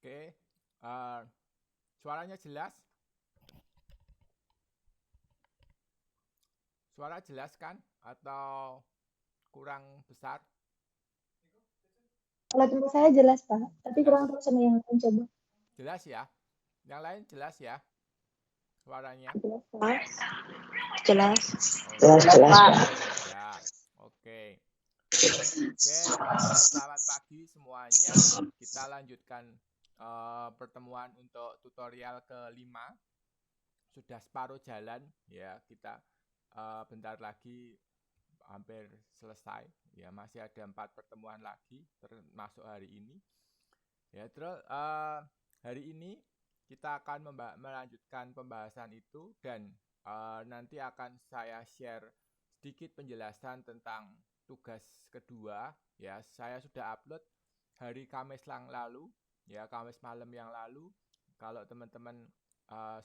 Oke, eh, suaranya jelas? Suara jelas kan? Atau kurang besar? Kalau tempat saya jelas, Pak. Tapi Jelas, kurang tahu sama yang lain coba. jelas ya. Yang lain jelas ya suaranya. Jelas, Pak. Jelas. Oke, Pak. ya, oke. Oke, selamat pagi semuanya. Kita lanjutkan pertemuan untuk tutorial kelima. Sudah separuh jalan ya, kita bentar lagi hampir selesai ya, masih ada 4 pertemuan lagi termasuk hari ini ya. Terus hari ini kita akan melanjutkan pembahasan itu dan nanti akan saya share sedikit penjelasan tentang tugas kedua ya. Saya sudah upload hari Kamis yang lalu ya, Kamis malam yang lalu, kalau teman-teman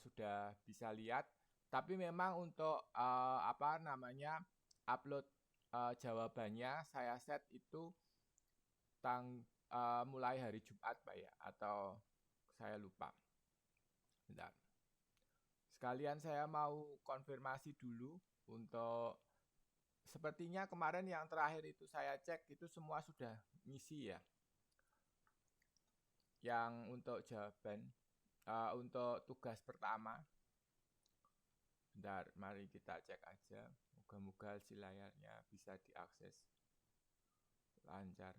sudah bisa lihat. Tapi memang untuk upload jawabannya saya set itu mulai hari Jumat Pak ya, atau saya lupa. Bentar. Sekalian saya mau konfirmasi dulu untuk, sepertinya kemarin yang terakhir itu saya cek itu semua sudah ngisi ya. Yang untuk jawaban untuk tugas pertama. Bentar, mari kita cek aja. Moga-moga si layarnya bisa diakses lancar.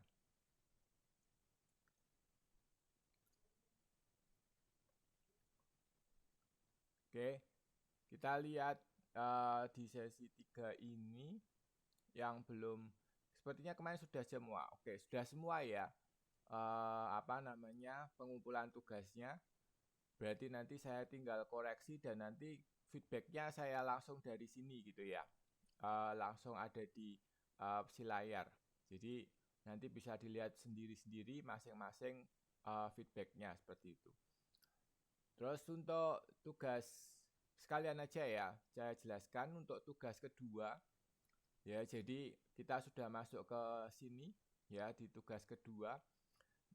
Oke, kita lihat di sesi 3 ini yang belum, sepertinya kemarin sudah semua. Oke, sudah semua ya. Pengumpulan tugasnya. Berarti nanti saya tinggal koreksi dan nanti feedbacknya saya langsung dari sini gitu ya. Langsung ada di si layar. Jadi nanti bisa dilihat sendiri-sendiri masing-masing feedbacknya seperti itu. Terus untuk tugas, sekalian aja ya, saya jelaskan untuk tugas kedua. Ya, jadi kita sudah masuk ke sini ya di tugas kedua.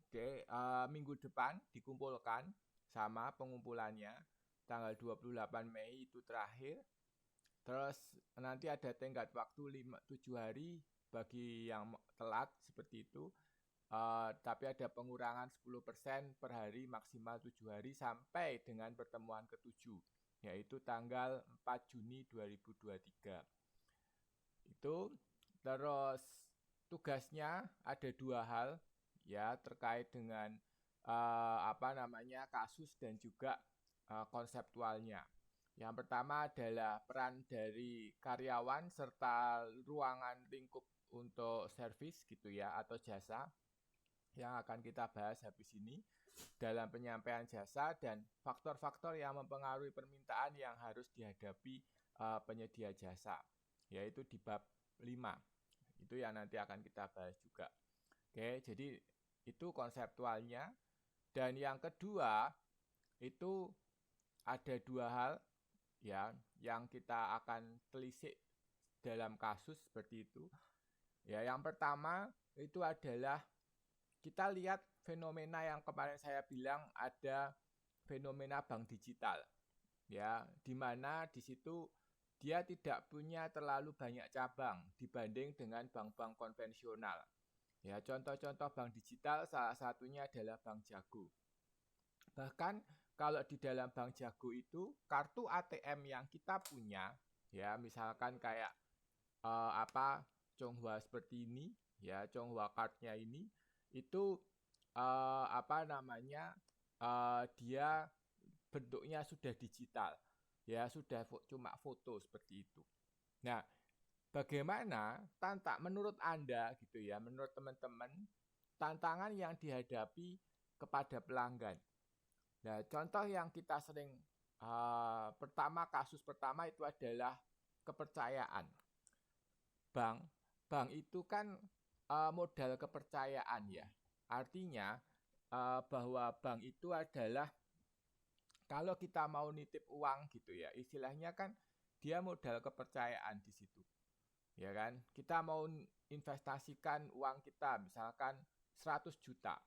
Oke, minggu depan dikumpulkan sama pengumpulannya tanggal 28 Mei itu terakhir. Terus nanti ada tenggat waktu 7 hari bagi yang telat seperti itu. Tapi ada pengurangan 10% per hari, maksimal 7 hari sampai dengan pertemuan ke-7, yaitu tanggal 4 Juni 2023. Itu terus tugasnya ada 2 hal ya, terkait dengan kasus dan juga konseptualnya. Yang pertama adalah peran dari karyawan serta ruangan lingkup untuk servis gitu ya, atau jasa, yang akan kita bahas habis ini dalam penyampaian jasa dan faktor-faktor yang mempengaruhi permintaan yang harus dihadapi penyedia jasa, yaitu di bab 5. Itu yang nanti akan kita bahas juga. Oke, jadi itu konseptualnya. Dan yang kedua itu ada 2 hal ya yang kita akan telisik dalam kasus seperti itu. Ya, yang pertama itu adalah kita lihat fenomena yang kemarin saya bilang, ada fenomena bank digital. Ya, di mana di situ dia tidak punya terlalu banyak cabang dibanding dengan bank-bank konvensional. Ya, contoh-contoh bank digital salah satunya adalah Bank Jago. Bahkan kalau di dalam Bank Jago itu kartu ATM yang kita punya, ya misalkan kayak Chonghua seperti ini, ya Chonghua cardnya ini, itu dia bentuknya sudah digital, ya sudah cuma foto seperti itu. Nah, bagaimana menurut Anda gitu ya, menurut teman-teman, tantangan yang dihadapi kepada pelanggan? Nah, contoh yang kita sering kasus pertama itu adalah kepercayaan. Bank itu kan modal kepercayaan ya. Artinya bahwa bank itu adalah, kalau kita mau nitip uang gitu ya, istilahnya kan dia modal kepercayaan di situ. Ya kan? Kita mau investasikan uang kita misalkan 100 juta.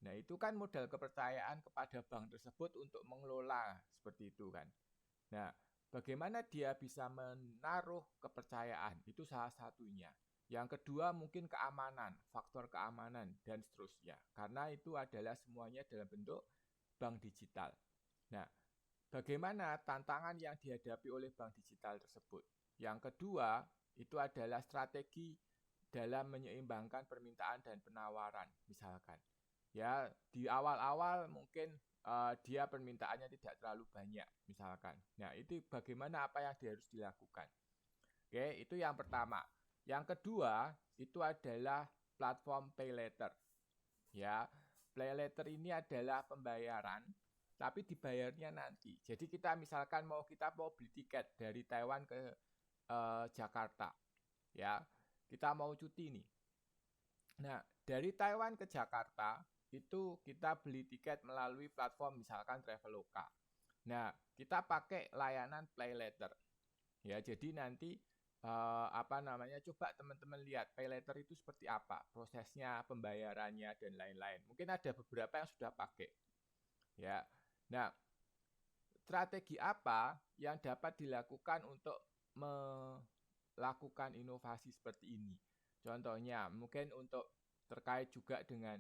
Nah, itu kan modal kepercayaan kepada bank tersebut untuk mengelola seperti itu kan. Nah, bagaimana dia bisa menaruh kepercayaan? Itu salah satunya. Yang kedua mungkin keamanan, faktor keamanan dan seterusnya. Karena itu adalah semuanya dalam bentuk bank digital. Nah, bagaimana tantangan yang dihadapi oleh bank digital tersebut? Yang kedua, itu adalah strategi dalam menyeimbangkan permintaan dan penawaran, misalkan. Ya, di awal-awal mungkin dia permintaannya tidak terlalu banyak, misalkan. Nah, itu bagaimana apa yang harus dilakukan. Oke, itu yang pertama. Yang kedua, itu adalah platform pay later. Ya, pay later ini adalah pembayaran tapi dibayarnya nanti. Jadi kita misalkan kita mau beli tiket dari Taiwan ke Jakarta, ya kita mau cuti nih. Nah, dari Taiwan ke Jakarta itu kita beli tiket melalui platform misalkan Traveloka. Nah, kita pakai layanan pay later. Ya, jadi nanti coba teman-teman lihat pay later itu seperti apa, prosesnya, pembayarannya dan lain-lain. Mungkin ada beberapa yang sudah pakai. Ya. Nah, strategi apa yang dapat dilakukan untuk melakukan inovasi seperti ini? Contohnya, mungkin untuk terkait juga dengan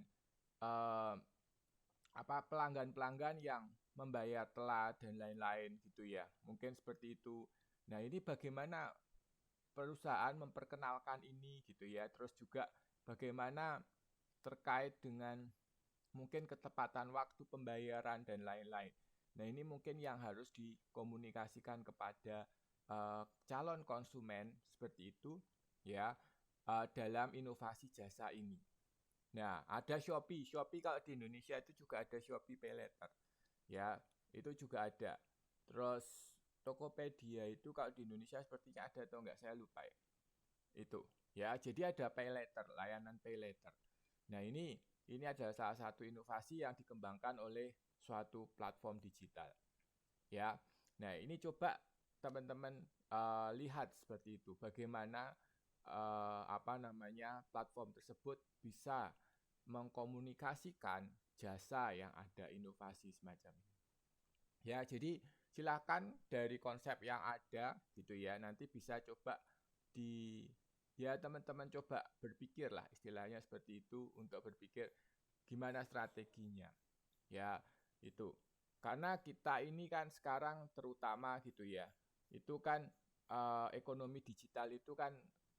pelanggan-pelanggan yang membayar telat dan lain-lain gitu ya. Mungkin seperti itu. Nah, ini bagaimana perusahaan memperkenalkan ini gitu ya. Terus juga bagaimana terkait dengan mungkin ketepatan waktu pembayaran dan lain-lain. Nah, ini mungkin yang harus dikomunikasikan kepada calon konsumen seperti itu ya dalam inovasi jasa ini. Nah, ada Shopee. Shopee kalau di Indonesia itu juga ada Shopee Pay Later. Ya, itu juga ada. Terus Tokopedia itu kalau di Indonesia sepertinya ada atau enggak, saya lupa ya. Itu. Ya, jadi ada Pay Later, layanan Pay Later. Nah, ini adalah salah satu inovasi yang dikembangkan oleh suatu platform digital. Ya. Nah, ini coba teman-teman lihat seperti itu. Bagaimana platform tersebut bisa mengkomunikasikan jasa yang ada, inovasi semacam ini. Ya, jadi silakan dari konsep yang ada gitu ya, nanti bisa coba teman-teman coba berpikir lah, istilahnya seperti itu, untuk berpikir gimana strateginya. Ya, itu. Karena kita ini kan sekarang terutama gitu ya, itu kan ekonomi digital itu kan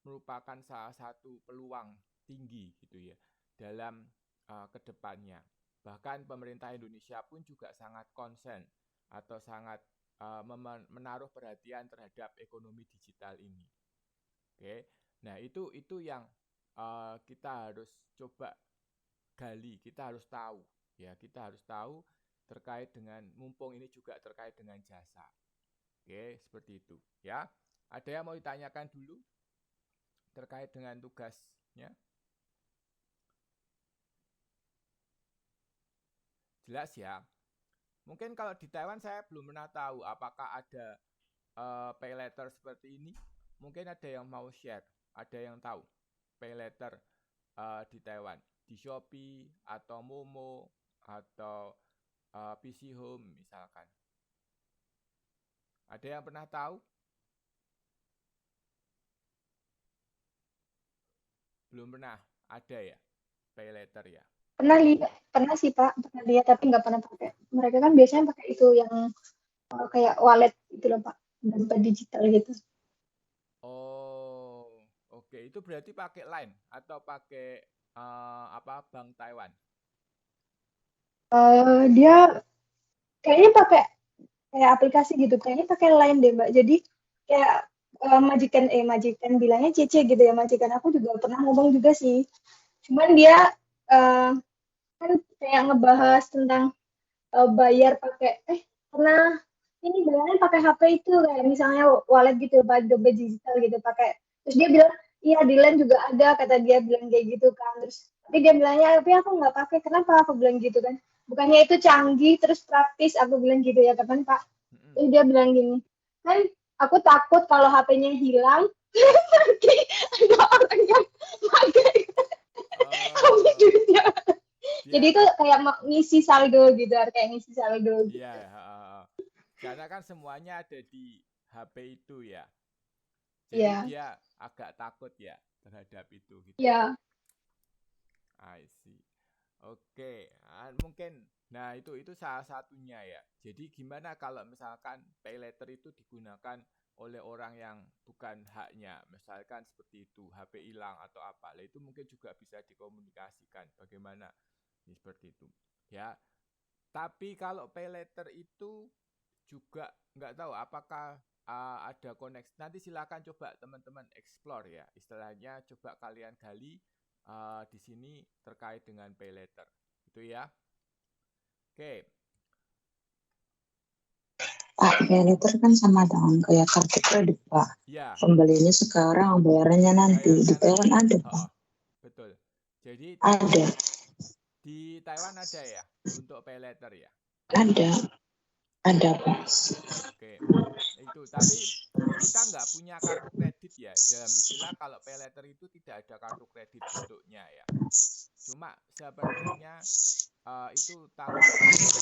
merupakan salah satu peluang tinggi gitu ya dalam kedepannya. Bahkan pemerintah Indonesia pun juga sangat concern atau sangat menaruh perhatian terhadap ekonomi digital ini. Oke, nah itu yang kita harus coba gali, kita harus tahu ya, kita harus tahu terkait dengan, mumpung ini juga terkait dengan jasa. Oke, seperti itu ya. Ada yang mau ditanyakan dulu terkait dengan tugasnya? Jelas ya. Mungkin kalau di Taiwan saya belum pernah tahu apakah ada pay later seperti ini. Mungkin ada yang mau share, ada yang tahu pay later di Taiwan, di Shopee atau Momo atau PC Home misalkan. Ada yang pernah tahu? Belum pernah ada ya pay later ya? Pernah sih Pak, pernah lihat tapi nggak pernah pakai. Mereka kan biasanya pakai itu yang kayak wallet gitu loh Pak, dompet digital gitu. Oh, oke. Itu berarti pakai Line atau pakai Bank Taiwan? Dia kayaknya pakai kayak aplikasi gitu, kayaknya pakai Line deh Mbak. Jadi kayak majikan bilangnya Cece gitu ya, majikan aku juga pernah ngomong juga sih. Cuman dia kan kayak ngebahas tentang bayar pakai pernah ini bayarnya pakai HP itu kayak misalnya wallet gitu, dompet digital gitu pakai. Terus dia bilang, iya di Line juga ada, kata dia bilang kayak gitu kan. Terus tapi dia bilangnya, tapi aku nggak pakai. Kenapa? Aku bilang gitu kan. Bukannya itu canggih terus praktis, aku bilang gitu ya kapan Pak. Terus dia bilang gini, kan aku takut kalau HP-nya hilang nanti ada orang yang pakai habis duitnya. Jadi Dia itu kayak ngisi saldo gitu, kayak ngisi saldo iya, gitu. karena kan semuanya ada di HP itu ya. Jadi Iya, dia agak takut ya terhadap itu gitu. iya. I see. Oke, mungkin nah itu salah satunya ya. Jadi gimana kalau misalkan pay letter itu digunakan oleh orang yang bukan haknya, misalkan seperti itu, HP hilang atau apa, lah itu mungkin juga bisa dikomunikasikan bagaimana seperti itu. Ya, tapi kalau pay letter itu juga nggak tahu apakah ada koneksi. Nanti silakan coba teman-teman explore ya. Istilahnya coba kalian gali di sini terkait dengan pay letter. Itu ya. Oke. Pak, paylater kan sama dengan kayak kartu kredit, Pak. Ya, Pembelinya sekarang, bayarannya nanti. Di bayarnya Taiwan nanti. ada, Pak. Oh, betul. Jadi Ada, di Taiwan ada ya untuk pay letter ya. ada, ada, Pak. Oke. Itu tapi kita nggak punya kartu kredit ya. Dalam istilah kalau pay letter itu tidak ada kartu kredit bentuknya ya. Cuma sepertinya itu tanggung dari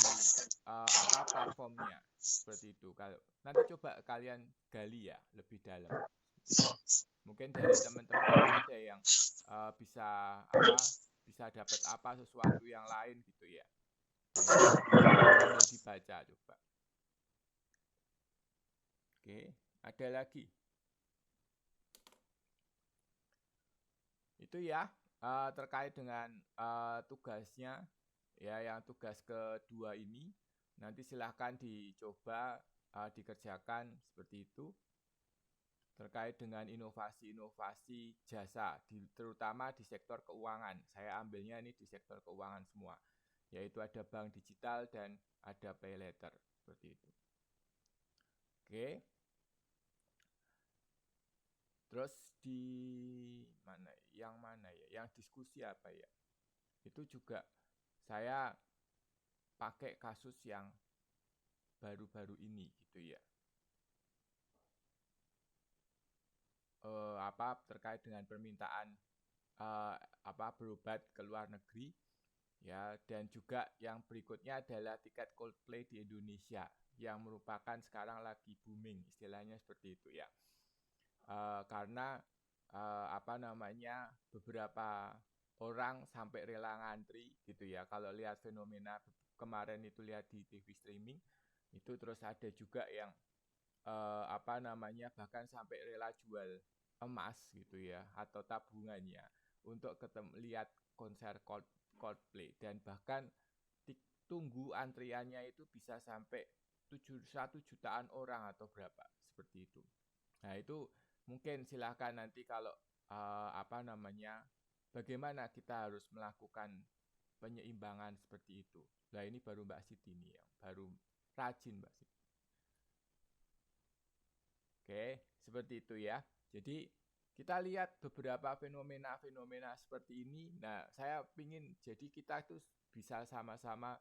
platformnya seperti itu. Kalau nanti coba kalian gali ya lebih dalam. Mungkin dari teman-teman nanti ada yang bisa bisa dapat sesuatu yang lain gitu ya. Nah itu sambil dibaca coba. Oke, ada lagi. Itu ya terkait dengan tugasnya ya, yang tugas kedua ini nanti silahkan dicoba dikerjakan seperti itu terkait dengan inovasi-inovasi jasa terutama di sektor keuangan. Saya ambilnya ini di sektor keuangan semua, yaitu ada bank digital dan ada pay letter seperti itu. Oke. Terus di mana ya? Yang diskusi apa ya? Itu juga saya pakai kasus yang baru-baru ini gitu ya. Terkait dengan permintaan berobat ke luar negeri ya, dan juga yang berikutnya adalah tiket Coldplay di Indonesia yang merupakan sekarang lagi booming, istilahnya seperti itu ya. Karena beberapa orang sampai rela ngantri gitu ya. Kalau lihat fenomena kemarin itu, lihat di TV streaming itu, terus ada juga yang bahkan sampai rela jual emas gitu ya atau tabungannya untuk lihat konser Coldplay, dan bahkan tunggu antriannya itu bisa sampai 1 jutaan orang atau berapa seperti itu. Nah itu mungkin silahkan nanti kalau bagaimana kita harus melakukan penyeimbangan seperti itu. Nah ini baru Mbak Siti nih yang baru rajin Mbak Siti. Oke, seperti itu ya. Jadi kita lihat beberapa fenomena-fenomena seperti ini. Nah, saya ingin jadi kita itu bisa sama-sama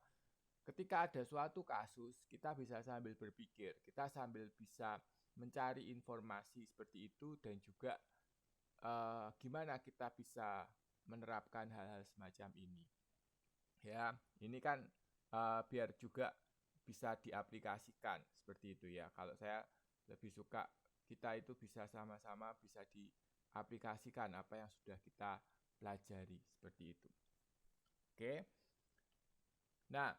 ketika ada suatu kasus, kita bisa sambil berpikir, kita sambil bisa mencari informasi seperti itu, dan juga gimana kita bisa menerapkan hal-hal semacam ini. Ya, ini kan biar juga bisa diaplikasikan seperti itu ya. Kalau saya lebih suka kita itu bisa sama-sama bisa diaplikasikan apa yang sudah kita pelajari seperti itu. Oke. Nah,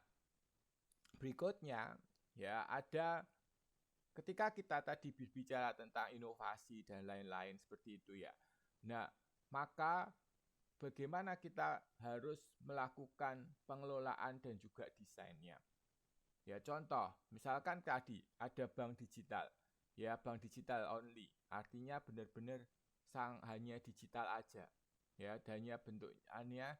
berikutnya ya ada ketika kita tadi berbicara tentang inovasi dan lain-lain seperti itu ya. Nah, maka bagaimana kita harus melakukan pengelolaan dan juga desainnya. Ya contoh, misalkan tadi ada bank digital, ya bank digital only, artinya benar-benar hanya digital aja, ya, hanya bentuknya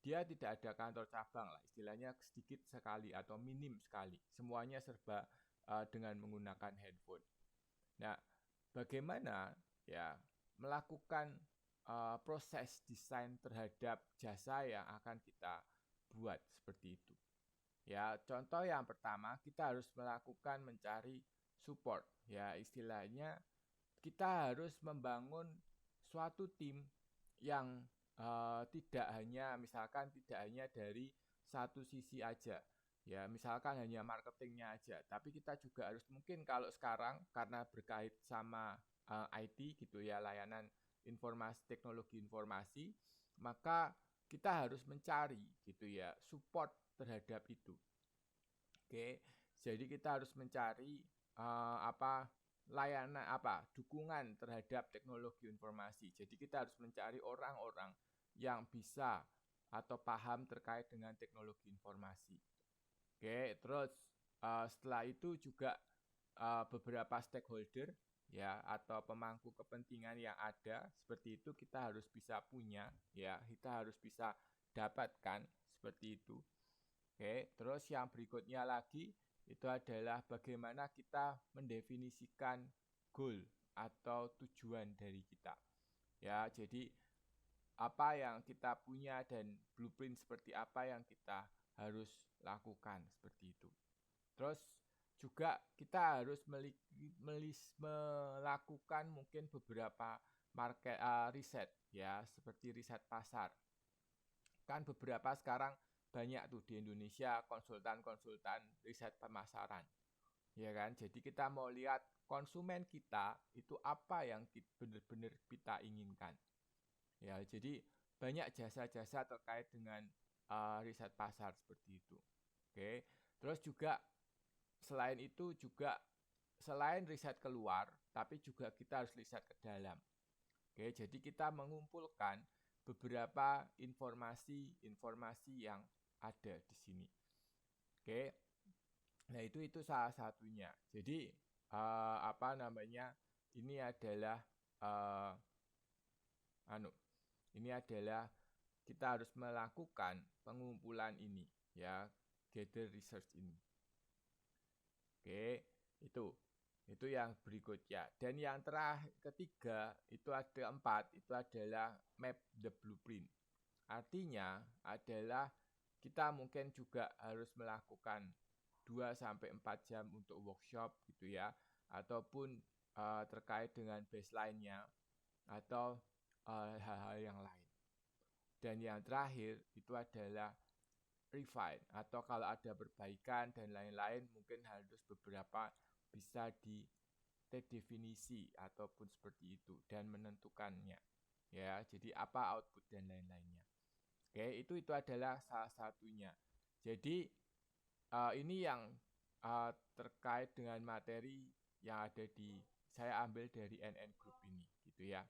dia tidak ada kantor cabang lah, istilahnya sedikit sekali atau minim sekali, semuanya serba dengan menggunakan handphone. Nah, bagaimana ya melakukan proses desain terhadap jasa yang akan kita buat seperti itu. Ya, contoh yang pertama kita harus mencari support. Ya, istilahnya kita harus membangun suatu tim yang tidak hanya dari satu sisi aja. Ya, misalkan hanya marketingnya aja, tapi kita juga harus mungkin kalau sekarang karena berkait sama IT gitu ya, layanan informasi teknologi informasi, maka kita harus mencari gitu ya support terhadap itu. Oke, jadi kita harus mencari layanan dukungan terhadap teknologi informasi. Jadi kita harus mencari orang-orang yang bisa atau paham terkait dengan teknologi informasi. Oke, terus setelah itu juga beberapa stakeholder ya atau pemangku kepentingan yang ada seperti itu kita harus bisa punya ya, kita harus bisa dapatkan seperti itu. Oke, terus yang berikutnya lagi itu adalah bagaimana kita mendefinisikan goal atau tujuan dari kita. Ya, jadi apa yang kita punya dan blueprint seperti apa yang kita harus lakukan seperti itu. Terus juga kita harus melakukan mungkin beberapa market riset ya, seperti riset pasar. Kan beberapa sekarang banyak tuh di Indonesia konsultan-konsultan riset pemasaran. Ya kan? Jadi kita mau lihat konsumen kita itu apa yang benar-benar kita inginkan. Ya, jadi banyak jasa-jasa terkait dengan riset pasar seperti itu. Oke. Terus juga selain itu juga selain riset keluar, tapi juga kita harus riset ke dalam. Oke, jadi kita mengumpulkan beberapa informasi yang ada di sini. Oke. Nah, itu salah satunya. Jadi ini adalah ini adalah kita harus melakukan pengumpulan ini ya, gather research ini. Oke, itu yang berikutnya. Dan yang ketiga itu ada 4, itu adalah map the blueprint. Artinya adalah kita mungkin juga harus melakukan 2-4 jam untuk workshop gitu ya, ataupun terkait dengan baseline-nya atau hal-hal yang lain. Dan yang terakhir itu adalah refine, atau kalau ada perbaikan dan lain-lain mungkin harus beberapa bisa didefinisi ataupun seperti itu dan menentukannya ya, jadi apa output dan lain-lainnya. Oke, itu adalah salah satunya. Jadi ini yang terkait dengan materi yang ada saya ambil dari NN Group ini gitu ya.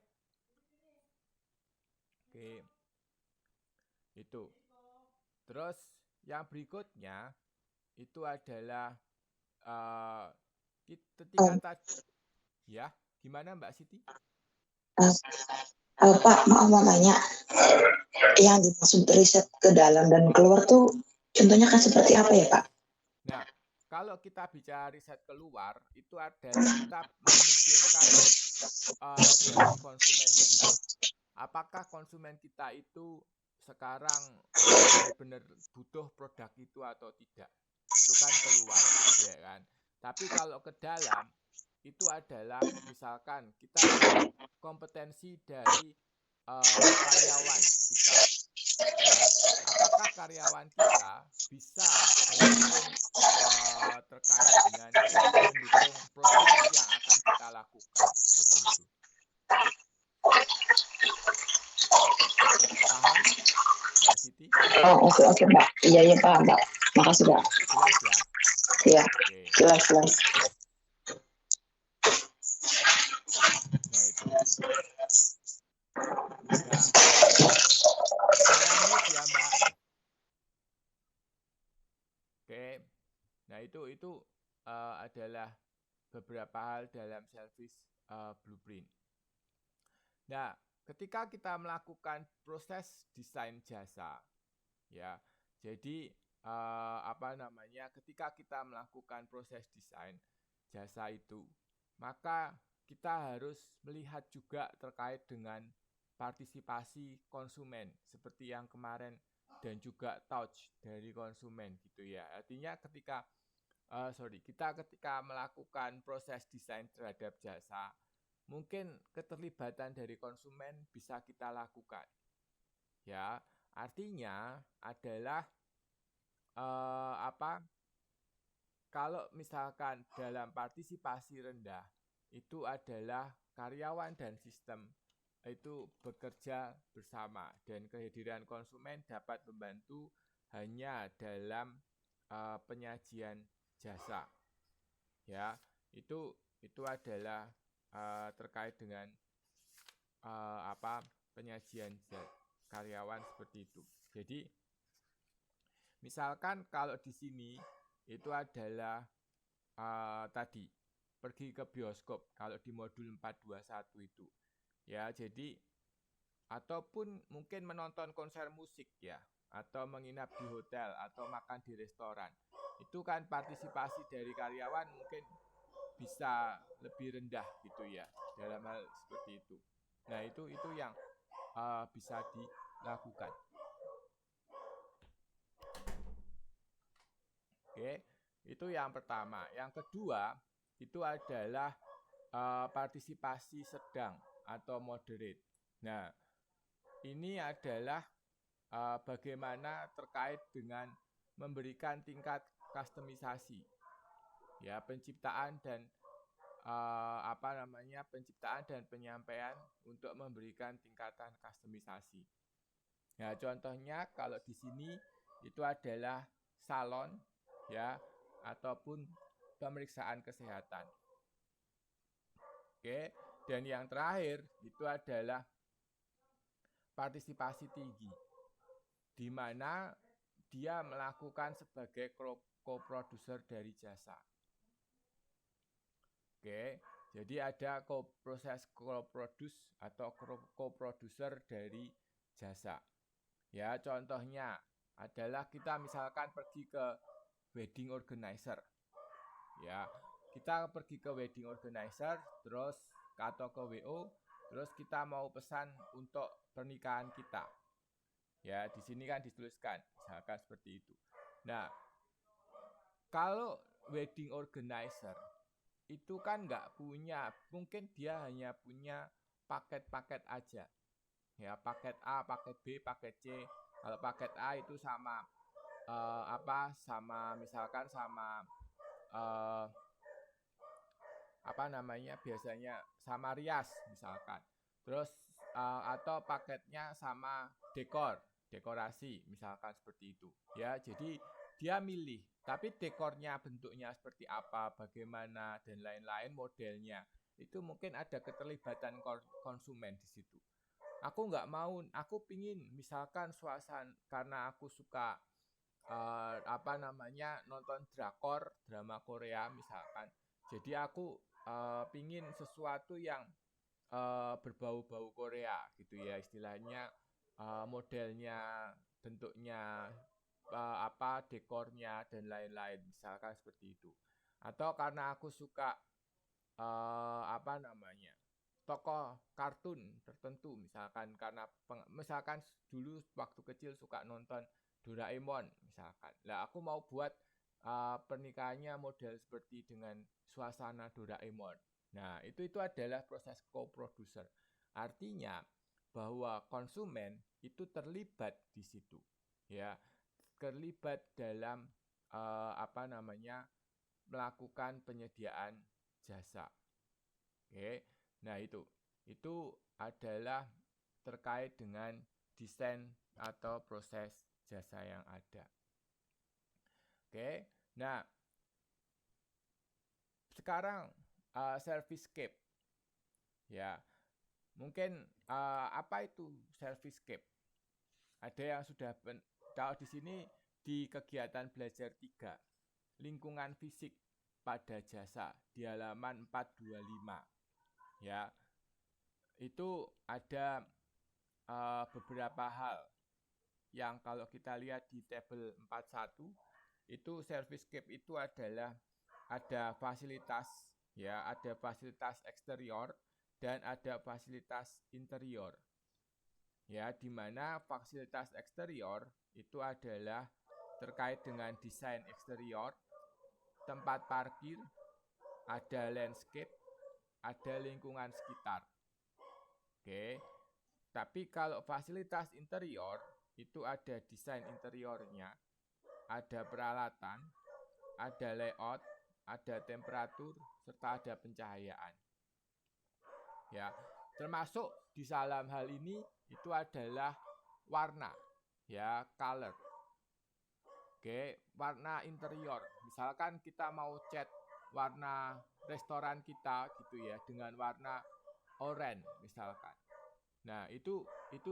Oke, itu. Terus yang berikutnya itu adalah ketika tadi ya, gimana Mbak Siti? Pak, maaf mau tanya, yang dimaksud riset ke dalam dan keluar tuh contohnya kan seperti apa ya Pak? Nah, kalau kita bicara riset keluar, itu adalah kita memikirkan dari konsumen kita. Apakah konsumen kita itu sekarang benar-benar butuh produk itu atau tidak? Itu kan keluar, ya kan? Tapi kalau ke dalam, itu adalah misalkan kita lihat kompetensi dari karyawan kita. Ya, apakah karyawan kita bisa mendukung terkait dengan mendukung proses yang akan kita lakukan seperti itu. Paham, Mbak Siti? Oh, oke Mbak. Iya paham Mbak. Makasih Mbak. Jelas ya? Iya. Oke. Jelas. Nah itu. Nah, saya mute ya Mbak. Oke. Nah itu adalah beberapa hal dalam service blueprint. Nah, ketika kita melakukan proses desain jasa, ya, jadi ketika kita melakukan proses desain jasa itu, maka kita harus melihat juga terkait dengan partisipasi konsumen seperti yang kemarin dan juga touch dari konsumen gitu ya. Artinya ketika melakukan proses desain terhadap jasa, mungkin keterlibatan dari konsumen bisa kita lakukan. Ya, artinya adalah kalau misalkan dalam partisipasi rendah itu adalah karyawan dan sistem itu bekerja bersama dan kehadiran konsumen dapat membantu hanya dalam penyajian jasa. Ya, itu adalah terkait dengan penyajian karyawan seperti itu. Jadi misalkan kalau di sini itu adalah tadi pergi ke bioskop kalau di modul 421 itu. Ya, jadi ataupun mungkin menonton konser musik ya, atau menginap di hotel atau makan di restoran. Itu kan partisipasi dari karyawan mungkin bisa lebih rendah gitu ya dalam hal seperti itu. Nah, itu yang bisa dilakukan. Oke, itu yang pertama. Yang kedua, itu adalah partisipasi sedang atau moderate. Nah, ini adalah bagaimana terkait dengan memberikan tingkat kustomisasi. Ya, penciptaan dan penciptaan dan penyampaian untuk memberikan tingkatan kustomisasi. Nah, contohnya kalau di sini itu adalah salon ya ataupun pemeriksaan kesehatan. Oke, dan yang terakhir itu adalah partisipasi tinggi, di mana dia melakukan sebagai co-producer dari jasa. Oke, jadi ada proses co-produce atau co-producer dari jasa. Ya, contohnya adalah kita misalkan pergi ke wedding organizer. Ya, kita pergi ke wedding organizer, terus atau ke WO, terus kita mau pesan untuk pernikahan kita. Ya, di sini kan dituliskan, misalkan seperti itu. Nah, kalau wedding organizer itu kan nggak punya, mungkin dia hanya punya paket-paket aja. Ya, paket A, paket B, paket C. Kalau paket A itu sama misalkan sama biasanya sama rias misalkan. Terus atau paketnya sama dekorasi misalkan seperti itu. Ya, jadi dia milih, tapi dekornya bentuknya seperti apa, bagaimana dan lain-lain modelnya. Itu mungkin ada keterlibatan konsumen di situ. Aku nggak mau, aku pingin misalkan suasana karena aku suka nonton drama Korea misalkan. Jadi aku pingin sesuatu yang berbau-bau Korea gitu ya, istilahnya modelnya, bentuknya, dekornya dan lain-lain misalkan seperti itu. Atau karena aku suka tokoh kartun tertentu misalkan karena misalkan dulu waktu kecil suka nonton Doraemon misalkan. Lah aku mau buat pernikahannya model seperti dengan suasana Doraemon. Nah, itu adalah proses co-producer. Artinya bahwa konsumen itu terlibat di situ. Ya, terlibat dalam melakukan penyediaan jasa. Oke. Nah, itu adalah terkait dengan desain atau proses jasa yang ada. Oke. Nah, sekarang servicescape. Ya. Mungkin apa itu servicescape? Ada yang sudah kalau di sini di kegiatan belajar 3, lingkungan fisik pada jasa di halaman 425. Ya. Itu ada beberapa hal yang kalau kita lihat di tabel 41 itu servicescape itu adalah ada fasilitas ya, ada fasilitas eksterior dan ada fasilitas interior. Ya, di mana fasilitas eksterior itu adalah terkait dengan desain eksterior, tempat parkir, ada landscape, ada lingkungan sekitar. Oke. Tapi kalau fasilitas interior itu ada desain interiornya, ada peralatan, ada layout, ada temperatur, serta ada pencahayaan. Ya, termasuk di dalam hal ini itu adalah warna, ya, color. Oke, warna interior. Misalkan kita mau cat warna restoran kita gitu ya dengan warna oranye misalkan. Nah, itu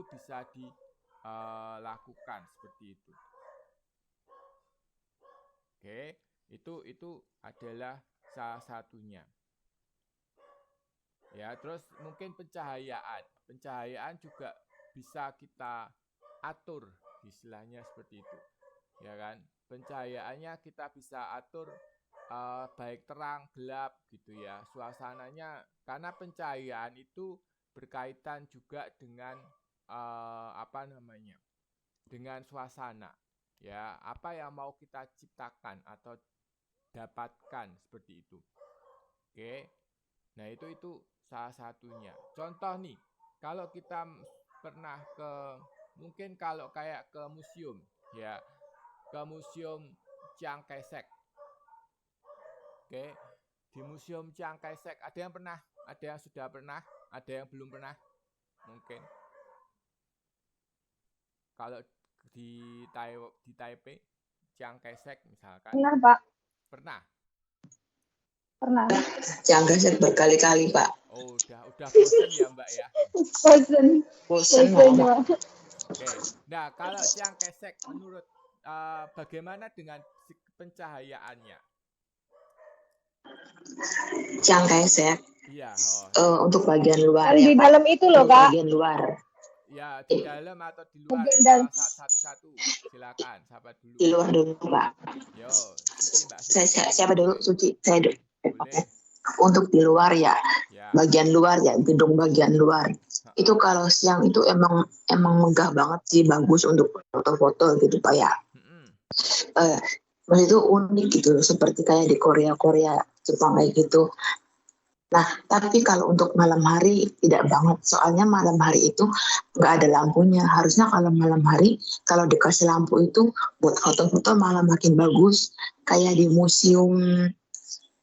bisa dilakukan seperti itu. Oke, itu adalah salah satunya. Ya, terus mungkin pencahayaan. Pencahayaan juga bisa kita atur, istilahnya seperti itu. Ya kan? Pencahayaannya kita bisa atur baik terang, gelap gitu ya. Suasananya karena pencahayaan itu berkaitan juga dengan dengan suasana. Ya, apa yang mau kita ciptakan atau dapatkan seperti itu. Oke. Nah, itu salah satunya. Contoh nih, kalau kita pernah mungkin kalau kayak ke museum, ya, ke museum Chiang Kai-shek. Oke, di museum Chiang Kai-shek ada yang sudah pernah, ada yang belum pernah, mungkin. Kalau di Taipei, Chiang Kai-shek misalkan. Pernah, Pak. Pernah. Chiang Kai-shek berkali-kali, Pak. Oh, udah bosen ya, Mbak ya? Bosen. Oke. Nah, kalau Chiang Kai-shek menurut bagaimana dengan pencahayaannya? Chiang Kai-shek. Iya, untuk bagian luar ya, di dalam itu loh, Pak. Bagian luar. Ya, di dalam atau di luar? Satu-satu. Silakan, sahabat dulu. Di luar dulu, Pak. Yo, Suci, Mbak. Siapa dulu? Suci. Saya dulu. Boleh. Untuk di luar ya. Bagian luar ya, gedung bagian luar. Itu kalau siang itu emang megah banget sih, bagus untuk foto-foto gitu, Pak ya. Itu unik gitu, seperti kayak di Korea, Jepang kayak gitu. Nah, tapi kalau untuk malam hari tidak banget, soalnya malam hari itu nggak ada lampunya. Harusnya kalau malam hari, kalau dikasih lampu itu buat foto-foto malah makin bagus. Kayak di museum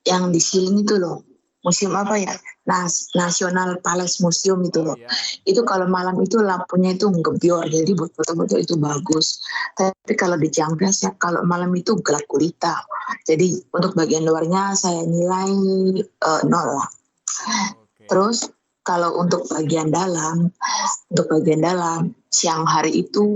yang di sini itu loh. Museum apa ya? National Palace Museum itu loh. Iya. Itu kalau malam itu lampunya itu ngebior, jadi buat foto-foto itu bagus. Tapi kalau di Chiang Kai-shek, kalau malam itu gelap gulita. Jadi untuk bagian luarnya saya nilai 0 lah. Terus kalau untuk bagian dalam siang hari itu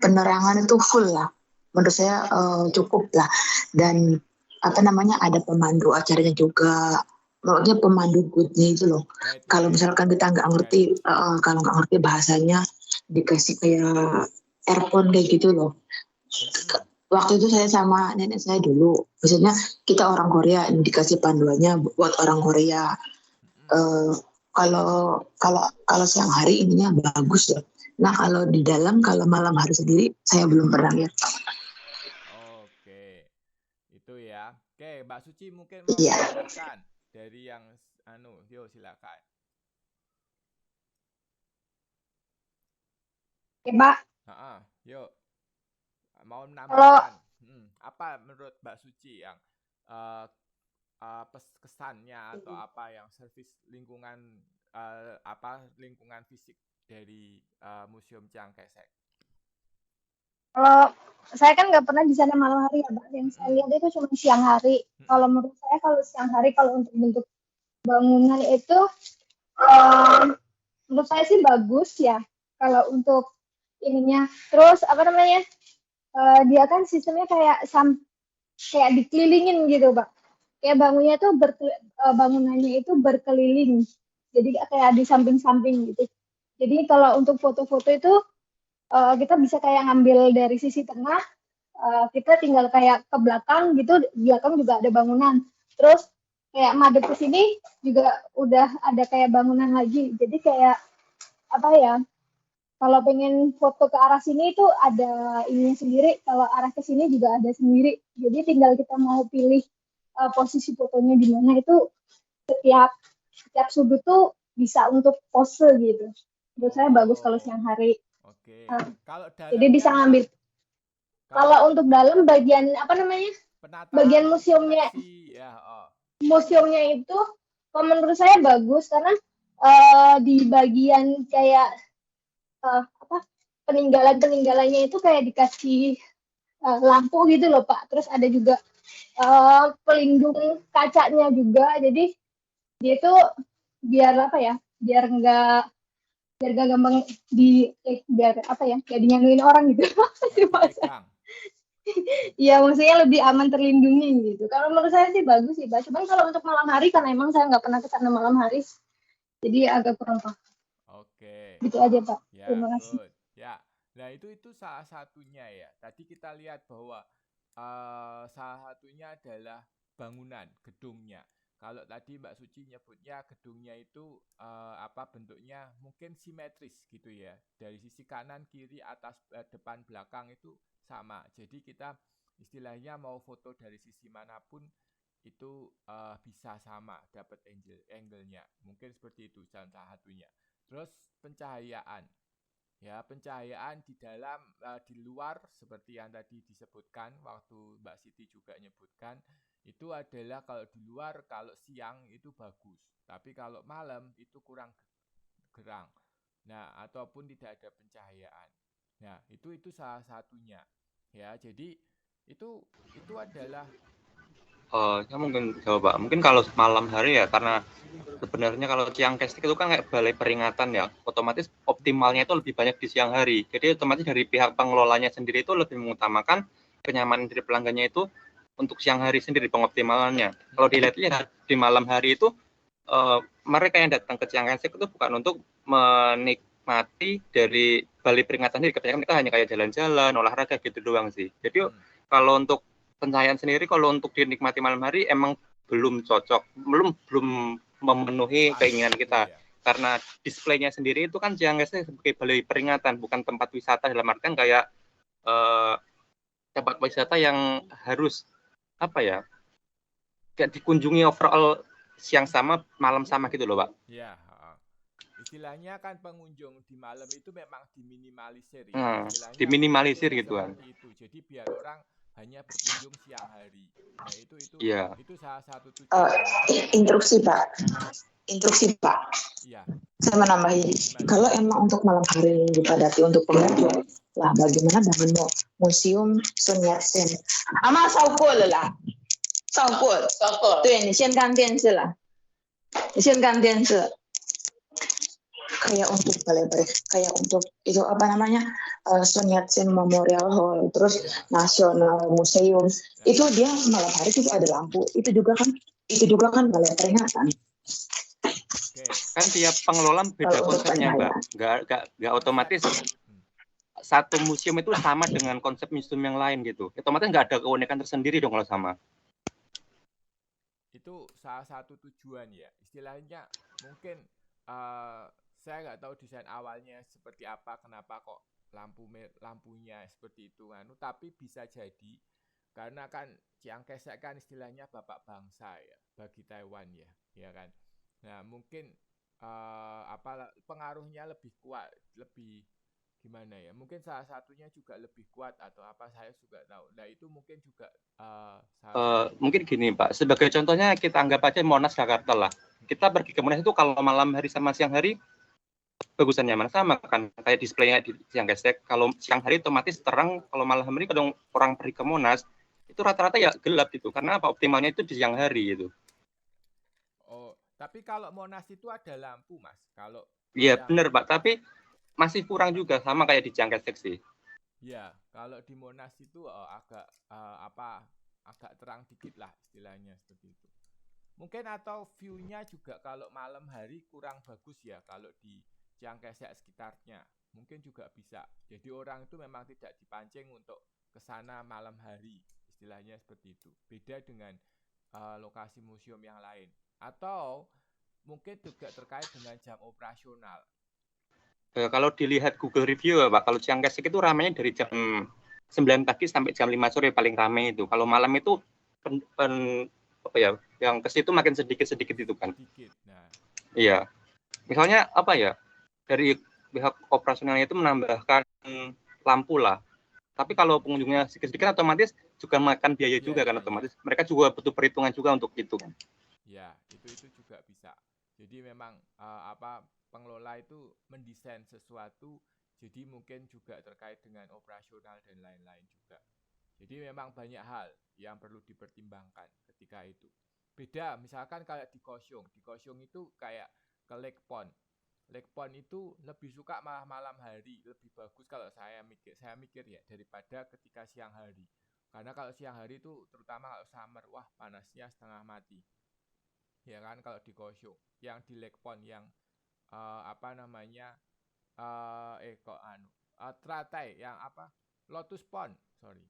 penerangan itu full lah. Menurut saya cukup lah. Dan ada pemandu acaranya juga. Maksudnya pemandu good-nya itu loh. Kalau misalkan kita nggak ngerti bahasanya, dikasih kayak earphone kayak gitu loh. Waktu itu saya sama nenek saya dulu, maksudnya kita orang Korea, dikasih panduannya buat orang Korea. Kalau siang hari ininya bagus loh. Nah kalau di dalam, kalau malam hari sendiri, saya belum pernah lihat. Oke, itu ya. Oke, Mbak Suci mungkin mau menambahkan dari yang yuk silakan. Oke, Mbak. Yuk. Mau menambahkan apa menurut Mbak Suci yang kesannya atau apa yang servis lingkungan lingkungan fisik dari Museum Chiang Kai-shek? Kalau saya kan nggak pernah di sana malam hari ya, Mbak. Yang saya lihat itu cuma siang hari. Kalau menurut saya kalau siang hari kalau untuk bentuk bangunan itu menurut saya sih bagus ya. Kalau untuk ininya, terus dia kan sistemnya kayak dikelilingin gitu, Pak. Kayak bangunannya itu berkeliling. Jadi kayak di samping-samping gitu. Jadi kalau untuk foto-foto itu kita bisa kayak ngambil dari sisi tengah, kita tinggal kayak ke belakang gitu, di belakang juga ada bangunan. Terus kayak madep ke sini juga udah ada kayak bangunan lagi. Jadi kayak kalau pengen foto ke arah sini itu ada ininya sendiri, kalau arah ke sini juga ada sendiri. Jadi tinggal kita mau pilih posisi fotonya di mana, itu setiap sudut tuh bisa untuk pose gitu. Menurut saya bagus kalau Oh, siang hari. oke. Nah, Kalau jadi dalamnya, bisa Mbak, ngambil. kalau Kalau untuk dalam bagian apa namanya? Bagian penataan koleksi, ya, oh, museumnya itu kalau menurut saya bagus karena di bagian kayak apa peninggalan-peninggalannya itu kayak dikasih lampu gitu loh Pak. Terus ada juga pelindung kacanya juga. Jadi dia itu biar apa ya? Biar nggak gampang biar apa ya? Kayak dinyangguin orang gitu. nggak dipegang. Iya, maksudnya lebih aman terlindungi gitu. Kalau menurut saya sih bagus sih, Pak. Cuman kalau untuk malam hari, karena emang saya nggak pernah ke sana malam hari, jadi agak kurang paham. Oke, Gitu aja, Pak. ya, Terima kasih. good. Ya, nah itu salah satunya ya. Tadi kita lihat bahwa salah satunya adalah bangunan, gedungnya. Kalau tadi Mbak Suci nyebutnya gedungnya itu apa bentuknya mungkin simetris gitu ya. Dari sisi kanan, kiri, atas, depan, belakang itu sama. Jadi kita istilahnya mau foto dari sisi manapun itu bisa sama dapat angle-nya. Mungkin seperti itu salah satunya. Terus pencahayaan. Ya, pencahayaan di dalam di luar seperti yang tadi disebutkan waktu Mbak Siti juga nyebutkan itu adalah kalau di luar kalau siang itu bagus, tapi kalau malam itu kurang gerang. Nah, ataupun tidak ada pencahayaan. Nah, itu salah satunya. Ya, jadi itu adalah Saya mungkin jawab Pak. Mungkin kalau malam hari ya karena sebenarnya kalau siang casting itu kan kayak balai peringatan ya, otomatis optimalnya itu lebih banyak di siang hari. Jadi otomatis dari pihak pengelolanya sendiri itu lebih mengutamakan kenyamanan dari pelanggannya itu untuk siang hari sendiri pengoptimalannya. Kalau dilihat di malam hari itu mereka yang datang ke siang casting itu bukan untuk menikmati dari balai peringatan sendiri, kebanyakan mereka hanya kayak jalan-jalan, olahraga gitu doang sih. Jadi kalau untuk pencahayaan sendiri kalau untuk dinikmati malam hari emang belum cocok, belum memenuhi pas keinginan gitu kita. ya. Karena displaynya sendiri itu kan Ciangesnya sebagai balai peringatan, bukan tempat wisata dalam artian kayak tempat wisata yang harus apa ya, kayak dikunjungi overall siang sama, malam sama gitu loh, Pak. Ya, istilahnya kan pengunjung di malam itu memang diminimalisir ya. Istilahnya Diminimalisir gitu kan. seperti itu. Jadi biar orang hanya berkunjung siang hari. Nah, Iya. itu salah satu tujuannya. Instruksi Pak. Iya, Saya menambahin, gimana? kalau emang untuk malam hari dipadati untuk pengunjung, lah bagaimana dengan museum Sun Yat-sen? Ama saukul lah, saukul. 对，你先看电视了，你先看电视。Kayak untuk balai-balai, kayak untuk itu apa namanya Sun Yat-sen Memorial Hall, terus National Museum, itu dia malam hari juga ada lampu, itu juga kan balai peringatan. Oke. Kan tiap pengelola beda konsepnya, Mbak. Nggak otomatis satu museum itu sama dengan konsep museum yang lain gitu. Otomatis nggak ada keunikan tersendiri dong kalau sama. Itu salah satu tujuan ya. Istilahnya mungkin saya nggak tahu desain awalnya seperti apa, kenapa kok lampunya seperti itu kan. Tapi bisa jadi karena kan Chiang Kai-shek kan istilahnya bapak bangsa ya bagi Taiwan ya, ya kan. Nah, mungkin pengaruhnya lebih kuat, lebih gimana ya? Mungkin salah satunya juga lebih kuat atau apa saya juga tahu. Nah, itu mungkin juga mungkin gini, Pak. Sebagai contohnya kita anggap aja Monas Jakarta lah. Kita pergi ke Monas itu kalau malam hari sama siang hari bagusannya mana sama kan kayak displaynya di siang gesek. Kalau siang hari otomatis terang, kalau malam hari kalau orang pergi ke Monas itu rata-rata ya gelap gitu. Karena apa optimalnya itu di siang hari gitu. Oh, tapi kalau Monas itu ada lampu, Mas. Kalau Iya, benar, Pak. Tapi masih kurang juga sama kayak di Ciangkesek sih. ya, kalau di Monas itu agak agak terang dikit lah istilahnya seperti itu. Mungkin atau view-nya juga kalau malam hari kurang bagus ya kalau di Ciangkesek sekitarnya. Mungkin juga bisa. Jadi orang itu memang tidak dipancing untuk ke sana malam hari. Istilahnya seperti itu. Beda dengan lokasi museum yang lain. Atau mungkin juga terkait dengan jam operasional. Kalau dilihat Google Review ya Pak, kalau Ciangkesek itu ramainya dari jam 9 pagi sampai jam 5 sore paling ramai itu. Kalau malam itu apa ya, yang ke situ makin sedikit-sedikit itu kan. Sedikit. Nah. Iya. misalnya apa ya, dari pihak operasionalnya itu menambahkan lampu lah. Tapi kalau pengunjungnya sedikit-sedikit otomatis juga makan biaya Iya, juga iya, kan, iya. otomatis mereka juga butuh perhitungan juga untuk itu kan. Ya, itu juga bisa. Jadi memang pengelola itu mendesain sesuatu, jadi mungkin juga terkait dengan operasional dan lain-lain juga. Jadi memang banyak hal yang perlu dipertimbangkan ketika itu. Beda misalkan kayak di Kaohsiung itu kayak ke Lake Pond. Lake Pond itu lebih suka malah malam hari, lebih bagus kalau saya mikir ya daripada ketika siang hari. Karena kalau siang hari itu terutama kalau summer, wah panasnya setengah mati. Ya kan kalau di Kaohsiung, yang di Lake Pond yang apa namanya Teratai yang apa Lotus Pond, sorry,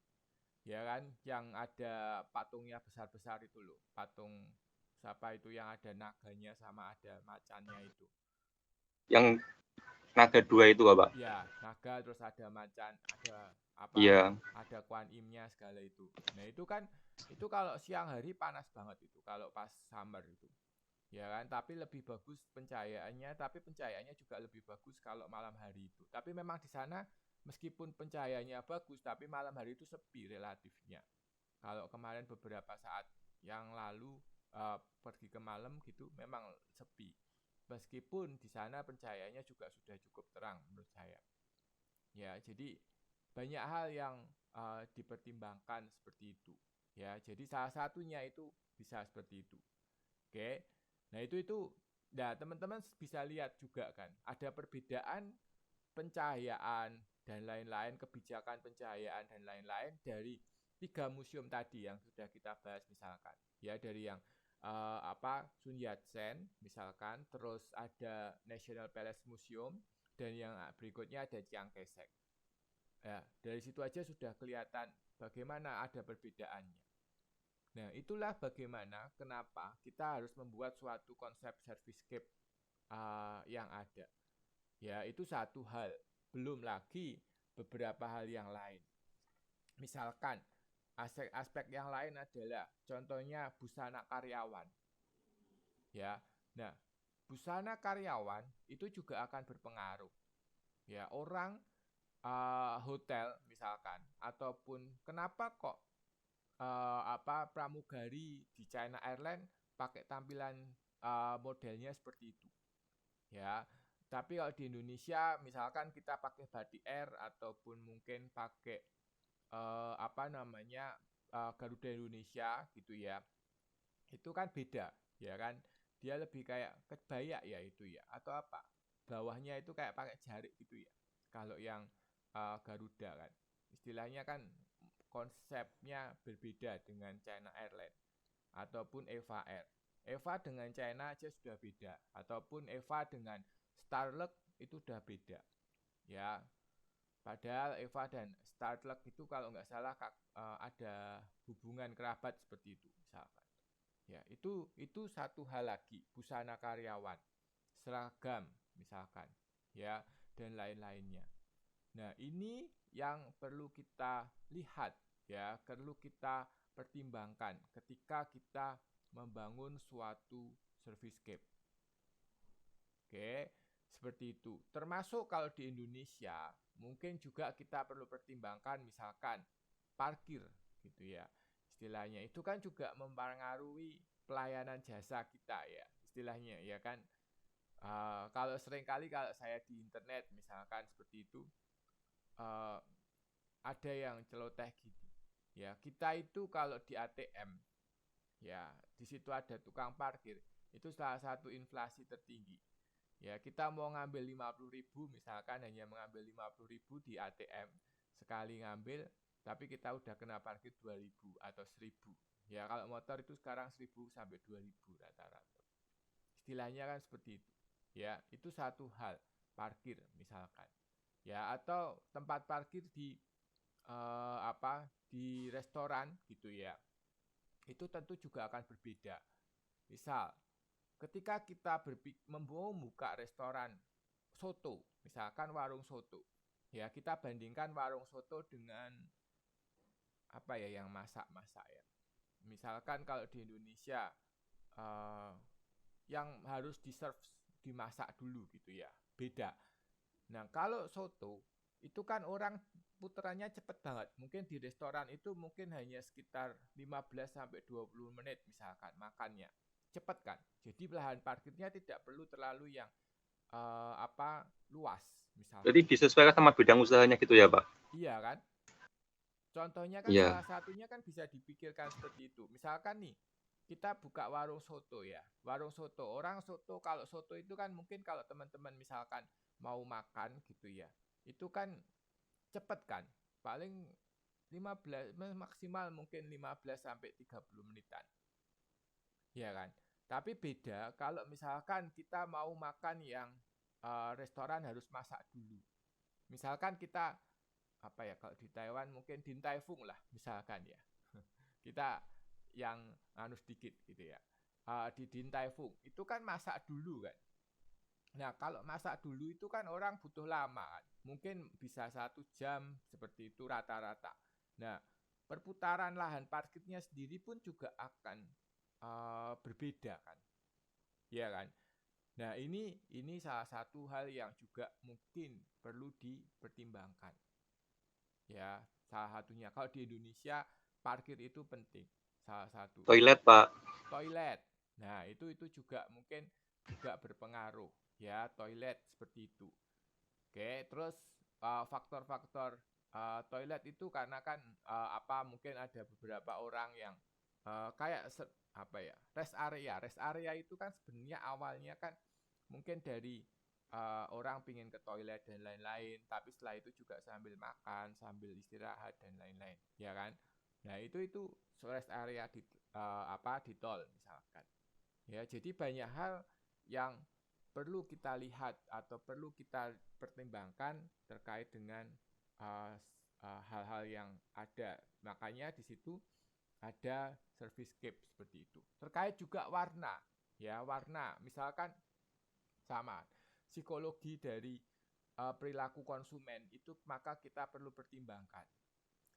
ya kan yang ada patungnya besar-besar itu loh, patung siapa itu yang ada naganya sama ada macannya itu. Yang naga 2 itu Pak. Ya, naga terus ada macan, ada apa? Iya. Ada Kuan Im-nya segala itu. Nah, itu kan itu kalau siang hari panas banget itu kalau pas summer itu. Ya kan, tapi lebih bagus pencahayaannya, tapi pencahayaannya juga lebih bagus kalau malam hari itu. Tapi memang di sana meskipun pencahayaannya bagus, tapi malam hari itu sepi relatifnya. Kalau kemarin beberapa saat yang lalu pergi ke malam gitu, memang sepi. Meskipun di sana pencahayaannya juga sudah cukup terang menurut saya. Ya, jadi banyak hal yang dipertimbangkan seperti itu. Ya, jadi salah satunya itu bisa seperti itu. Oke. Nah, nah teman-teman bisa lihat juga kan, ada perbedaan pencahayaan dan lain-lain, kebijakan pencahayaan dan lain-lain dari 3 museum tadi yang sudah kita bahas misalkan. Ya, dari yang Sun Yat-sen misalkan, terus ada National Palace Museum dan yang berikutnya ada Chiang Kai-shek. Ya, dari situ aja sudah kelihatan bagaimana ada perbedaannya. Nah, itulah bagaimana kenapa kita harus membuat suatu konsep servicescape yang ada. Ya, itu satu hal. Belum lagi beberapa hal yang lain. Misalkan, aspek yang lain adalah contohnya busana karyawan. Ya, nah, busana karyawan itu juga akan berpengaruh. Ya, orang hotel misalkan, ataupun kenapa kok pramugari di China Airlines pakai tampilan modelnya seperti itu, ya. Tapi kalau di Indonesia misalkan kita pakai batik air ataupun mungkin pakai Garuda Indonesia gitu ya, itu kan beda, ya kan. Dia lebih kayak kebaya ya itu ya, atau apa, bawahnya itu kayak pakai jarik gitu ya kalau yang Garuda kan istilahnya kan konsepnya berbeda dengan China Airlines ataupun Eva Air. Eva dengan China aja sudah beda, ataupun Eva dengan Starlux itu sudah beda. Ya, padahal Eva dan Starlux itu kalau nggak salah ada hubungan kerabat seperti itu misalkan. Ya, itu satu hal lagi, busana karyawan, seragam misalkan, ya, dan lain-lainnya. Nah, ini yang perlu kita lihat, ya, perlu kita pertimbangkan ketika kita membangun suatu servicescape. Oke, seperti itu. Termasuk kalau di Indonesia, mungkin juga kita perlu pertimbangkan misalkan parkir gitu ya. Istilahnya itu kan juga mempengaruhi pelayanan jasa kita ya, istilahnya ya kan. Kalau seringkali kalau saya di internet misalkan seperti itu, ada yang celoteh gini. Ya, kita itu kalau di ATM, ya, di situ ada tukang parkir, itu salah satu inflasi tertinggi. Ya, kita mau ngambil 50.000 misalkan hanya mengambil 50.000 di ATM sekali ngambil, tapi kita udah kena parkir 2.000 atau 1.000. Ya, kalau motor itu sekarang 1.000 sampai 2.000 rata-rata. Istilahnya kan seperti itu. Ya, itu satu hal, parkir misalkan. Ya, atau tempat parkir di di restoran gitu ya. Itu tentu juga akan berbeda. Misal, ketika kita mau buka restoran soto, misalkan warung soto, ya kita bandingkan warung soto dengan apa ya yang masak-masak ya. Misalkan kalau di Indonesia yang harus di-serve dimasak dulu gitu ya. Beda. Nah, kalau soto itu kan orang puterannya cepet banget. Mungkin di restoran itu mungkin hanya sekitar 15 sampai 20 menit misalkan makannya. Cepet kan? Jadi lahan parkirnya tidak perlu terlalu yang luas misalkan. Berarti disesuaikan sama bidang usahanya gitu ya, Pak? Iya kan? Contohnya kan Iya. salah satunya kan bisa dipikirkan seperti itu. Misalkan nih, kita buka warung soto ya. Warung soto. Orang soto, kalau soto itu kan mungkin kalau teman-teman misalkan mau makan gitu ya. Itu kan cepet kan. Paling 15 maksimal mungkin 15 sampai 30 menitan. Ya kan? Tapi beda kalau misalkan kita mau makan yang restoran harus masak dulu. Misalkan kita apa ya, kalau di Taiwan mungkin Din Tai Fung lah misalkan ya. Kita yang sedikit gitu ya. Di Din Tai Fung itu kan masak dulu kan. Nah, kalau masak dulu itu kan orang butuh lama kan. Mungkin bisa 1 jam seperti itu rata-rata. Nah, perputaran lahan parkirnya sendiri pun juga akan berbeda kan. Iya kan? Nah, ini salah satu hal yang juga mungkin perlu dipertimbangkan. Ya, salah satunya kalau di Indonesia parkir itu penting, salah satu. Toilet, Pak. Toilet. Nah, itu juga mungkin juga berpengaruh ya, toilet seperti itu. Oke, terus faktor-faktor toilet itu karena kan mungkin ada beberapa orang yang kayak rest area. Rest area itu kan sebenarnya awalnya kan mungkin dari orang pingin ke toilet dan lain-lain, tapi setelah itu juga sambil makan, sambil istirahat dan lain-lain, ya kan? Nah, itu rest area di tol misalkan. Ya, jadi banyak hal yang perlu kita lihat atau perlu kita pertimbangkan terkait dengan hal-hal yang ada. Makanya di situ ada servicescape seperti itu. Terkait juga warna, ya warna. Misalkan sama psikologi dari perilaku konsumen itu, maka kita perlu pertimbangkan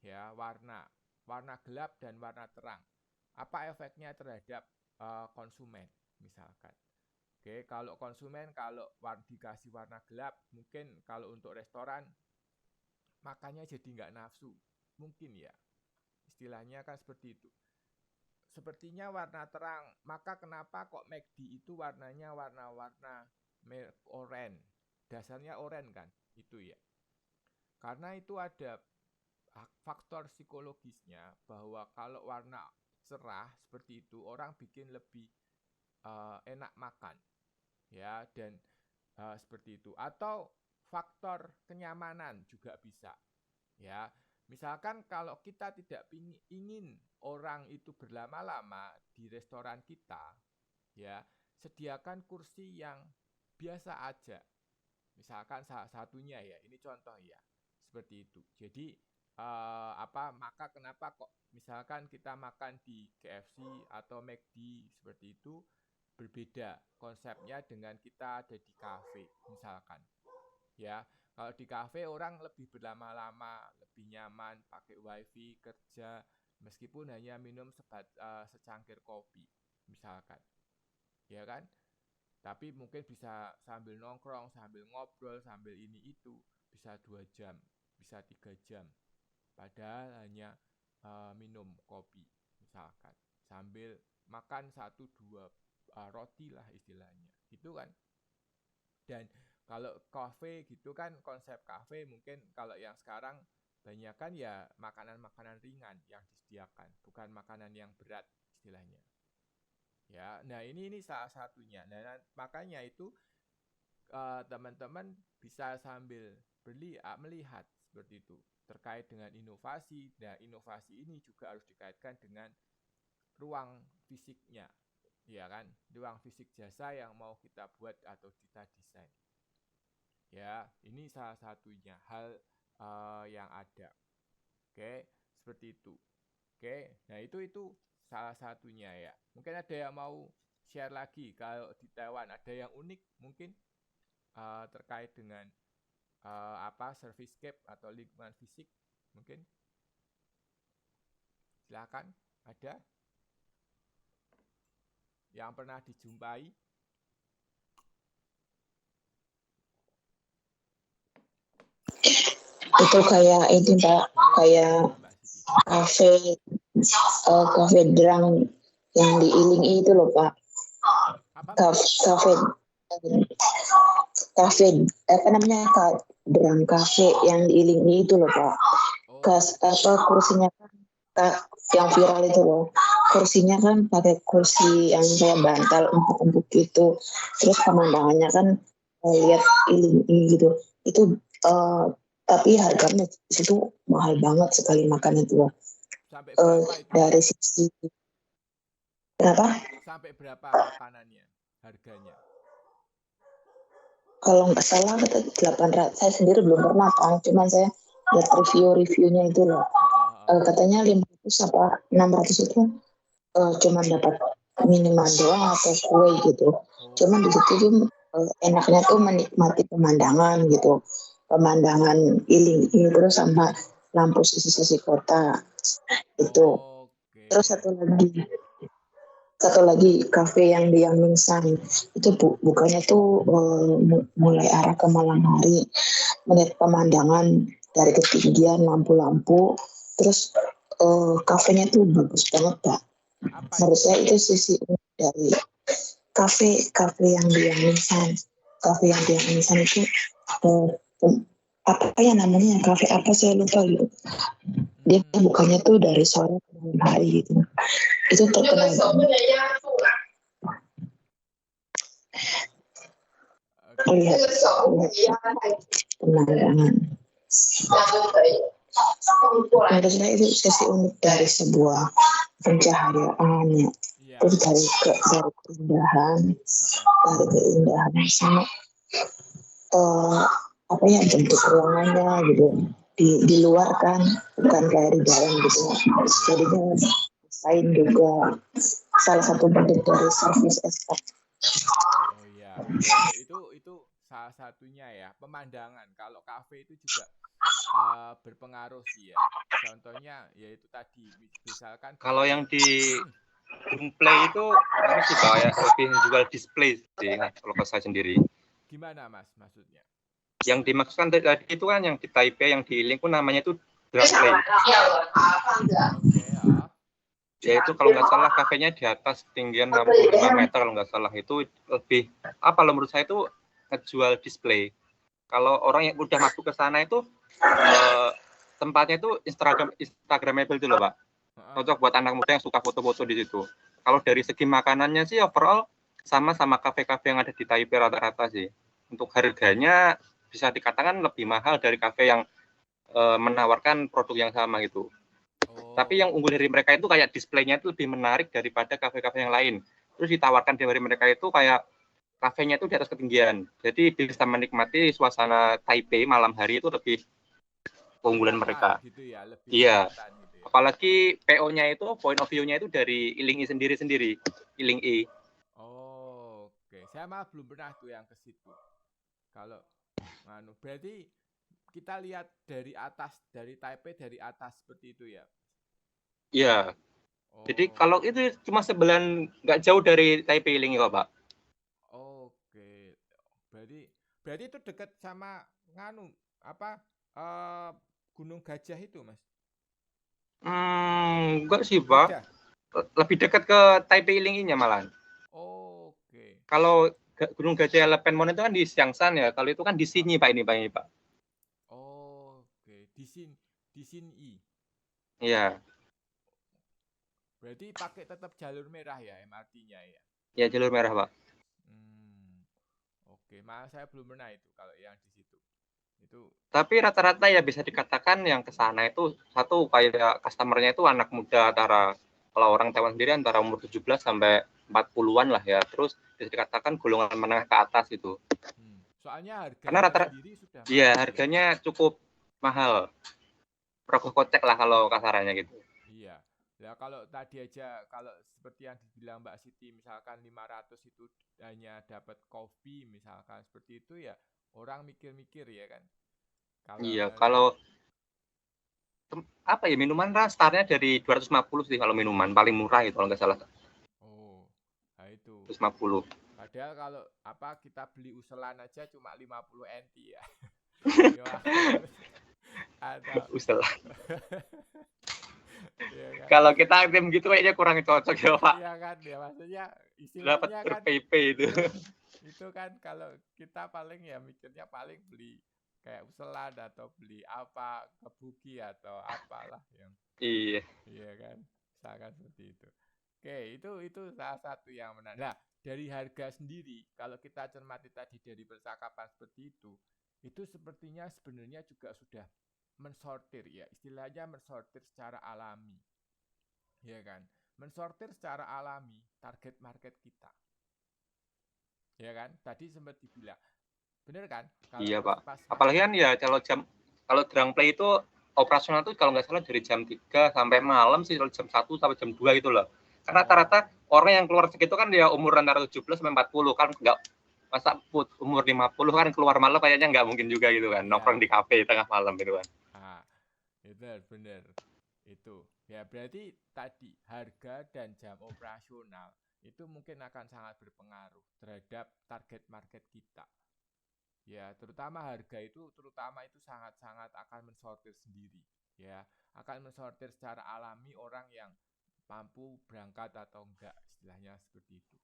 ya warna gelap dan warna terang. Apa efeknya terhadap konsumen misalkan. Oke, kalau konsumen kalau dikasih warna gelap, mungkin kalau untuk restoran makannya jadi nggak nafsu, mungkin ya. Istilahnya kan seperti itu. Sepertinya warna terang, maka kenapa kok McD itu warnanya warna-warna oranye, dasarnya oranye kan, itu ya. Karena itu ada faktor psikologisnya bahwa kalau warna cerah seperti itu orang bikin lebih enak makan, ya, dan seperti itu. Atau faktor kenyamanan juga bisa, ya. Misalkan kalau kita tidak ingin orang itu berlama-lama di restoran kita, ya, sediakan kursi yang biasa aja. Misalkan salah satunya ya, ini contoh ya, seperti itu. Jadi maka kenapa kok misalkan kita makan di KFC atau McD seperti itu berbeda konsepnya dengan kita ada di kafe misalkan. Ya, kalau di kafe orang lebih berlama-lama, lebih nyaman, pakai wifi, kerja, meskipun hanya minum secangkir kopi misalkan. Ya kan? Tapi mungkin bisa sambil nongkrong, sambil ngobrol, sambil ini itu, bisa 2 jam, bisa 3 jam. Padahal hanya minum kopi misalkan, sambil makan 1-2 roti lah istilahnya, gitu kan. Dan kalau kafe gitu kan, konsep kafe mungkin kalau yang sekarang banyak kan ya makanan-makanan ringan yang disediakan, bukan makanan yang berat istilahnya. Ya, nah ini salah satunya. Nah, makanya itu teman-teman bisa sambil melihat seperti itu terkait dengan inovasi. Nah, inovasi ini juga harus dikaitkan dengan ruang fisiknya, ya kan? Ruang fisik jasa yang mau kita buat atau kita desain. Ya, ini salah satunya hal yang ada. Oke, seperti itu. Oke, nah itu salah satunya ya. Mungkin ada yang mau share lagi kalau di Taiwan ada yang unik mungkin terkait dengan servicescape atau lingkungan fisik mungkin. Silakan, ada yang pernah dijumpai? Itu kayak ini Pak, Boleh kayak dijelaskan Mbak Siti. kafe drang yang di Iling itu loh Pak. Apa Mbak? Kafe kafe apa namanya Kak, drang kafe yang di Iling itu loh Pak. Oh, Apa kursinya kan yang viral itu loh. Kursinya kan pakai kursi yang kayak bantal empuk-empuk gitu. Terus pemandangannya kan lihat Iling gitu. Itu eh, tapi harganya di situ mahal banget sekali makan itu loh. sampai berapa itu Mbak? Dari sisi kenapa? Sampai berapa makanannya? Harganya? Kalau nggak salah 800. Saya sendiri belum pernah kan, cuman saya lihat review-reviewnya itu loh. Katanya 500 apa 600 itu cuma dapat minuman doang atau kue gitu. Cuman di situ tuh enaknya tuh menikmati pemandangan gitu, pemandangan Iling ini terus sama lampu sisi-sisi kota itu. Oke. Terus satu lagi kafe yang di Yangmingshan itu bukannya tuh mulai arah ke malam hari, melihat pemandangan dari ketinggian lampu-lampu, terus kafenya tuh bagus banget Pak. Apa Menurut itu? saya itu sisi unik dari kafe yang di Yangmingshan. Kafe yang di Yangmingshan itu eh, apa ya namanya, kafe apa saya lupa gitu. Dia bukannya tuh dari sore ke malam hari gitu. Itu terkenal banget. Lihat pemandangan. Menurut saya itu sisi unik dari sebuah pencaharian ya. Terus dari keindahan, sama apa ya bentuk ruangannya gitu. Di luar kan bukan kayak di dalam gitu. Jadinya lain juga salah satu bentuk dari service estate. Oh iya, betul. Itu salah satunya ya, pemandangan. Kalau kafe itu juga berpengaruh sih ya. Contohnya yaitu tadi, misalkan di Kalau situ. yang di Gunplay itu harus sih kayak lebih jual display sih kalau saya sendiri. Gimana Mas maksudnya? Yang dimaksudkan tadi itu kan yang di Taipei, yang di Link pun namanya itu Drugplay. Oke, ya. Yaitu kalau nggak salah kafenya di atas ketinggian 65 meter kalau nggak salah, itu lebih apa loh menurut saya itu ngejual display. Kalau orang yang udah masuk ke sana itu tempatnya itu Instagramable itu loh Pak. Cocok buat anak muda yang suka foto-foto di situ. Kalau dari segi makanannya sih overall sama kafe-kafe yang ada di Taipei rata-rata sih. Untuk harganya bisa dikatakan lebih mahal dari kafe yang menawarkan produk yang sama gitu. Tapi yang unggul dari mereka itu kayak displaynya itu lebih menarik daripada kafe-kafe yang lain. Terus ditawarkan dari mereka itu kayak kafenya itu di atas ketinggian. Jadi bisa menikmati suasana Taipei malam hari itu lebih keunggulan mereka. Gitu ya, lebih iya. Gitu ya. Apalagi PO-nya itu, point of view-nya itu dari Iling sendiri-sendiri. Iling E. Oke. Saya malah belum pernah tuh yang ke situ. Kalau berarti kita lihat dari atas, dari Taipei dari atas seperti itu ya. Iya. Jadi kalau itu cuma sebelah nggak jauh dari Taipei Iling kok, Pak. Oke. Berarti itu dekat sama apa Gunung Gajah itu, Mas? Enggak sih, Pak. Beda. Lebih dekat ke Taipei Iling-nya malah. Oke. Kalau Gunung Gajah Lepenmon itu kan di Xiangshan ya. Kalau itu kan di sini Pak, ini Pak. Oke, di sini. Iya. Berarti pakai tetap jalur merah ya MRT-nya ya? Ya, jalur merah, Pak. Oke, malah saya belum pernah itu kalau yang di situ. Tapi rata-rata ya bisa dikatakan yang ke sana itu satu kayak customer-nya itu anak muda kalau orang Taiwan sendiri antara umur 17 sampai 40-an lah ya. Terus bisa dikatakan golongan menengah ke atas itu. Soalnya karena rata-rata sendiri sudah mahal. Iya, harganya cukup mahal. Rogoh kocek lah kalau kasarannya gitu. Iya. Ya kalau tadi aja kalau seperti yang dibilang Mbak Siti misalkan 500 itu hanya dapat kopi misalkan seperti itu ya orang mikir-mikir ya kan. Kalau apa ya minuman startnya dari 250 sih kalau minuman paling murah itu kalau nggak salah. Nah itu. 250. Padahal kalau kita beli uselan aja cuma 50 NT ya. atau Usul. ya kan? Kalau kita tim gitu kayaknya kurang cocok ya Pak. Iya kan, ya maksudnya Dapat istilahnya kan ber-PP itu. itu kan kalau kita paling ya mikirnya paling beli kayak uselan atau beli apa kebuki atau apalah yang Iya. iya kan, misalkan seperti itu. Oke, itu salah satu yang menarik. Nah, dari harga sendiri, kalau kita cermati tadi dari percakapan seperti itu sepertinya sebenarnya juga sudah mensortir ya, istilahnya mensortir secara alami, ya kan? Mensortir secara alami target market kita, ya kan? Tadi sempat dibilang, bener kan? Kalau Iya Pak. pas Apalagi kan ya kalau Drang Play itu operasional tuh kalau nggak salah dari jam 3 sampai malam sih, jam 1 sampai jam 2 gitu loh. Karena rata-rata orang yang keluar segitu kan dia umur antara 17 sampai 40 kan, nggak masa umur 50 kan keluar malam kayaknya nggak mungkin juga gitu kan, ya. nongkrong di kafe tengah malam gitu kan. Ah, bener itu ya, berarti tadi harga dan jam operasional itu mungkin akan sangat berpengaruh terhadap target market kita ya, terutama harga itu sangat-sangat akan mensortir sendiri ya, akan mensortir secara alami orang yang mampu berangkat atau enggak, istilahnya seperti itu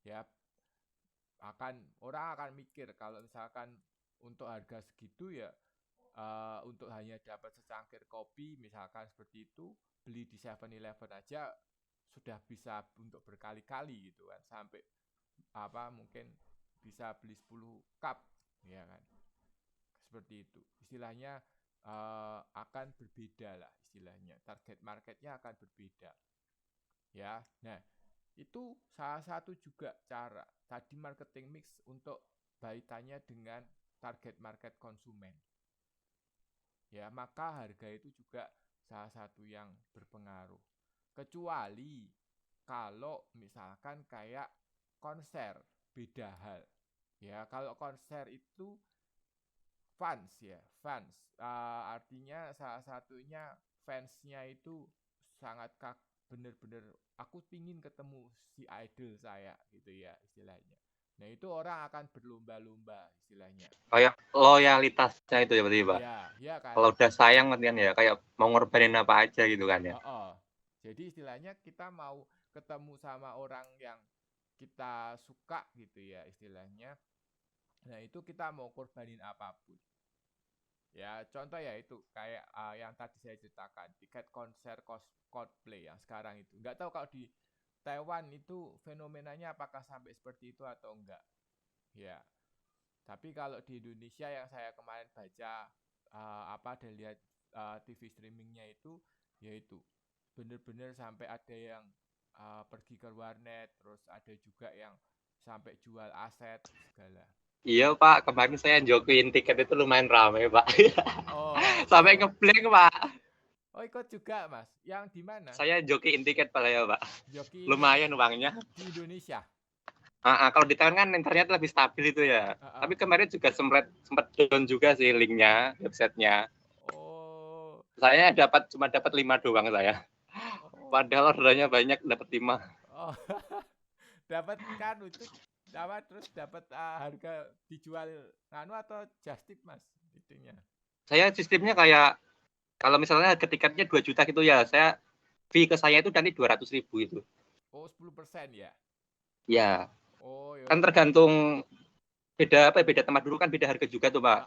ya. Orang akan mikir kalau misalkan untuk harga segitu ya, untuk hanya dapat secangkir kopi misalkan seperti itu, beli di 7-Eleven aja sudah bisa untuk berkali-kali gitu kan, sampai mungkin bisa beli 10 cup ya kan, seperti itu istilahnya. Akan berbeda lah istilahnya, target marketnya akan berbeda ya. Nah, itu salah satu juga cara tadi marketing mix untuk kaitannya dengan target market konsumen ya, maka harga itu juga salah satu yang berpengaruh. Kecuali kalau misalkan kayak konser, beda hal ya. Kalau konser itu fans ya, artinya salah satunya fansnya itu sangat bener-bener aku pingin ketemu si idol saya gitu ya istilahnya. Nah, itu orang akan berlomba-lomba istilahnya. Kayak loyalitasnya itu ya berarti Pak. Ya kan. Kalau udah sayang kan ya kayak mau ngorbanin apa aja gitu kan ya. Jadi istilahnya kita mau ketemu sama orang yang kita suka gitu ya istilahnya. Nah, itu kita mau korbanin apapun. Ya, contoh ya itu kayak yang tadi saya ceritakan, tiket konser Coldplay yang sekarang itu. Nggak tahu kalau di Taiwan itu fenomenanya apakah sampai seperti itu atau enggak. Ya. Tapi kalau di Indonesia yang saya kemarin baca dan lihat TV streamingnya itu, yaitu bener-bener sampai ada yang pergi ke warnet, terus ada juga yang sampai jual aset segala. Iya Pak, kemarin saya jokiin tiket itu lumayan ramai Pak. Oh. Sampai ngeblank Pak. Oh, ikut juga Mas? Yang di mana? Saya jokiin tiket Pak ya Pak. Joki lumayan uangnya. Di Indonesia. Kalau di Taiwan kan internet lebih stabil itu ya. Tapi kemarin juga sempat down juga sih linknya, websitenya. Oh. Saya cuma dapat 5 doang saya. Padahal ordernya banyak, dapat 5. Oh. Dapat kan itu terus dapat harga dijual atau just tip Mas itunya. Saya sistemnya kayak kalau misalnya harga tiketnya 2 juta gitu ya, saya fee ke saya itu nanti 200.000 itu. Oh, 10% ya? Ya. Oh, kan tergantung beda tempat dulu kan beda harga juga tuh Pak.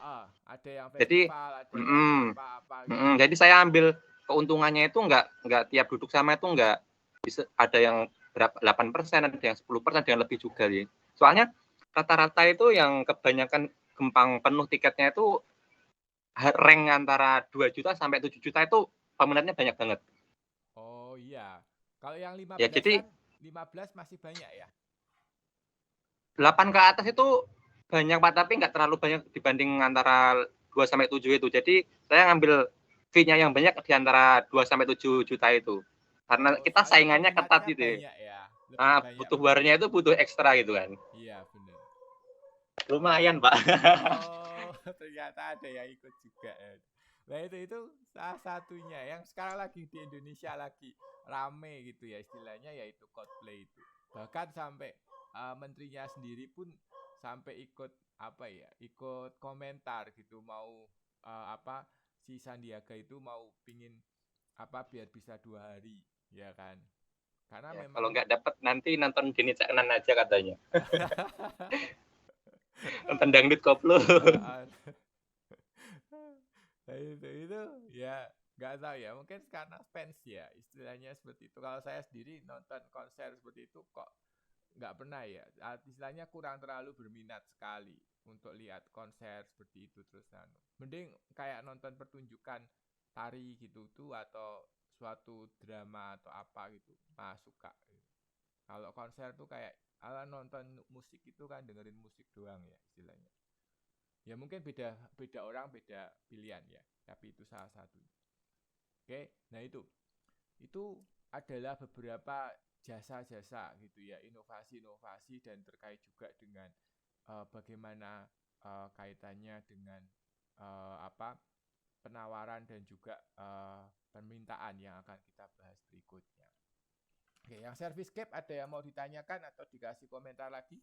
Ada yang festival, jadi, ada yang apa gitu. Jadi saya ambil keuntungannya itu nggak tiap duduk sama itu nggak bisa, ada yang berapa 8%, ada yang 10%, ada yang lebih juga sih. Soalnya rata-rata itu yang kebanyakan gempang penuh tiketnya itu rank antara 2 juta sampai 7 juta itu peminatnya banyak banget. Oh iya. Kalau yang 15 ya, jadi, kan 15 masih banyak ya? 8 ke atas itu banyak Pak, tapi nggak terlalu banyak dibanding antara 2 sampai 7 itu. Jadi saya ngambil fee-nya yang banyak di antara 2 sampai 7 juta itu. Karena kita saingannya ketat gitu ya. Butuh warnya itu butuh ekstra gitu kan. Iya, benar. Lumayan Pak. Oh, ternyata ada yang ikut juga. Nah, itu salah satunya yang sekarang lagi di Indonesia lagi rame gitu ya istilahnya, yaitu Coldplay itu. Bahkan sampai menterinya sendiri pun sampai ikut ikut komentar gitu, mau si Sandiaga itu mau pingin apa biar bisa 2 hari, ya kan? Karena Ya, memang kalau nggak dapat nanti nonton Denny Caknan aja katanya. Nonton dangdut koplo. Nah, itu ya nggak tahu ya, mungkin karena fans ya istilahnya seperti itu. Kalau saya sendiri nonton konser seperti itu kok nggak pernah ya, istilahnya kurang terlalu berminat sekali untuk lihat konser seperti itu. Terus mending kayak nonton pertunjukan tari gitu tuh atau suatu drama atau apa gitu, suka gitu. Kalau konser tuh kayak ala nonton musik itu kan dengerin musik doang ya istilahnya. Ya mungkin beda orang beda pilihan ya, tapi itu salah satunya. Oke, nah itu adalah beberapa jasa-jasa gitu ya, inovasi-inovasi dan terkait juga dengan bagaimana kaitannya dengan penawaran dan juga permintaan yang akan kita bahas berikutnya. Oke, yang service cap ada yang mau ditanyakan atau dikasih komentar lagi?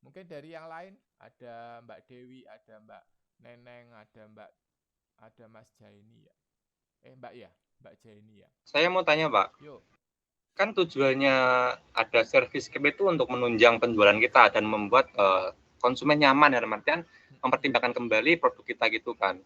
Mungkin dari yang lain ada Mbak Dewi, ada Mbak Neneng, ada Mas Jaini ya. Mbak Jaini ya. Saya mau tanya, Pak. Yuk. Kan tujuannya ada service cap itu untuk menunjang penjualan kita dan membuat konsumen nyaman, dalam artian mempertimbangkan kembali produk kita gitu kan.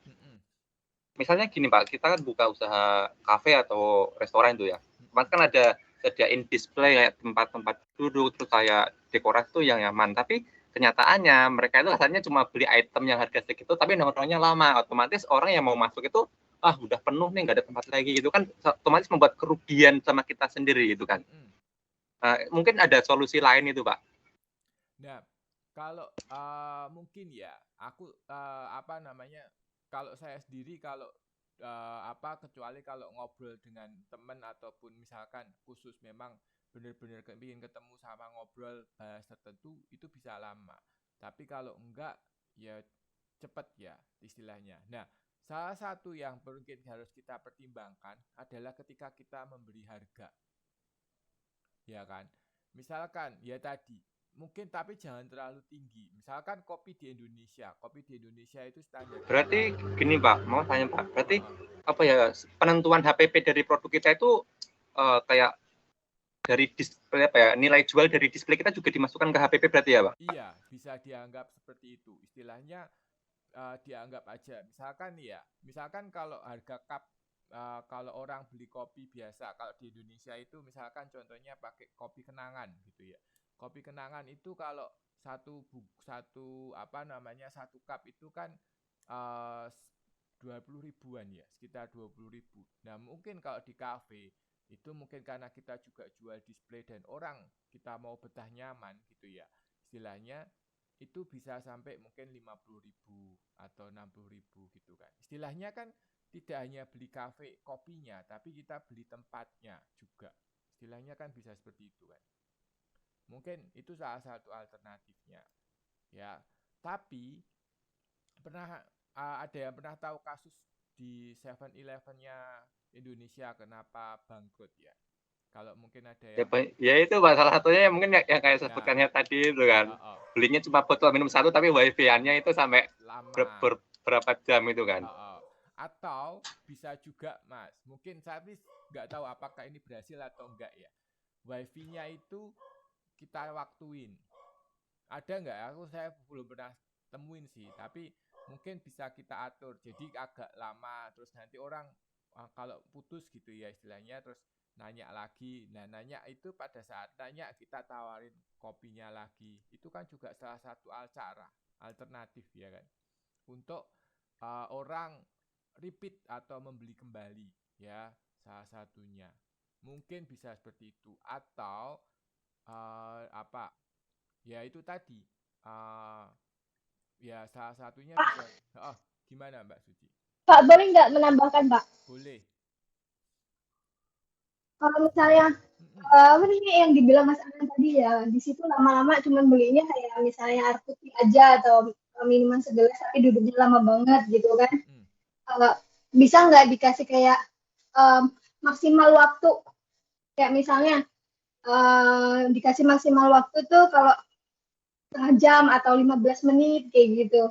Misalnya gini, Pak, kita kan buka usaha kafe atau restoran itu ya. Mas kan ada sediain display kayak tempat-tempat duduk, terus kayak dekorasi tuh yang nyaman. Tapi kenyataannya mereka itu rasanya cuma beli item yang harga segitu, tapi nongkrongnya lama. Otomatis orang yang mau masuk itu, udah penuh nih, nggak ada tempat lagi gitu kan. Otomatis membuat kerugian sama kita sendiri gitu kan. Mungkin ada solusi lain itu, Pak. Nah, kalau mungkin ya, aku kalau saya sendiri kalau kecuali kalau ngobrol dengan teman ataupun misalkan khusus memang benar-benar ingin ketemu sama ngobrol bahas tertentu itu bisa lama. Tapi kalau enggak ya cepat ya istilahnya. Nah, salah satu yang mungkin harus kita pertimbangkan adalah ketika kita memberi harga. Ya kan? Misalkan ya tadi mungkin tapi jangan terlalu tinggi. Misalkan kopi di Indonesia itu standar. Berarti gini, Pak, mau tanya, Pak. Berarti apa ya, penentuan HPP dari produk kita itu kayak dari display apa ya, nilai jual dari display kita juga dimasukkan ke HPP berarti ya, Pak? Iya, bisa dianggap seperti itu. Istilahnya dianggap aja. Misalkan kalau harga cup kalau orang beli kopi biasa, kalau di Indonesia itu misalkan contohnya pakai kopi kenangan gitu ya. Kopi kenangan itu kalau satu cup itu kan 20 ribuan ya, sekitar 20 ribu. Nah mungkin kalau di kafe itu mungkin karena kita juga jual display dan orang kita mau betah nyaman gitu ya, istilahnya itu bisa sampai mungkin 50 ribu atau 60 ribu gitu kan. Istilahnya kan tidak hanya beli kafe kopinya, tapi kita beli tempatnya juga. Istilahnya kan bisa seperti itu kan. Mungkin itu salah satu alternatifnya. Ya, tapi ada yang pernah tahu kasus di 7-Eleven-nya Indonesia kenapa bangkrut ya? Kalau mungkin ada yang ya itu Pak, salah satunya mungkin yang kayak sebutkannya tadi itu kan. Belinya cuma botol minum satu tapi wifi-nya itu sampai berapa jam itu kan. Atau bisa juga Mas, mungkin saya nggak tahu apakah ini berhasil atau enggak ya. Wifi-nya itu kita waktuin. Ada nggak? Saya belum pernah temuin sih, tapi mungkin bisa kita atur. Jadi agak lama, terus nanti orang kalau putus gitu ya istilahnya, terus nanya lagi. Nah, nanya itu pada saat nanya kita tawarin kopinya lagi. Itu kan juga salah satu cara alternatif ya kan. Untuk orang repeat atau membeli kembali ya, salah satunya. Mungkin bisa seperti itu atau ya itu tadi ya salah satunya bisa gimana Mbak Suci? Pak boleh nggak menambahkan Pak? Boleh. Kalau misalnya apa nih yang dibilang Mas Anan tadi ya, di situ lama-lama cuma belinya kayak misalnya air putih aja atau minuman segelas tapi duduknya lama banget gitu kan. Bisa nggak dikasih kayak maksimal waktu, kayak misalnya dikasih maksimal waktu tuh kalau setengah jam atau 15 menit kayak gitu.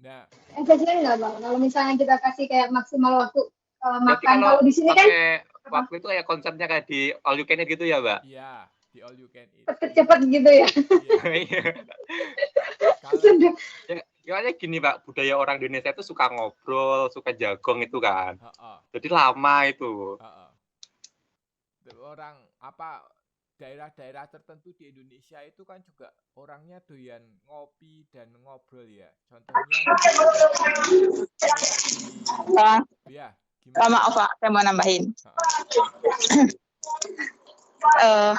Nah, Efisien nggak bang? Kalau misalnya kita kasih kayak maksimal waktu Berarti makan, kalau kalau di sini kan pakai apa waktu itu kayak konsepnya kayak di all you can eat gitu ya, Mbak? iya, di all you can eat. cepet-cepet gitu ya. Iya, Iya. kalau Ya, soalnya gini, Pak, budaya orang Indonesia itu suka ngobrol, suka jagong itu kan. heeh, Jadi lama itu. heeh. Orang apa daerah-daerah tertentu di Indonesia itu kan juga orangnya doyan ngopi dan ngobrol ya. Contohnya kayak di Ya, ya gimana? maaf Pak, saya mau nambahin. Heeh. Eh,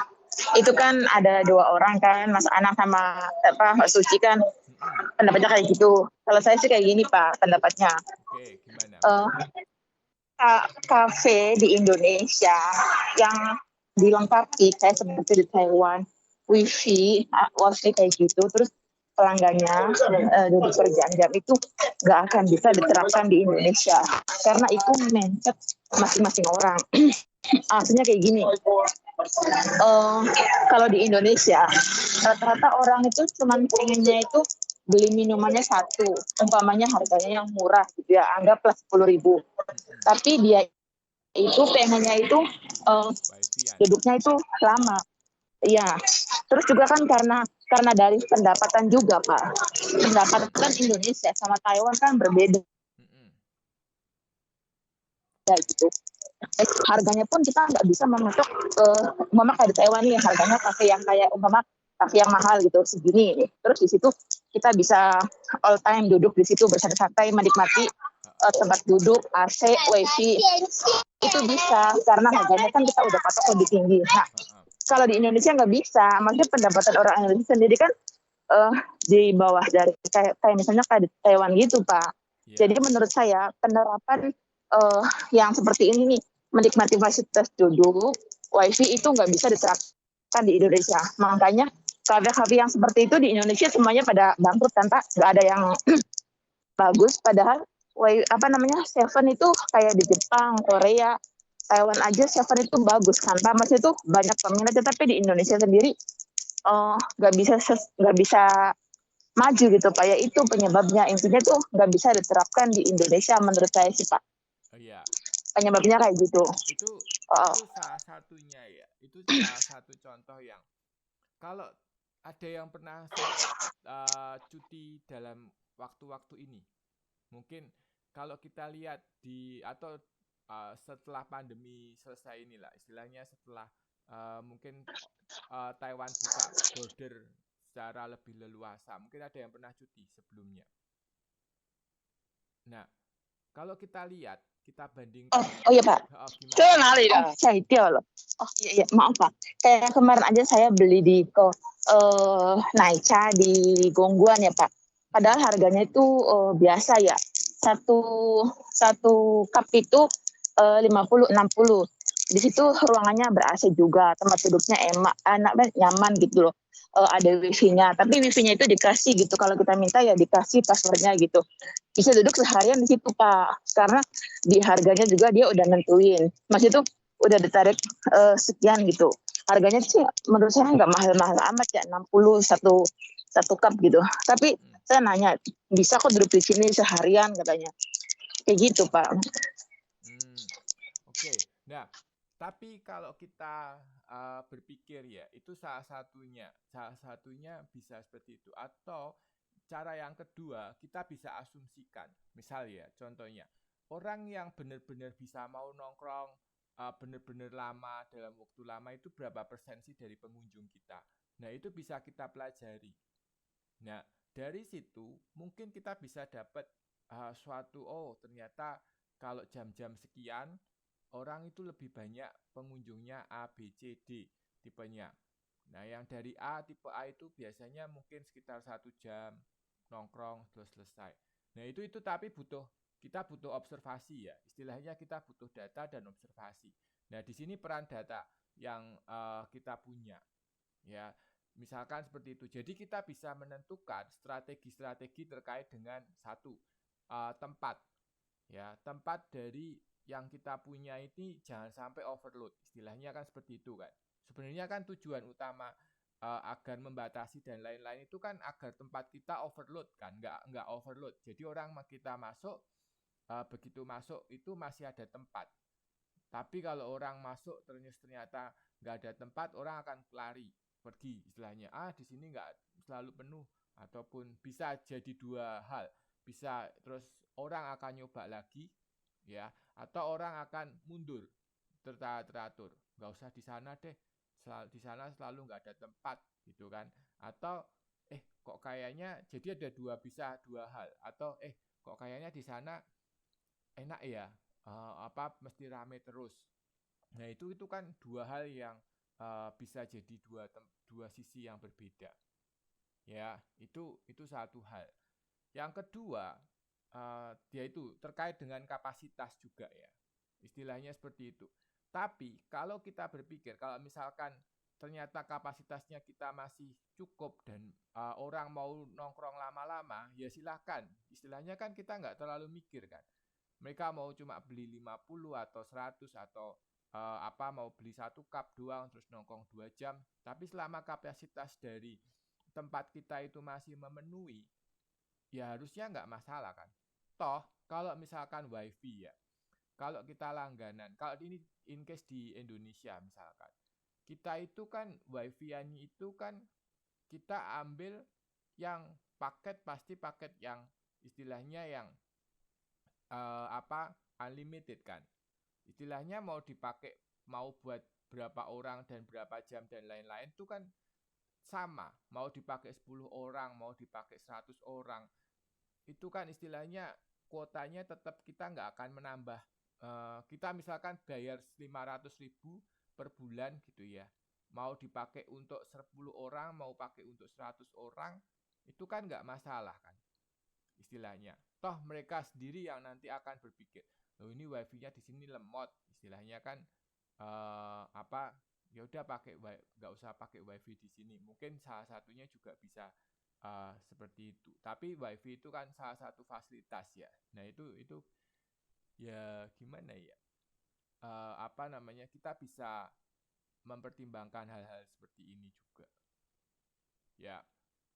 itu kan ada dua orang kan, Mas Anang sama Mbak Suci kan, Mm-mm. pendapatnya kayak gitu. Kalau saya sih kayak gini Pak, pendapatnya. Oke, gimana? Eh, kafe di Indonesia yang dilengkapi kayak seperti di Taiwan, wifi kayak gitu, terus pelanggannya duduk berjam-jam itu nggak akan bisa diterapkan di Indonesia karena itu mindset masing-masing orang. Artinya kayak gini, kalau di Indonesia rata-rata orang itu cuma pengennya itu beli minumannya satu, umpamanya harganya yang murah gitu ya, anggaplah 10.000. Mm-mm. Tapi dia itu pengennya itu eh, Wifi-an. duduknya itu lama. Iya. Terus juga kan karena dari pendapatan juga Pak. Pendapatan Indonesia sama Taiwan kan berbeda Mm-mm. gitu. Harganya pun kita nggak bisa mematok umpama kayak di Taiwan nih harganya kafe yang kayak umpama kafe yang mahal gitu segini. Terus di situ kita bisa all time duduk di situ bersantai-santai menikmati Heeh. tempat duduk, AC, wifi itu bisa karena harganya kan kita udah patok lebih tinggi. Nah, Heeh. kalau di Indonesia nggak bisa, maksudnya pendapatan orang Indonesia sendiri kan eh, di bawah dari kayak misalnya kayak di Taiwan gitu Pak. Jadi Ya. menurut saya penerapan yang seperti ini nih menikmati fasilitas duduk, wifi itu nggak bisa diterapkan di Indonesia. Makanya kafe-kafe yang seperti itu di Indonesia semuanya pada bangkrut kan Pak, nggak ada yang bagus. Padahal apa namanya Seven itu kayak di Jepang, Korea, Taiwan aja Seven itu bagus kan Pak. Maksudnya itu banyak peminatnya, tapi di Indonesia sendiri nggak bisa maju gitu Pak. Ya itu penyebabnya intinya tuh nggak bisa diterapkan di Indonesia menurut saya sih Pak. Oh, iya. Penyebabnya kayak gitu. Itu Oh, itu salah satunya ya. Itu salah satu contoh yang kalau ada yang pernah sempat cuti dalam waktu-waktu ini, mungkin kalau kita lihat di atau setelah pandemi selesai inilah istilahnya setelah mungkin Taiwan buka border secara lebih leluasa, mungkin ada yang pernah cuti sebelumnya. Nah, kalau kita lihat, kita bandingkan, oh iya Pak. gimana? Saya loh. Oh iya, iya maaf Pak. Kayak kemarin aja saya beli di Naicha di Gongguan ya Pak. Padahal Mm-mm. harganya itu biasa ya. Satu satu cup itu 50-60. Di situ ruangannya ber-AC juga, tempat duduknya enak, nyaman gitu loh. Ada wifi-nya, tapi wifi-nya itu dikasih gitu. Kalau kita minta ya dikasih password-nya gitu. Bisa duduk seharian di situ Pak. Karena di harganya juga dia udah nentuin. Mas itu udah ditarik sekian gitu. Harganya sih menurut saya nggak mahal-mahal amat ya 60 satu satu cup gitu. Tapi Mm-mm. saya nanya, bisa kok duduk di sini seharian katanya. Kayak gitu Pak. Oke. Nah, tapi kalau kita berpikir ya, itu salah satunya bisa seperti itu. Atau cara yang kedua, kita bisa asumsikan. Misal ya, contohnya, orang yang benar-benar bisa mau nongkrong benar-benar lama dalam waktu lama itu berapa persen sih dari pengunjung kita. Nah, itu bisa kita pelajari. Nah, dari situ mungkin kita bisa dapat ternyata kalau jam-jam sekian orang itu lebih banyak pengunjungnya A, B, C, D tipenya. Nah, yang dari A, tipe A itu biasanya mungkin sekitar 1 jam nongkrong terus selesai. Nah, itu tapi kita butuh observasi ya. Istilahnya kita butuh data dan observasi. Nah, di sini peran data yang kita punya. Ya, misalkan seperti itu. Jadi kita bisa menentukan strategi-strategi terkait dengan satu tempat. Ya, tempat dari yang kita punya ini jangan sampai overload. Istilahnya kan seperti itu kan. Sebenarnya kan tujuan utama agar membatasi dan lain-lain itu kan agar tempat kita overload kan, nggak overload. Jadi orang kita masuk, begitu masuk itu masih ada tempat. Tapi kalau orang masuk ternyata nggak ada tempat, orang akan lari, pergi istilahnya. Di sini nggak selalu penuh, ataupun bisa jadi dua hal. Bisa terus orang akan nyoba lagi, ya, atau orang akan mundur teratur. Nggak usah di sana deh, di sana selalu nggak ada tempat, gitu kan. Atau kok kayaknya, jadi ada bisa dua hal. Atau kok kayaknya di sana enak ya, mesti rame terus. Nah itu kan dua hal yang bisa jadi dua sisi yang berbeda. Ya, itu satu hal. Yang kedua, dia itu terkait dengan kapasitas juga ya. Istilahnya seperti itu. Tapi kalau kita berpikir, kalau misalkan ternyata kapasitasnya kita masih cukup dan orang mau nongkrong lama-lama, ya silahkan. Istilahnya kan kita nggak terlalu mikir kan. Mereka mau cuma beli 50 atau 100 atau mau beli 1 cup doang terus nongkrong 2 jam. Tapi selama kapasitas dari tempat kita itu masih memenuhi, ya harusnya nggak masalah kan. Toh kalau misalkan wifi ya, kalau kita langganan, kalau ini in case di Indonesia misalkan, kita itu kan wifi-nya itu kan kita ambil yang paket, pasti paket yang istilahnya yang unlimited kan. Istilahnya mau dipakai, mau buat berapa orang dan berapa jam dan lain-lain itu kan sama. Mau dipakai 10 orang, mau dipakai 100 orang. Itu kan istilahnya kuotanya tetap kita nggak akan menambah. Kita misalkan bayar 500.000 per bulan gitu ya. Mau dipakai untuk 10 orang, mau pakai untuk 100 orang, itu kan nggak masalah kan. Istilahnya. Toh mereka sendiri yang nanti akan berpikir, loh ini wifi-nya di sini lemot, istilahnya kan ya udah nggak usah pakai wifi di sini. Mungkin salah satunya juga bisa seperti itu. Tapi wifi itu kan salah satu fasilitas ya. Nah itu ya gimana ya? Kita bisa mempertimbangkan hal-hal seperti ini juga. Ya,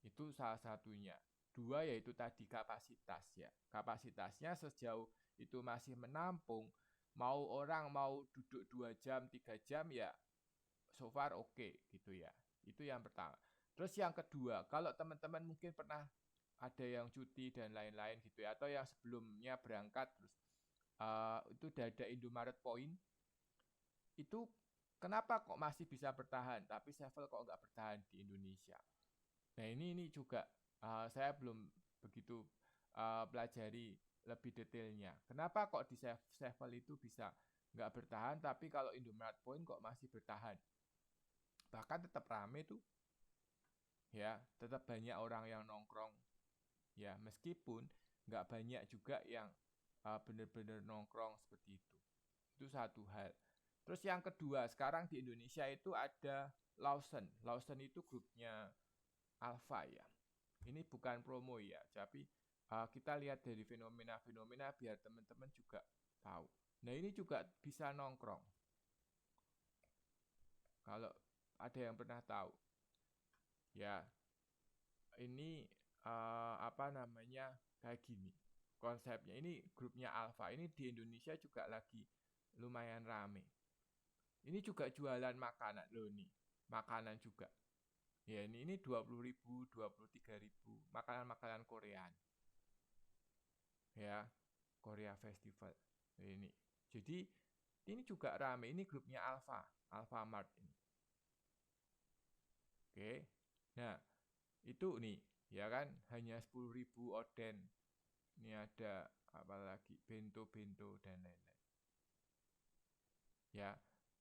itu salah satunya. Dua yaitu tadi kapasitas ya. Kapasitasnya sejauh itu masih menampung, orang mau duduk 2 jam, 3 jam ya so far oke gitu ya. Itu yang pertama. Terus yang kedua, kalau teman-teman mungkin pernah ada yang cuti dan lain-lain gitu ya, atau yang sebelumnya berangkat terus itu udah ada Indomaret Point, itu kenapa kok masih bisa bertahan, tapi Sevel kok nggak bertahan di Indonesia? Nah ini juga saya belum begitu pelajari lebih detailnya. Kenapa kok di Sevel itu bisa nggak bertahan, tapi kalau Indomaret Point kok masih bertahan? Bahkan tetap rame tuh. Ya, tetap banyak orang yang nongkrong. Ya, meskipun nggak banyak juga yang benar-benar nongkrong seperti itu. Itu satu hal. Terus yang kedua, sekarang di Indonesia itu ada Lawson. Lawson itu grupnya Alpha ya. Ini bukan promo ya, tapi kita lihat dari fenomena-fenomena biar teman-teman juga tahu. Nah ini juga bisa nongkrong. Kalau ada yang pernah tahu, ya ini kayak gini konsepnya. Ini grupnya Alpha. Ini di Indonesia juga lagi lumayan rame. Ini juga jualan makanan loh nih, makanan juga. Ya ini 20.000, 23.000 makanan Koreaan. Ya, Korea Festival ini. Jadi ini juga rame. Ini grupnya Alfamart ini. Oke. Nah, itu nih, ya kan hanya 10.000 oden. Ini ada apa lagi? Bento dan lain-lain. Ya.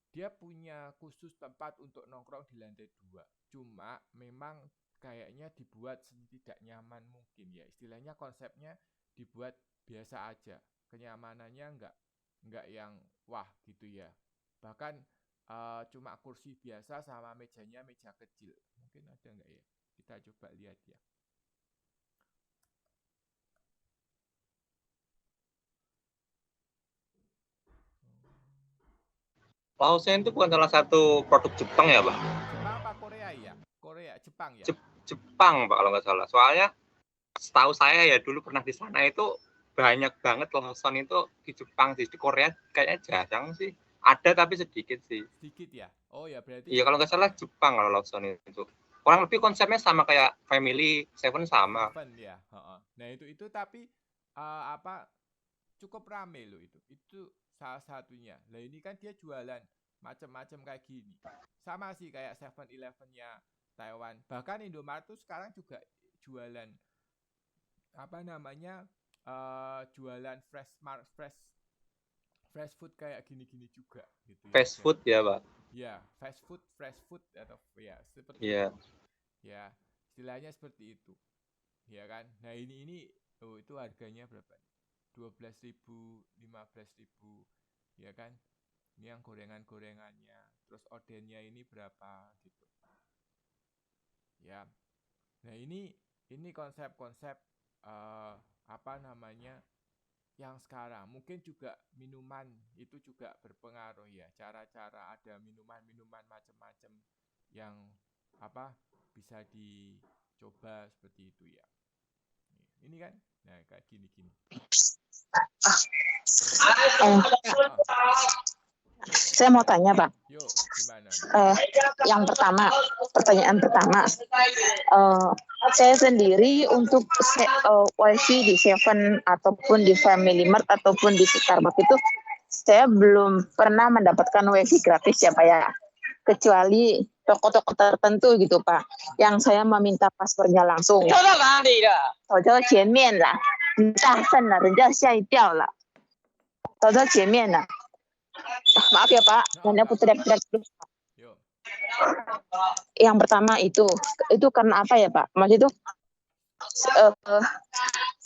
Dia punya khusus tempat untuk nongkrong di lantai 2. Cuma memang kayaknya dibuat setidak nyaman mungkin ya. Istilahnya konsepnya dibuat biasa aja. Kenyamanannya enggak yang wah gitu ya. Bahkan cuma kursi biasa sama mejanya meja kecil. Mungkin ada enggak ya? Kita coba lihat ya. Lawson itu bukan salah satu produk Jepang ya, Pak? Jepang apa Korea ya? Korea Jepang ya? Jepang Pak kalau nggak salah. Soalnya setahu saya ya dulu pernah di sana itu banyak banget Lawson itu di Jepang sih. Di Korea kayaknya jarang sih. Ada tapi sedikit sih. Sedikit ya? Oh ya berarti Iya kalau nggak salah Jepang kalau Lawson itu. Kurang lebih konsepnya sama kayak Family Seven sama. Seven ya. Nah itu tapi apa cukup rame loh itu. Itu salah satunya. Nah ini kan dia jualan macam-macam kayak gini. Sama sih kayak 7-Eleven-nya Taiwan. Bahkan Indomaret tuh sekarang juga jualan apa namanya jualan fresh food kayak gini-gini juga gitu ya. Fast food ya Pak. Ya, fast food, fresh food atau ya seperti Iya. itu. Ya, istilahnya seperti itu. Ya kan? Nah, ini itu harganya berapa? 12.000, 15.000. Ya kan? Ini yang gorengan-gorengannya. Terus odennya ini berapa gitu. Ya. Nah, ini konsep-konsep apa namanya? Yang sekarang mungkin juga minuman itu juga berpengaruh ya, cara-cara ada minuman-minuman macam-macam yang apa bisa dicoba seperti itu ya. Ini kan nah kayak gini-gini. Saya mau tanya Pak. Yuk gimana? Pertanyaan pertama, saya sendiri untuk wifi di Seven ataupun di Family Mart ataupun di Starbucks itu saya belum pernah mendapatkan wifi gratis ya Pak ya, kecuali toko-toko tertentu gitu Pak, yang saya meminta passwordnya langsung. Maaf ya Pak, dan aku teriak-teriak dulu. Yang pertama itu karena apa ya Pak? Maksud itu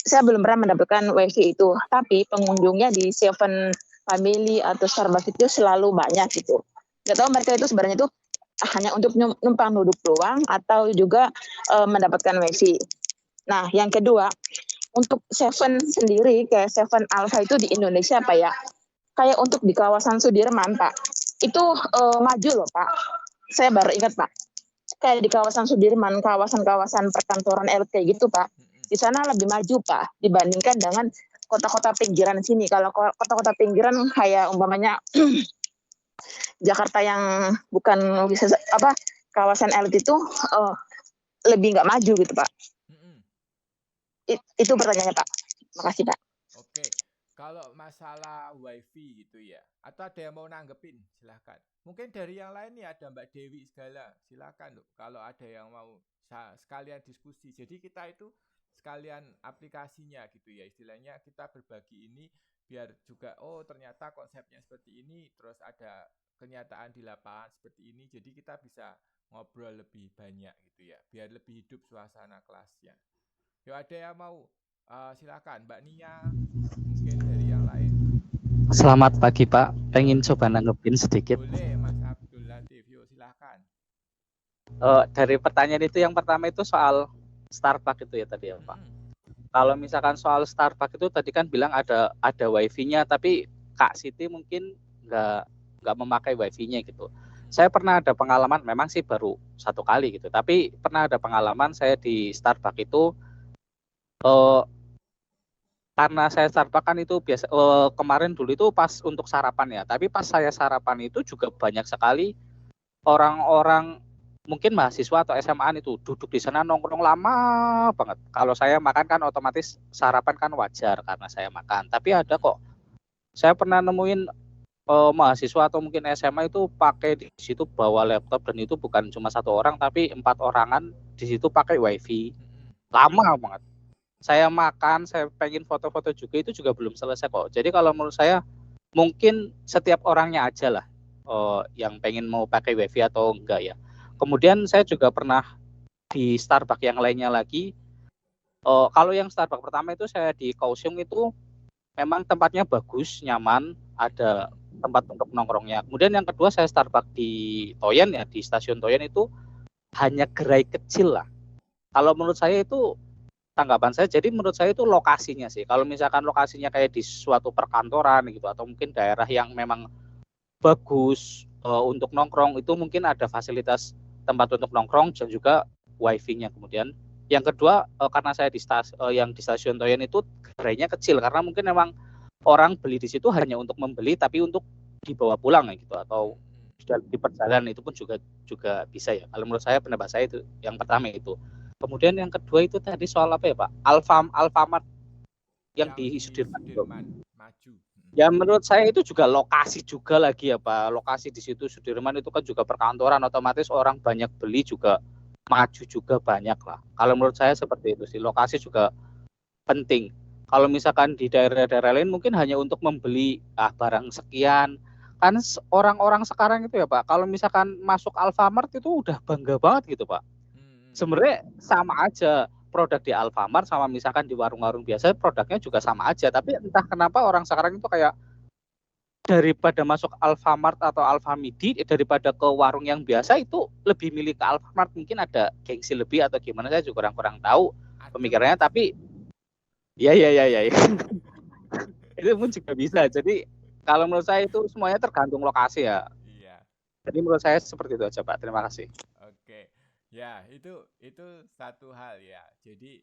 saya belum pernah mendapatkan wifi itu, tapi pengunjungnya di Seven Family atau Starbucks itu selalu banyak gitu. Gak tahu mereka itu sebenarnya itu hanya untuk numpang duduk doang atau juga mendapatkan wifi. Nah, yang kedua, untuk Seven sendiri kayak Seven Alpha itu di Indonesia Pak ya, kayak untuk di kawasan Sudirman Pak, itu maju loh Pak. Saya baru ingat Pak, kayak di kawasan Sudirman, kawasan-kawasan perkantoran LT gitu Pak, di sana lebih maju Pak dibandingkan dengan kota-kota pinggiran sini. Kalau kota-kota pinggiran kayak umpamanya Jakarta yang bukan kawasan LT itu lebih nggak maju gitu Pak. Itu pertanyaannya Pak. Makasih Pak. Oke. Kalau masalah wifi gitu ya, atau ada yang mau nanggepin, silahkan. Mungkin dari yang lain nih ada Mbak Dewi segala, silahkan loh. Kalau ada yang mau sekalian diskusi. Jadi kita itu sekalian aplikasinya gitu ya, istilahnya kita berbagi ini biar juga ternyata konsepnya seperti ini, terus ada kenyataan di lapangan seperti ini. Jadi kita bisa ngobrol lebih banyak gitu ya, biar lebih hidup suasana kelasnya. Yuk ada yang mau silakan Mbak Nia, mungkin dari yang lain. Selamat pagi Pak, pengen coba nanggepin sedikit. Boleh Mas Abdul Latif, yuk silakan. Dari pertanyaan itu yang pertama itu soal Starbucks itu ya tadi ya Pak. Kalau misalkan soal Starbucks itu tadi kan bilang ada wifi-nya, tapi Kak Siti mungkin nggak memakai wifi-nya gitu. Saya pernah ada pengalaman, memang sih baru 1 kali gitu, tapi pernah ada pengalaman saya di Starbucks itu karena saya Starbucks kan itu biasa kemarin dulu itu pas untuk sarapan ya, tapi pas saya sarapan itu juga banyak sekali orang-orang mungkin mahasiswa atau SMA itu duduk di sana nongkrong lama banget. Kalau saya makan kan otomatis sarapan kan wajar karena saya makan, tapi ada kok saya pernah nemuin mahasiswa atau mungkin SMA itu pakai di situ bawa laptop, dan itu bukan cuma 1 orang tapi 4 orangan di situ pakai wifi lama banget. Saya makan, saya pengen foto-foto juga, itu juga belum selesai kok. Jadi kalau menurut saya mungkin setiap orangnya aja lah yang pengen mau pakai wifi atau enggak ya. Kemudian saya juga pernah di Starbucks yang lainnya lagi. Kalau yang Starbucks pertama itu saya di Kaohsiung itu memang tempatnya bagus, nyaman, ada tempat untuk nongkrongnya. Kemudian yang kedua saya Starbucks di Toyen ya, di stasiun Toyen itu hanya gerai kecil lah. Kalau menurut saya itu tanggapan saya, jadi menurut saya itu lokasinya sih. Kalau misalkan lokasinya kayak di suatu perkantoran gitu atau mungkin daerah yang memang bagus untuk nongkrong, itu mungkin ada fasilitas tempat untuk nongkrong dan juga wifi-nya. Kemudian yang kedua karena saya yang di stasiun Toyen itu gerainya kecil karena mungkin memang orang beli di situ hanya untuk membeli tapi untuk dibawa pulang ya gitu, atau di perjalanan itu pun juga bisa ya. Kalau menurut saya, pendapat saya itu yang pertama itu. Kemudian yang kedua itu tadi soal apa ya Pak? Alfamart yang di Sudirman itu. Maju. Ya menurut saya itu juga lokasi juga lagi ya Pak. Lokasi di situ Sudirman itu kan juga perkantoran, otomatis orang banyak beli juga maju juga banyak lah. Kalau menurut saya seperti itu sih. Lokasi juga penting. Kalau misalkan di daerah-daerah lain mungkin hanya untuk membeli barang sekian. Kan orang-orang sekarang itu ya Pak, kalau misalkan masuk Alfamart itu udah bangga banget gitu Pak. Sebenarnya sama aja produk di Alfamart sama misalkan di warung-warung biasa produknya juga sama aja. Tapi entah kenapa orang sekarang itu kayak daripada masuk Alfamart atau Alfamidi daripada ke warung yang biasa itu lebih milih ke Alfamart. Mungkin ada gengsi lebih atau gimana, saya juga kurang tahu pemikirannya. Tapi ya. Itu pun juga bisa. Jadi kalau menurut saya itu semuanya tergantung lokasi ya. Iya. Jadi menurut saya seperti itu aja Pak. Terima kasih. Oke. Ya, itu satu hal ya. Jadi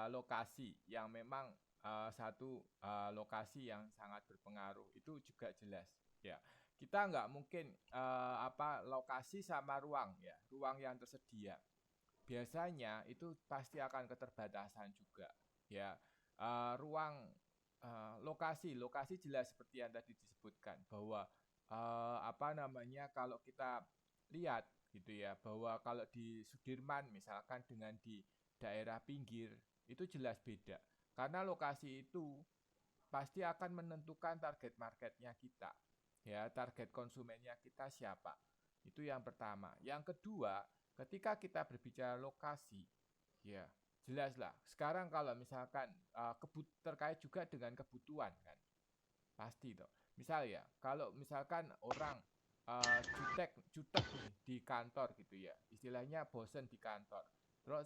lokasi yang memang satu lokasi yang sangat berpengaruh itu juga jelas ya. Kita nggak mungkin lokasi sama ruang ya, ruang yang tersedia. Biasanya itu pasti akan keterbatasan juga ya. Ruang lokasi jelas seperti yang tadi disebutkan bahwa kalau kita lihat gitu ya, bahwa kalau di Sudirman misalkan dengan di daerah pinggir itu jelas beda, karena lokasi itu pasti akan menentukan target marketnya kita ya, target konsumennya kita siapa. Itu yang pertama. Yang kedua, ketika kita berbicara lokasi ya jelaslah sekarang kalau misalkan terkait juga dengan kebutuhan kan pasti toh. Misal ya, kalau misalkan orang jutek nih di kantor gitu ya, istilahnya bosen di kantor, terus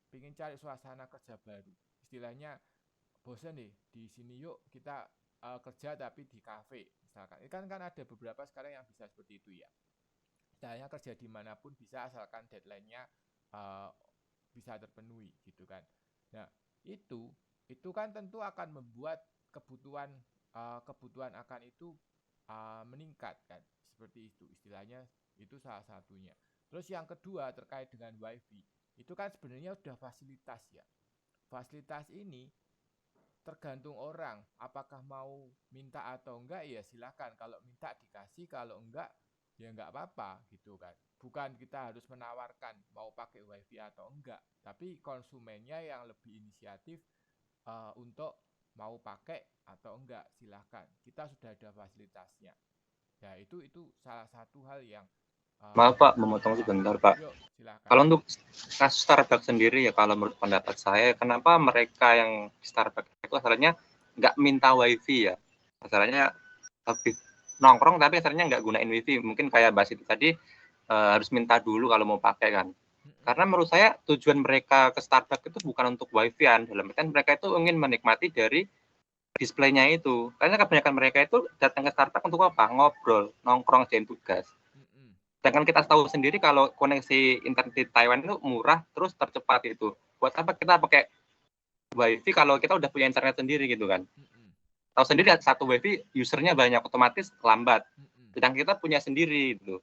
pengen cari suasana kerja baru, istilahnya bosen nih di sini, yuk kita kerja tapi di kafe misalkan. Kan ada beberapa sekarang yang bisa seperti itu ya. Istilahnya kerja dimanapun bisa asalkan deadline-nya bisa terpenuhi gitu kan. Nah itu kan tentu akan membuat kebutuhan akan itu meningkat kan, seperti itu istilahnya, itu salah satunya. Terus yang kedua terkait dengan wifi, itu kan sebenarnya udah fasilitas ya. Fasilitas ini tergantung orang apakah mau minta atau enggak, ya silakan, kalau minta dikasih, kalau enggak ya enggak apa-apa gitu kan. Bukan kita harus menawarkan mau pakai wifi atau enggak, tapi konsumennya yang lebih inisiatif untuk mau pakai atau enggak, silahkan. Kita sudah ada fasilitasnya. Ya itu salah satu hal yang maaf Pak, memotong sebentar Pak. Yuk, silakan. Kalau untuk kasus Starbucks sendiri ya, kalau menurut pendapat saya, kenapa mereka yang Starbucks itu asalnya nggak minta wifi ya? Asalnya lebih nongkrong tapi asalnya nggak gunain wifi. Mungkin kayak Bas itu tadi harus minta dulu kalau mau pakai kan. Karena menurut saya tujuan mereka ke Starbucks itu bukan untuk wifi-an, dalam artian mereka itu ingin menikmati dari displaynya itu. Karena kebanyakan mereka itu datang ke Starbucks untuk apa? Ngobrol, nongkrong, jalan tugas. Sedangkan kita tahu sendiri kalau koneksi internet di Taiwan itu murah terus tercepat itu. Buat apa kita pakai wifi kalau kita udah punya internet sendiri gitu kan? Tahu sendiri satu wifi usernya banyak, otomatis lambat. Sedangkan kita punya sendiri itu.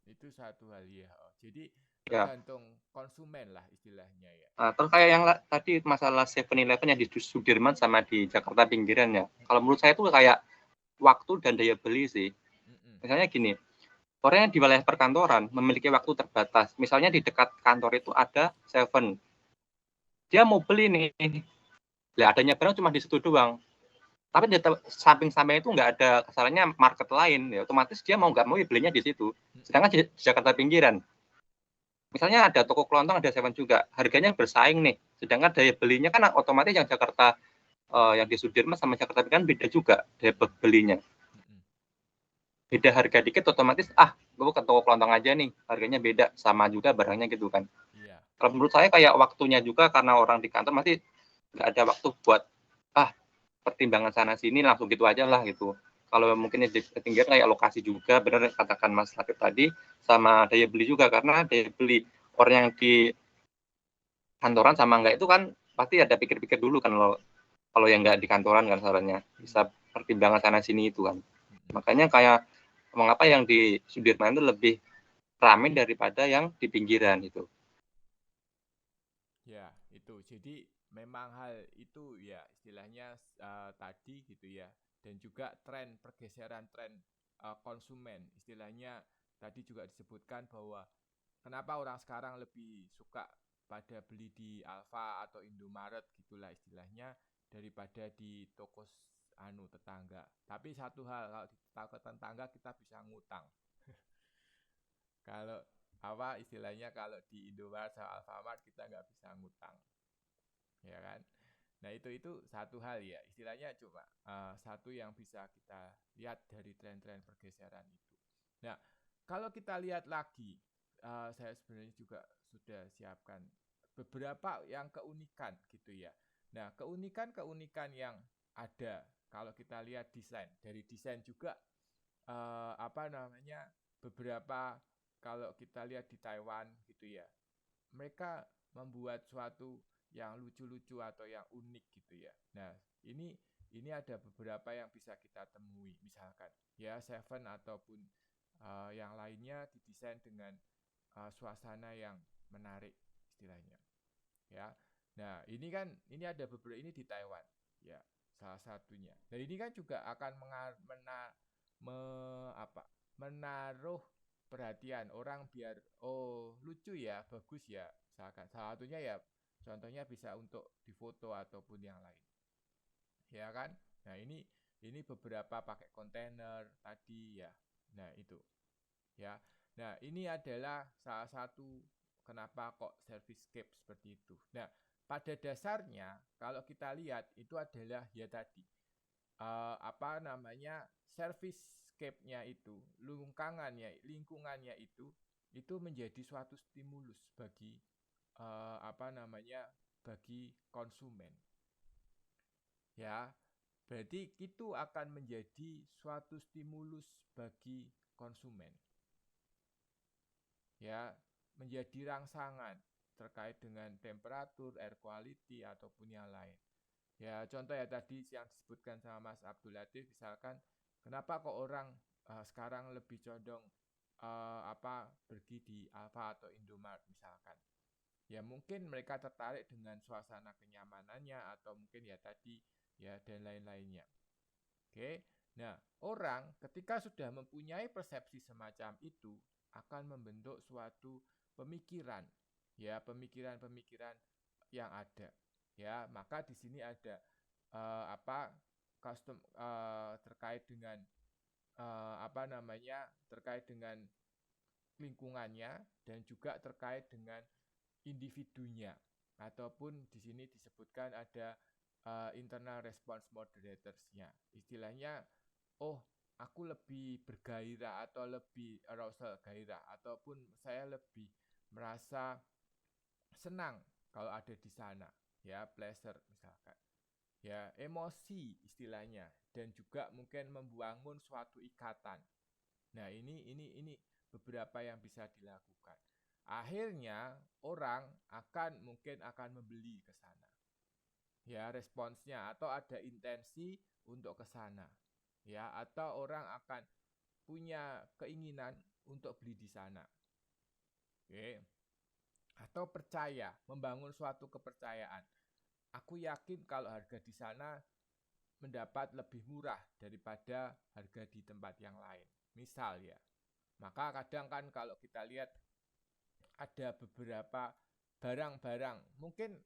Itu satu hal ya. Jadi tergantung konsumen lah istilahnya ya. Terus kayak yang tadi masalah 7-Eleven yang di Sudirman sama di Jakarta pinggiran ya. Kalau menurut saya itu kayak waktu dan daya beli sih. Misalnya gini, orang yang di wilayah perkantoran memiliki waktu terbatas. Misalnya di dekat kantor itu ada 7. Dia mau beli nih, adanya barang cuma di situ doang. Tapi di samping-samping itu nggak ada kasarnya market lain, ya otomatis dia mau nggak mau belinya di situ. Sedangkan di Jakarta pinggiran, misalnya ada toko kelontong, ada 7 juga, harganya bersaing nih. Sedangkan daya belinya kan otomatis yang Jakarta, yang di Sudirman sama Jakarta pinggiran beda juga daya belinya. Beda harga dikit otomatis gue ke toko kelontong aja nih, harganya beda, sama juga barangnya gitu kan. Iya. Kalau menurut saya kayak waktunya juga, karena orang di kantor masih nggak ada waktu buat pertimbangan sana sini, langsung gitu aja lah gitu. Kalau mungkin di ketinggian kayak lokasi juga, benar katakan Mas Latif tadi, sama daya beli juga, karena daya beli orang yang di kantoran sama enggak itu kan pasti ada pikir-pikir dulu kan kalau yang enggak di kantoran kan sarannya bisa pertimbangan sana sini itu kan. Makanya kayak mengapa yang di Sudirman itu lebih ramai daripada yang di pinggiran itu. Ya, itu. Jadi memang hal itu ya istilahnya tadi gitu ya. Dan juga tren pergeseran tren konsumen. Istilahnya tadi juga disebutkan bahwa kenapa orang sekarang lebih suka pada beli di Alfa atau Indomaret gitulah istilahnya daripada di toko tetangga. Tapi satu hal, kalau di toko tetangga kita bisa ngutang. Kalau apa istilahnya kalau di Indomaret sama Alfamart kita nggak bisa ngutang, ya kan? Nah itu satu hal ya, istilahnya cuma satu yang bisa kita lihat dari tren-tren pergeseran itu. Nah kalau kita lihat lagi, saya sebenarnya juga sudah siapkan beberapa yang keunikan gitu ya. Nah keunikan yang ada kalau kita lihat desain, dari desain juga beberapa kalau kita lihat di Taiwan gitu ya, mereka membuat suatu yang lucu-lucu atau yang unik gitu ya. Nah, ini ada beberapa yang bisa kita temui, misalkan ya Seven ataupun yang lainnya didesain dengan suasana yang menarik istilahnya. Ya. Nah, ini ada beberapa ini di Taiwan, ya, salah satunya. Dan ini kan juga akan menaruh perhatian orang biar lucu ya, bagus ya. Misalkan salah satunya ya contohnya bisa untuk difoto ataupun yang lain. Ya kan? Nah, ini beberapa pakai kontainer tadi ya. Nah, itu. Ya. Nah, ini adalah salah satu kenapa kok servicescape seperti itu. Nah, pada dasarnya kalau kita lihat itu adalah ya tadi servicescape-nya itu, lingkungannya itu menjadi suatu stimulus bagi bagi konsumen. Ya, berarti itu akan menjadi suatu stimulus bagi konsumen. Ya, menjadi rangsangan terkait dengan temperatur, air quality ataupun yang lain. Ya, contoh ya tadi yang disebutkan sama Mas Abdul Latif, misalkan kenapa kok orang sekarang lebih condong pergi di Alfa atau Indomaret misalkan. Ya mungkin mereka tertarik dengan suasana kenyamanannya atau mungkin ya tadi ya dan lain-lainnya. Oke. Nah, orang ketika sudah mempunyai persepsi semacam itu akan membentuk suatu pemikiran, ya pemikiran-pemikiran yang ada. Ya, maka di sini ada terkait dengan terkait dengan lingkungannya dan juga terkait dengan individunya ataupun di sini disebutkan ada internal response moderators-nya. Istilahnya, aku lebih bergairah atau lebih arousal gairah ataupun saya lebih merasa senang kalau ada di sana, ya pleasure misalkan. Ya, emosi istilahnya dan juga mungkin membangun suatu ikatan. Nah, ini beberapa yang bisa dilakukan. Akhirnya orang mungkin akan membeli ke sana. Ya, responsnya atau ada intensi untuk ke sana. Ya, atau orang akan punya keinginan untuk beli di sana. Oke. Atau percaya, membangun suatu kepercayaan. Aku yakin kalau harga di sana mendapat lebih murah daripada harga di tempat yang lain. Misal ya. Maka kadang kan kalau kita lihat ada beberapa barang-barang, mungkin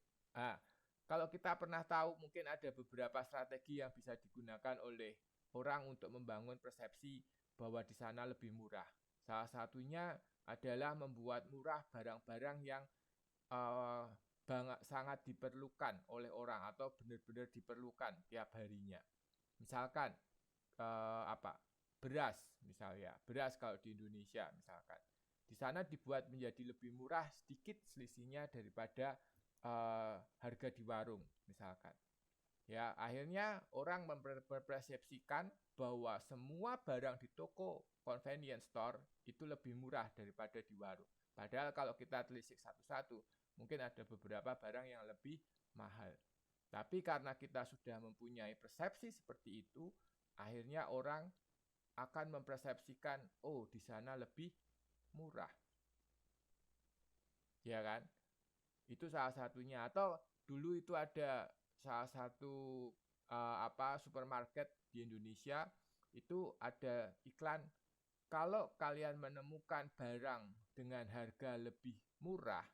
kalau kita pernah tahu mungkin ada beberapa strategi yang bisa digunakan oleh orang untuk membangun persepsi bahwa di sana lebih murah. Salah satunya adalah membuat murah barang-barang yang sangat diperlukan oleh orang atau benar-benar diperlukan tiap harinya. Misalkan beras misalnya, beras kalau di Indonesia misalkan. Di sana dibuat menjadi lebih murah sedikit selisihnya daripada harga di warung misalkan. Ya, akhirnya orang mempersepsikan bahwa semua barang di toko convenience store itu lebih murah daripada di warung. Padahal kalau kita telisik satu-satu, mungkin ada beberapa barang yang lebih mahal. Tapi karena kita sudah mempunyai persepsi seperti itu, akhirnya orang akan mempersepsikan, oh di sana lebih murah. Ya kan? Itu salah satunya. Atau dulu itu ada salah satu supermarket di Indonesia, itu ada iklan, kalau kalian menemukan barang dengan harga lebih murah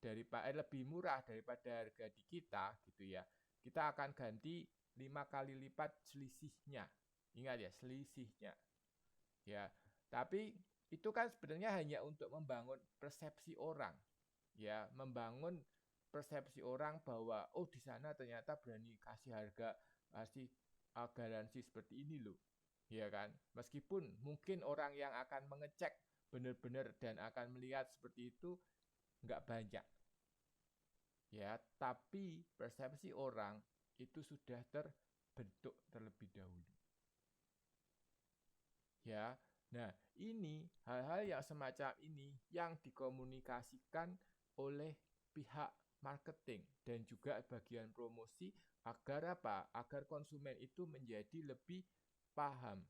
daripada harga di kita gitu ya, kita akan ganti 5 kali lipat selisihnya. Ingat ya, selisihnya. Ya, tapi itu kan sebenarnya hanya untuk membangun persepsi orang. Ya, membangun persepsi orang bahwa oh di sana ternyata berani kasih garansi seperti ini loh. Ya kan? Meskipun mungkin orang yang akan mengecek benar-benar dan akan melihat seperti itu nggak banyak. Ya, tapi persepsi orang itu sudah terbentuk terlebih dahulu. Ya, nah ini hal-hal yang semacam ini yang dikomunikasikan oleh pihak marketing dan juga bagian promosi agar apa? Agar konsumen itu menjadi lebih paham.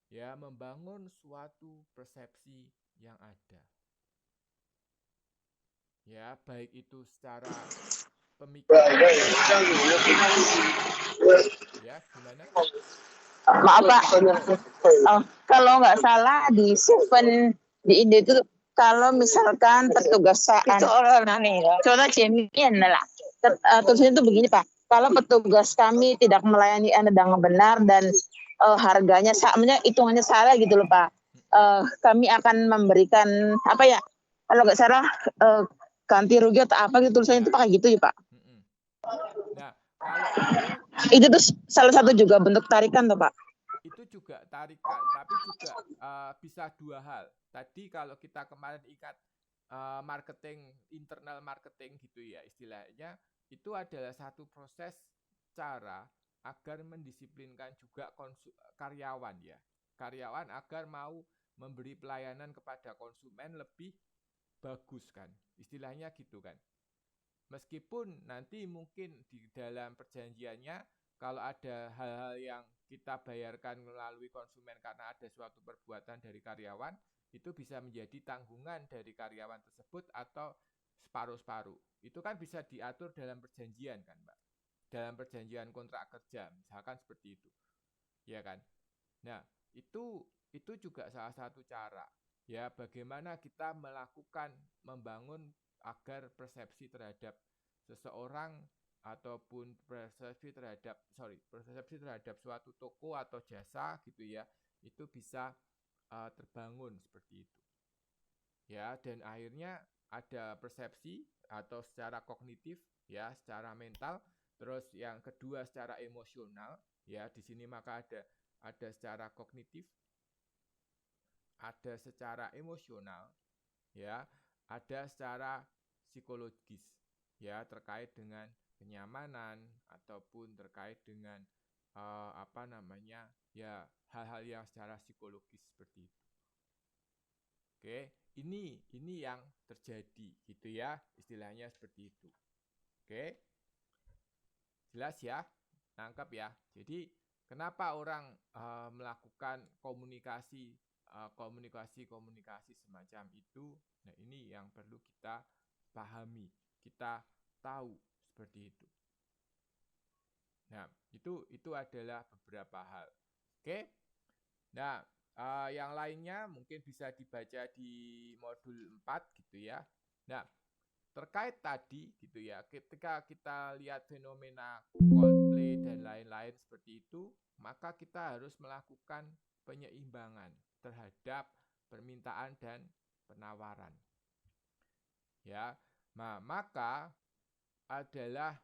Ya, membangun suatu persepsi yang ada. Ya, baik itu secara pemikiran. Ya, gimana? Maaf Pak, kalau nggak salah di Seven di Indo itu kalau misalkan petugas contoh Jemian lah, tulisnya itu begini Pak, kalau petugas kami tidak melayani Anda dengan benar dan harganya sama, hitungannya salah gitu loh Pak, kami akan memberikan apa ya, kalau nggak salah ganti rugi atau apa gitu tulisannya itu pakai gitu ya Pak. Nah, kalau itu tuh salah satu juga bentuk tarikan tuh Pak. Itu juga tarikan, tapi juga bisa dua hal. Tadi kalau kita kemarin ikat internal marketing gitu ya istilahnya, itu adalah satu proses cara agar mendisiplinkan juga karyawan ya. Karyawan agar mau memberi pelayanan kepada konsumen lebih bagus kan. Istilahnya gitu kan. Meskipun nanti mungkin di dalam perjanjiannya kalau ada hal-hal yang kita bayarkan melalui konsumen karena ada suatu perbuatan dari karyawan, itu bisa menjadi tanggungan dari karyawan tersebut atau separuh-separuh. Itu kan bisa diatur dalam perjanjian kan, Mbak. Dalam perjanjian kontrak kerja, misalkan seperti itu. Ya kan? Nah, itu juga salah satu cara. Ya, bagaimana kita membangun agar persepsi terhadap seseorang ataupun persepsi terhadap suatu toko atau jasa gitu ya, itu bisa terbangun seperti itu. Ya, dan akhirnya ada persepsi atau secara kognitif ya, secara mental, terus yang kedua secara emosional ya, di sini maka ada secara kognitif, ada secara emosional, ya, ada secara psikologis, ya, terkait dengan kenyamanan ataupun terkait dengan ya hal-hal yang secara psikologis seperti itu. Oke, ini yang terjadi gitu ya, istilahnya seperti itu. Oke, jelas ya, nangkep ya. Jadi kenapa orang melakukan komunikasi semacam itu? Nah, ini yang perlu kita pahami, kita tahu seperti itu. Nah, itu adalah beberapa hal. Oke. Nah, yang lainnya mungkin bisa dibaca di modul 4 gitu ya. Nah, terkait tadi gitu ya, ketika kita lihat fenomena Coldplay dan lain-lain seperti itu, maka kita harus melakukan penyeimbangan terhadap permintaan dan penawaran. Ya, nah maka adalah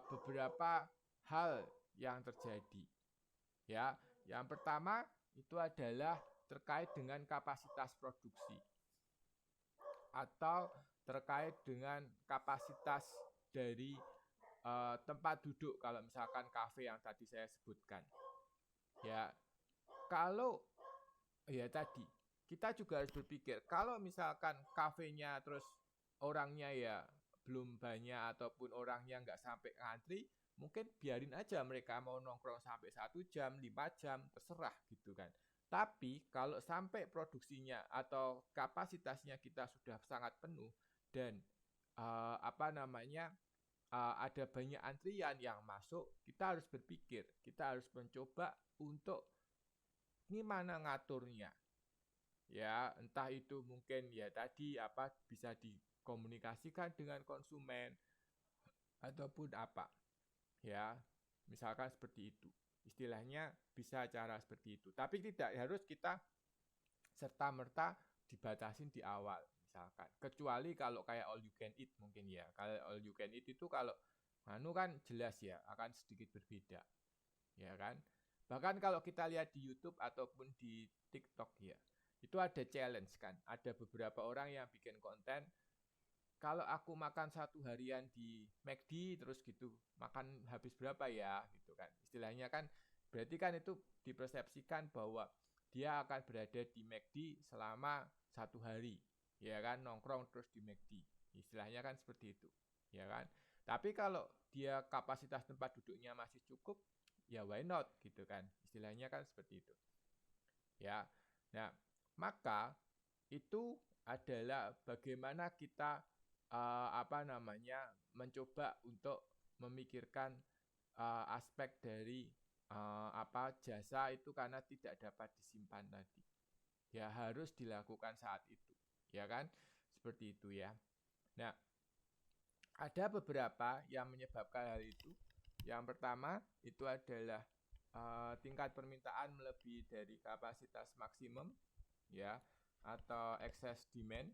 beberapa hal yang terjadi. Ya, yang pertama itu adalah terkait dengan kapasitas produksi atau terkait dengan kapasitas dari tempat duduk, kalau misalkan kafe yang tadi saya sebutkan. Ya, kalau ya tadi kita juga harus berpikir kalau misalkan kafenya terus orangnya ya belum banyak ataupun orangnya nggak sampai ngantri, mungkin biarin aja mereka mau nongkrong sampai 1 jam, 5 jam, terserah gitu kan. Tapi kalau sampai produksinya atau kapasitasnya kita sudah sangat penuh dan ada banyak antrian yang masuk, kita harus berpikir, kita harus mencoba untuk gimana ngaturnya. Ya, entah itu mungkin ya tadi bisa dikomunikasikan dengan konsumen ataupun apa. Ya, misalkan seperti itu. Istilahnya bisa cara seperti itu. Tapi tidak harus kita serta-merta dibatasin di awal misalkan. Kecuali kalau kayak all you can eat mungkin ya. Kalau all you can eat itu kalau kan jelas ya akan sedikit berbeda. Ya kan? Bahkan kalau kita lihat di YouTube ataupun di TikTok ya, itu ada challenge kan. Ada beberapa orang yang bikin konten, kalau aku makan 1 harian di McD terus gitu, makan habis berapa ya gitu kan. Istilahnya kan berarti kan itu dipersepsikan bahwa dia akan berada di McD selama 1 hari. Ya kan, nongkrong terus di McD. Istilahnya kan seperti itu. Ya kan. Tapi kalau dia kapasitas tempat duduknya masih cukup, ya why not gitu kan. Istilahnya kan seperti itu. Ya. Nah, maka itu adalah bagaimana kita mencoba untuk memikirkan aspek dari jasa itu karena tidak dapat disimpan tadi. Ya harus dilakukan saat itu. Ya kan? Seperti itu ya. Nah, ada beberapa yang menyebabkan hal itu. Yang pertama itu adalah tingkat permintaan melebihi dari kapasitas maksimum ya atau excess demand.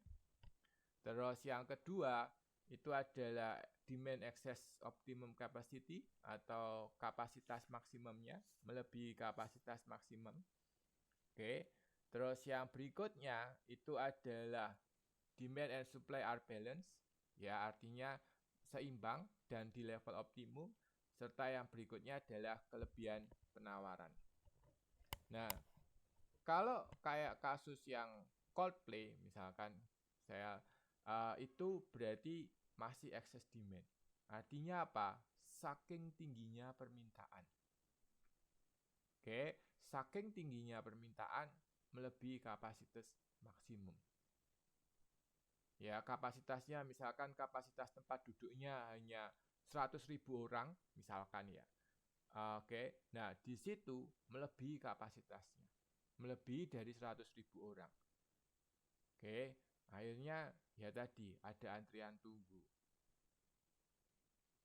Terus yang kedua itu adalah demand excess optimum capacity atau kapasitas maksimumnya melebihi kapasitas maksimum. Oke. Terus yang berikutnya itu adalah demand and supply are balanced, ya artinya seimbang dan di level optimum, serta yang berikutnya adalah kelebihan penawaran. Nah, kalau kayak kasus yang Coldplay misalkan, itu berarti masih excess demand. Artinya apa? Saking tingginya permintaan. Oke, saking tingginya permintaan melebihi kapasitas maksimum. Ya, kapasitasnya misalkan kapasitas tempat duduknya hanya 100.000 orang misalkan ya. Oke, nah di situ melebihi kapasitasnya. Melebihi dari 100.000 orang. Oke, akhirnya ya tadi ada antrian tunggu.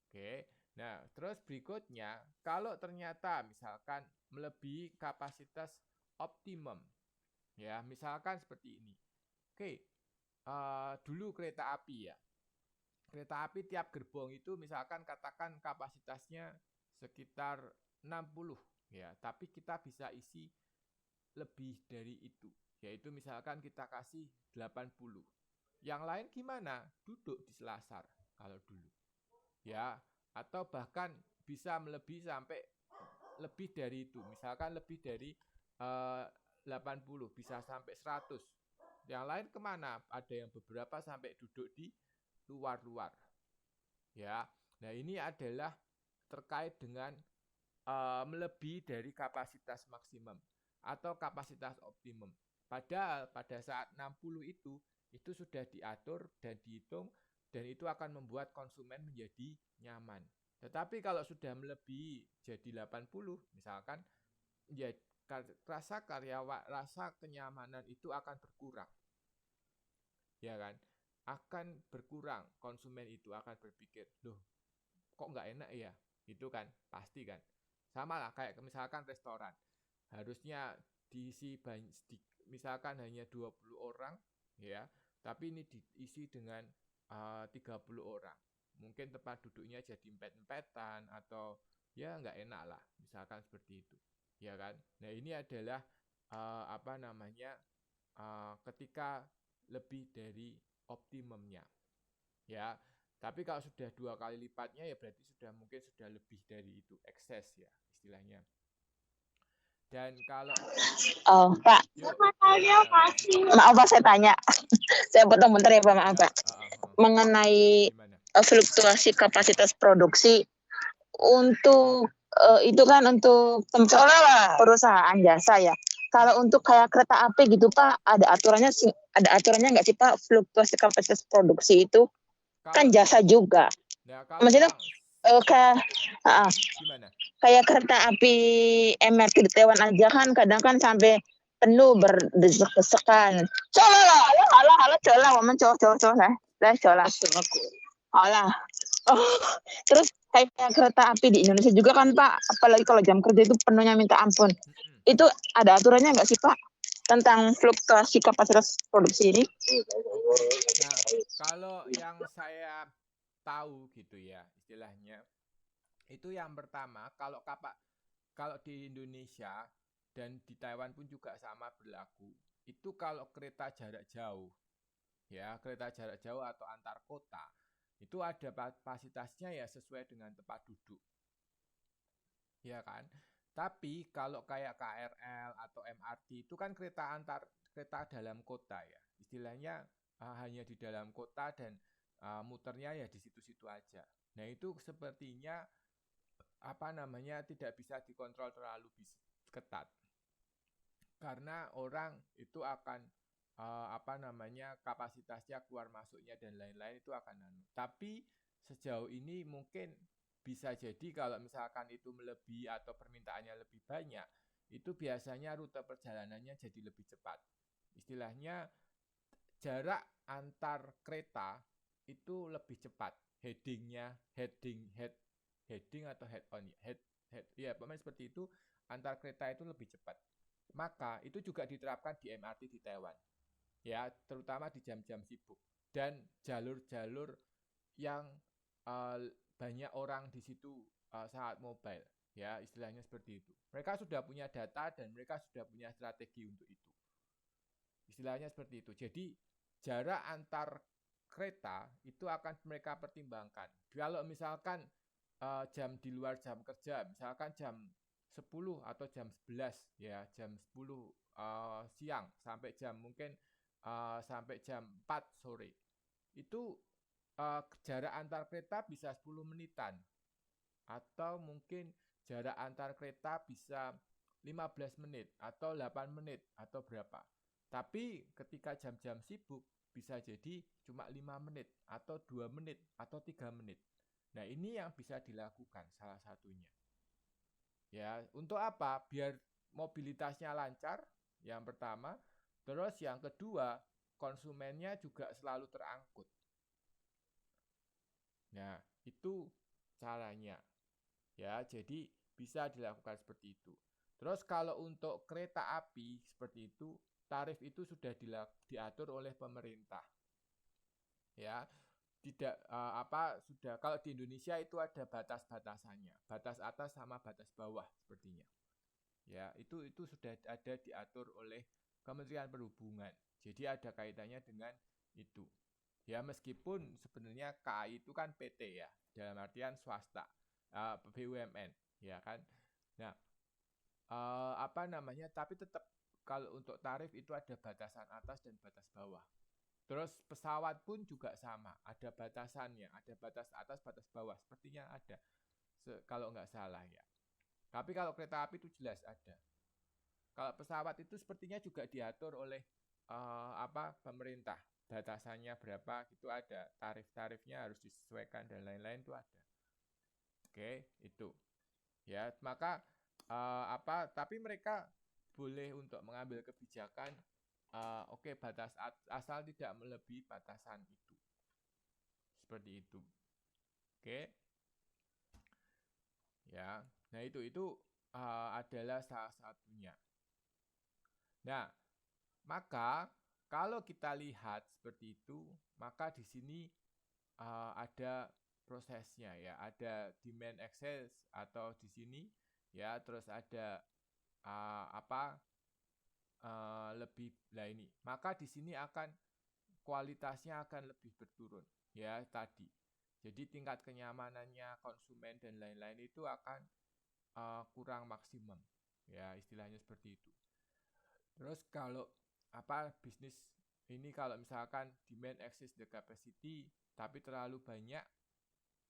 Oke, nah terus berikutnya kalau ternyata misalkan melebihi kapasitas optimum. Ya, misalkan seperti ini. Oke, dulu kereta api ya. Kereta api tiap gerbong itu misalkan katakan kapasitasnya sekitar 60 ya, tapi kita bisa isi lebih dari itu. Yaitu misalkan kita kasih 80. Yang lain gimana? Duduk di selasar kalau dulu. Ya, atau bahkan bisa melebihi sampai lebih dari itu. Misalkan lebih dari 80 bisa sampai 100. Yang lain kemana? Ada yang beberapa sampai duduk di luar-luar. Ya, nah ini adalah terkait dengan melebihi dari kapasitas maksimum atau kapasitas optimum. Padahal pada saat 60 itu sudah diatur dan dihitung dan itu akan membuat konsumen menjadi nyaman. Tetapi kalau sudah melebihi jadi 80 misalkan, ya rasa kenyamanan itu akan berkurang. Ya kan? Akan berkurang. Konsumen itu akan berpikir, loh kok nggak enak ya? Itu kan, pasti kan. Sama lah kayak misalkan restoran. Harusnya diisi misalkan hanya 20 orang, ya. Tapi ini diisi dengan 30 orang. Mungkin tempat duduknya jadi empet-empetan atau ya nggak enak lah. Misalkan seperti itu. Ya kan? Nah ini adalah ketika lebih dari optimumnya. Ya, tapi kalau sudah 2 kali lipatnya ya berarti sudah lebih dari itu, excess ya istilahnya. Dan kalau Oh, Pak, yuk Mbak maaf Pak saya tanya. Saya potong bentar ya Pak, maaf ya Pak. Mengenai gimana? fluktuasi kapasitas produksi untuk itu kan untuk tempat perusahaan jasa ya. Kalau untuk kayak kereta api gitu Pak, ada aturannya nggak sih Pak, fluktuasi kapasitas produksi itu kan Kalau jasa juga. nah kalau Maksudnya yang kayak gimana? kayak kereta api MRT di Taiwan aja kan kadang kan sampai penuh berdesek-desekan. Coba lah, halah, coba lah, woman coba lah, coba lah. Halah. Oh, terus kayak kereta api di Indonesia juga kan Pak, apalagi kalau jam kerja itu penuhnya minta ampun. Itu ada aturannya nggak sih Pak tentang fluktuasi kapasitas produksi ini? Oke. Nah, kalau yang saya tahu gitu ya istilahnya, itu yang pertama kalau di Indonesia dan di Taiwan pun juga sama berlaku. Itu kalau kereta jarak jauh, ya kereta jarak jauh atau antar kota, itu ada kapasitasnya ya sesuai dengan tempat duduk, ya kan? Tapi kalau kayak KRL atau MRT itu kan kereta dalam kota ya, istilahnya hanya di dalam kota dan muternya ya di situ-situ aja. Nah itu sepertinya apa namanya tidak bisa dikontrol terlalu ketat karena orang itu akan apa namanya kapasitasnya keluar masuknya dan lain-lain itu akan tapi sejauh ini mungkin bisa jadi kalau misalkan itu melebihi atau permintaannya lebih banyak itu biasanya rute perjalanannya jadi lebih cepat istilahnya jarak antar kereta itu lebih cepat heading atau head on ya pokoknya seperti itu antar kereta itu lebih cepat maka itu juga diterapkan di MRT di Taiwan ya terutama di jam-jam sibuk dan jalur-jalur yang uh, banyak orang di situ sangat mobile ya istilahnya seperti itu mereka sudah punya data dan mereka sudah punya strategi untuk itu istilahnya seperti itu jadi jarak antar kereta itu akan mereka pertimbangkan kalau misalkan jam di luar jam kerja misalkan jam 10 atau jam 11 ya jam 10 siang sampai jam mungkin sampai jam 4 sore itu jarak antar kereta bisa 10 menitan atau mungkin jarak antar kereta bisa 15 menit atau 8 menit atau berapa tapi ketika jam-jam sibuk bisa jadi cuma 5 menit atau 2 menit atau 3 menit nah ini yang bisa dilakukan salah satunya ya untuk apa biar mobilitasnya lancar yang pertama terus yang kedua konsumennya juga selalu terangkut nah itu caranya ya jadi bisa dilakukan seperti itu terus kalau untuk kereta api seperti itu tarif itu sudah diatur oleh pemerintah ya tidak sudah kalau di Indonesia itu ada batas-batasannya batas atas sama batas bawah sepertinya ya itu sudah ada diatur oleh Kementerian Perhubungan jadi ada kaitannya dengan itu ya meskipun sebenarnya KAI itu kan PT ya dalam artian swasta BUMN ya kan nah apa namanya tapi tetap kalau untuk tarif itu ada batasan atas dan batas bawah terus pesawat pun juga sama ada batasannya ada batas atas batas bawah sepertinya ada kalau nggak salah ya tapi kalau kereta api itu jelas ada kalau pesawat itu sepertinya juga diatur oleh pemerintah batasannya berapa itu ada tarif-tarifnya harus disesuaikan dan lain-lain itu ada oke itu ya maka tapi mereka boleh untuk mengambil kebijakan oke batas asal tidak melebihi batasan itu seperti itu oke ya nah itu adalah salah satunya nah maka kalau kita lihat seperti itu maka di sini ada prosesnya ya ada demand excess atau di sini ya terus ada lebih lah ini maka di sini akan kualitasnya akan lebih berturun ya tadi jadi tingkat kenyamanannya konsumen dan lain-lain itu akan kurang maksimum Ya, istilahnya seperti itu. Terus kalau apa bisnis ini kalau misalkan demand exceeds the capacity tapi terlalu banyak,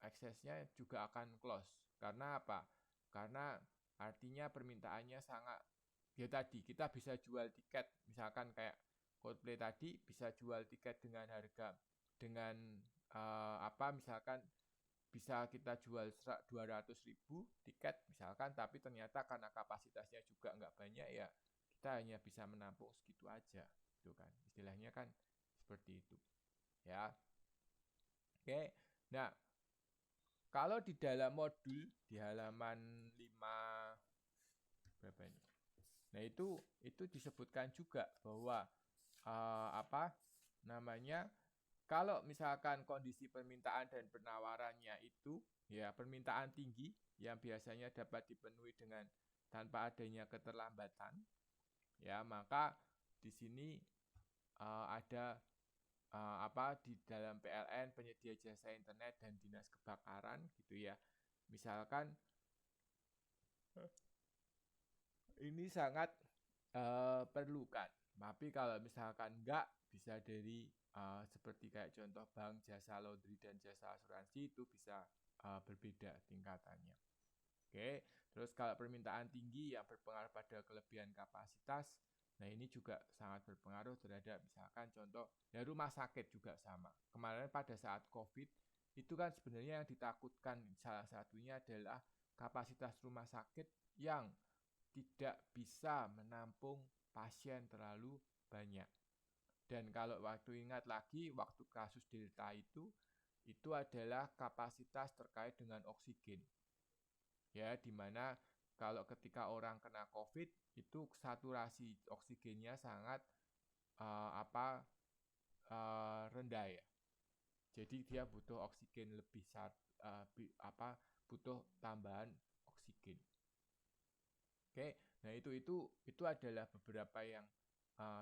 aksesnya juga akan close. Karena apa? Karena artinya permintaannya sangat, ya tadi kita bisa jual tiket misalkan kayak Coldplay tadi bisa jual tiket dengan harga dengan apa misalkan bisa kita jual 200.000 tiket misalkan, tapi ternyata karena kapasitasnya juga nggak banyak ya kita hanya bisa menampung segitu aja gitu kan, istilahnya kan seperti itu ya. Oke, nah kalau di dalam modul di halaman 5 berapa ini, nah itu disebutkan juga bahwa apa namanya, kalau misalkan kondisi permintaan dan penawarannya itu ya permintaan tinggi yang biasanya dapat dipenuhi dengan tanpa adanya keterlambatan, ya maka di sini ada apa di dalam PLN penyedia jasa internet dan dinas kebakaran gitu ya. Misalkan ini sangat perlukan. Tapi kalau misalkan enggak, bisa dari seperti kayak contoh bank, jasa laundry dan jasa asuransi itu bisa berbeda tingkatannya. Oke, terus kalau permintaan tinggi yang berpengaruh pada kelebihan kapasitas, nah ini juga sangat berpengaruh terhadap misalkan contoh ya rumah sakit juga sama. Kemarin pada saat COVID itu kan sebenarnya yang ditakutkan salah satunya adalah kapasitas rumah sakit yang tidak bisa menampung pasien terlalu banyak. Dan kalau waktu ingat lagi waktu kasus Delta itu adalah kapasitas terkait dengan oksigen. Ya, dimana kalau ketika orang kena COVID itu saturasi oksigennya sangat rendah ya. Jadi dia butuh oksigen lebih butuh tambahan oksigen. Oke, nah itu adalah beberapa yang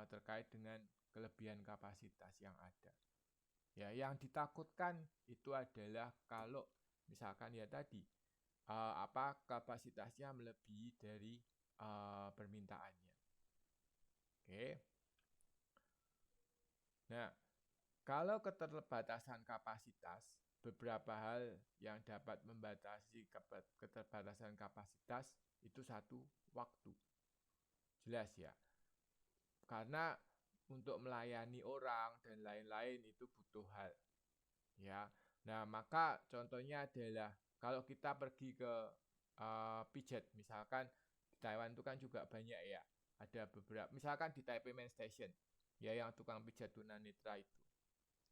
terkait dengan kelebihan kapasitas yang ada. Ya, yang ditakutkan itu adalah kalau misalkan ya tadi kapasitasnya melebihi dari permintaannya. Oke. Nah, kalau keterbatasan kapasitas, beberapa hal yang dapat membatasi keterbatasan kapasitas itu satu, waktu. Jelas ya. Karena untuk melayani orang dan lain-lain itu butuh hal. Ya. Nah, maka contohnya adalah kalau kita pergi ke pijat, misalkan di Taiwan itu kan juga banyak ya. Ada beberapa, misalkan di Taipei Main Station, ya yang tukang pijat tunanetra itu.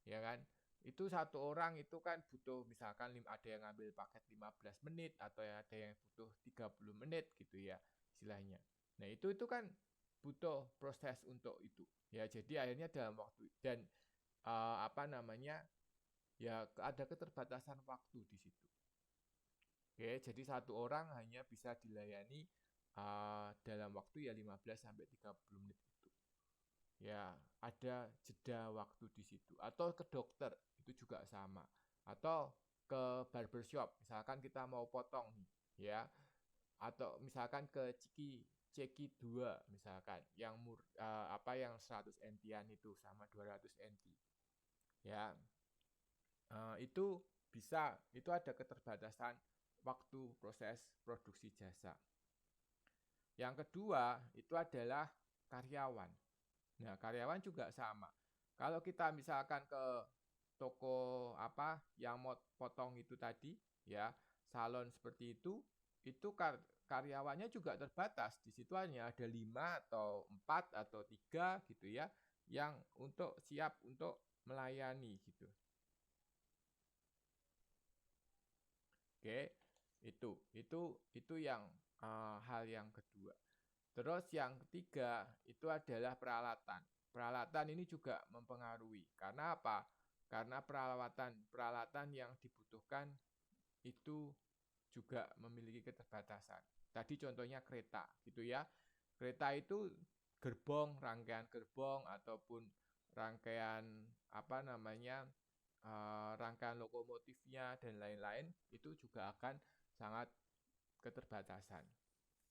Ya kan? Itu satu orang itu kan butuh misalkan ada yang ngambil paket 15 menit atau ada yang butuh 30 menit gitu ya istilahnya. Nah, itu kan butuh proses untuk itu. Ya, jadi akhirnya dalam waktu dan ya ada keterbatasan waktu di situ. Oke, jadi satu orang hanya bisa dilayani dalam waktu ya 15 sampai 30 menit itu. Ya, ada jeda waktu di situ. Atau ke dokter, itu juga sama. Atau ke barbershop, misalkan kita mau potong nih, ya. Atau misalkan ke Ceki 2 misalkan yang yang 100 NT-an itu sama 200 NT. Ya. Itu bisa, itu ada keterbatasan waktu proses produksi jasa. Yang kedua, itu adalah karyawan. Nah, karyawan juga sama. Kalau kita misalkan ke toko yang mau potong itu tadi, ya, salon seperti itu karyawannya juga terbatas. Di situ hanya ada 5 atau 4 atau 3 gitu ya, yang siap untuk melayani gitu. Oke, itu yang hal yang kedua. Terus yang ketiga itu adalah peralatan. Peralatan ini juga mempengaruhi. Karena apa? Karena peralatan yang dibutuhkan itu juga memiliki keterbatasan. Tadi contohnya kereta, gitu ya. Kereta itu rangkaian gerbong ataupun rangkaian rangkaian lokomotifnya dan lain-lain itu juga akan sangat keterbatasan.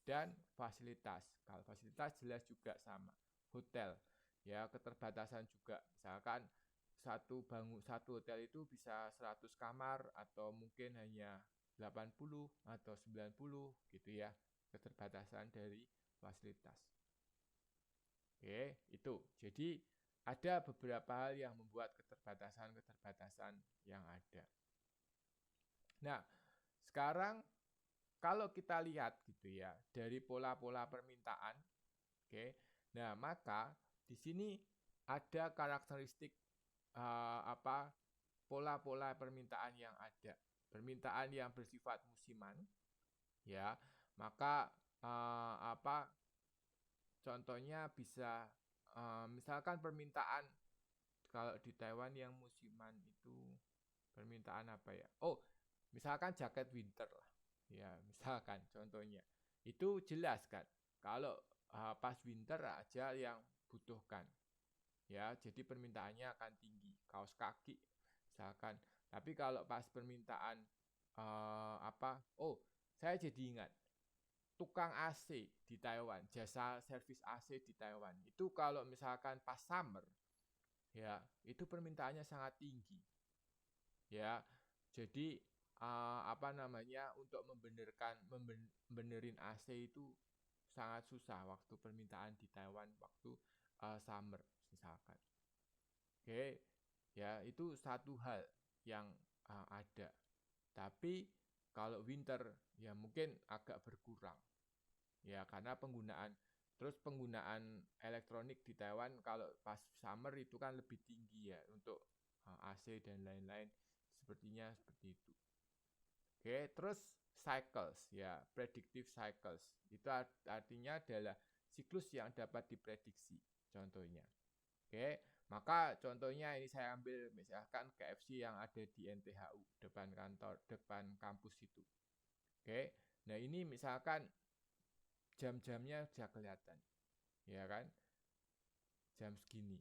dan fasilitas. Kalau fasilitas jelas juga sama. Hotel, ya keterbatasan juga. Misalkan satu hotel itu bisa 100 kamar atau mungkin hanya 80 atau 90 gitu ya. Keterbatasan dari fasilitas. Oke, itu. Jadi ada beberapa hal yang membuat keterbatasan-keterbatasan yang ada. Nah, sekarang kalau kita lihat gitu ya dari pola-pola permintaan, oke. Nah, maka di sini ada karakteristik pola-pola permintaan yang ada. Permintaan yang bersifat musiman, ya. Maka contohnya bisa misalkan permintaan kalau di Taiwan yang musiman itu permintaan apa ya? Oh, misalkan jaket winter lah. Ya, misalkan contohnya. Itu jelas kan. Kalau pas winter aja yang butuhkan. Ya, jadi permintaannya akan tinggi. Kaos kaki misalkan. Tapi kalau pas permintaan saya jadi ingat tukang AC di Taiwan, jasa servis AC di Taiwan. Itu kalau misalkan pas summer, ya, itu permintaannya sangat tinggi. Ya, jadi untuk membenerin AC itu sangat susah waktu permintaan di Taiwan waktu summer misalkan. Oke, ya itu satu hal yang ada. Tapi kalau winter ya mungkin agak berkurang. Ya karena penggunaan elektronik di Taiwan kalau pas summer itu kan lebih tinggi ya untuk AC dan lain-lain, sepertinya seperti itu. Oke, terus cycles ya, predictive cycles. Itu artinya adalah siklus yang dapat diprediksi contohnya. Oke, maka contohnya ini saya ambil misalkan KFC yang ada di NTHU depan kampus itu. Oke, nah ini misalkan jam-jamnya sudah kelihatan, ya kan? Jam segini.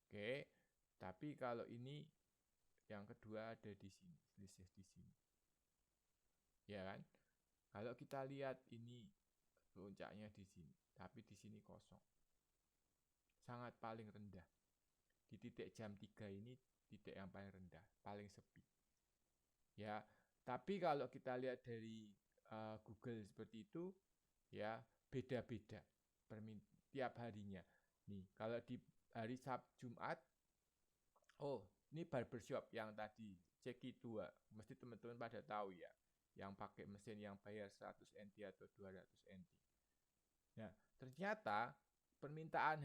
Oke, tapi kalau ini yang kedua ada di sini, selisih di sini. Ya kan? Kalau kita lihat ini puncaknya di sini, tapi di sini kosong. Sangat paling rendah. Di titik jam 3 ini titik yang paling rendah, paling sepi. Ya, tapi kalau kita lihat dari Google seperti itu, ya beda-beda tiap harinya. Nih, kalau di hari Jumat, ini barbershop yang tadi Ceki 2, mesti teman-teman pada tahu ya, yang pakai mesin yang bayar 100 NT atau 200 NT. Nah, ternyata permintaan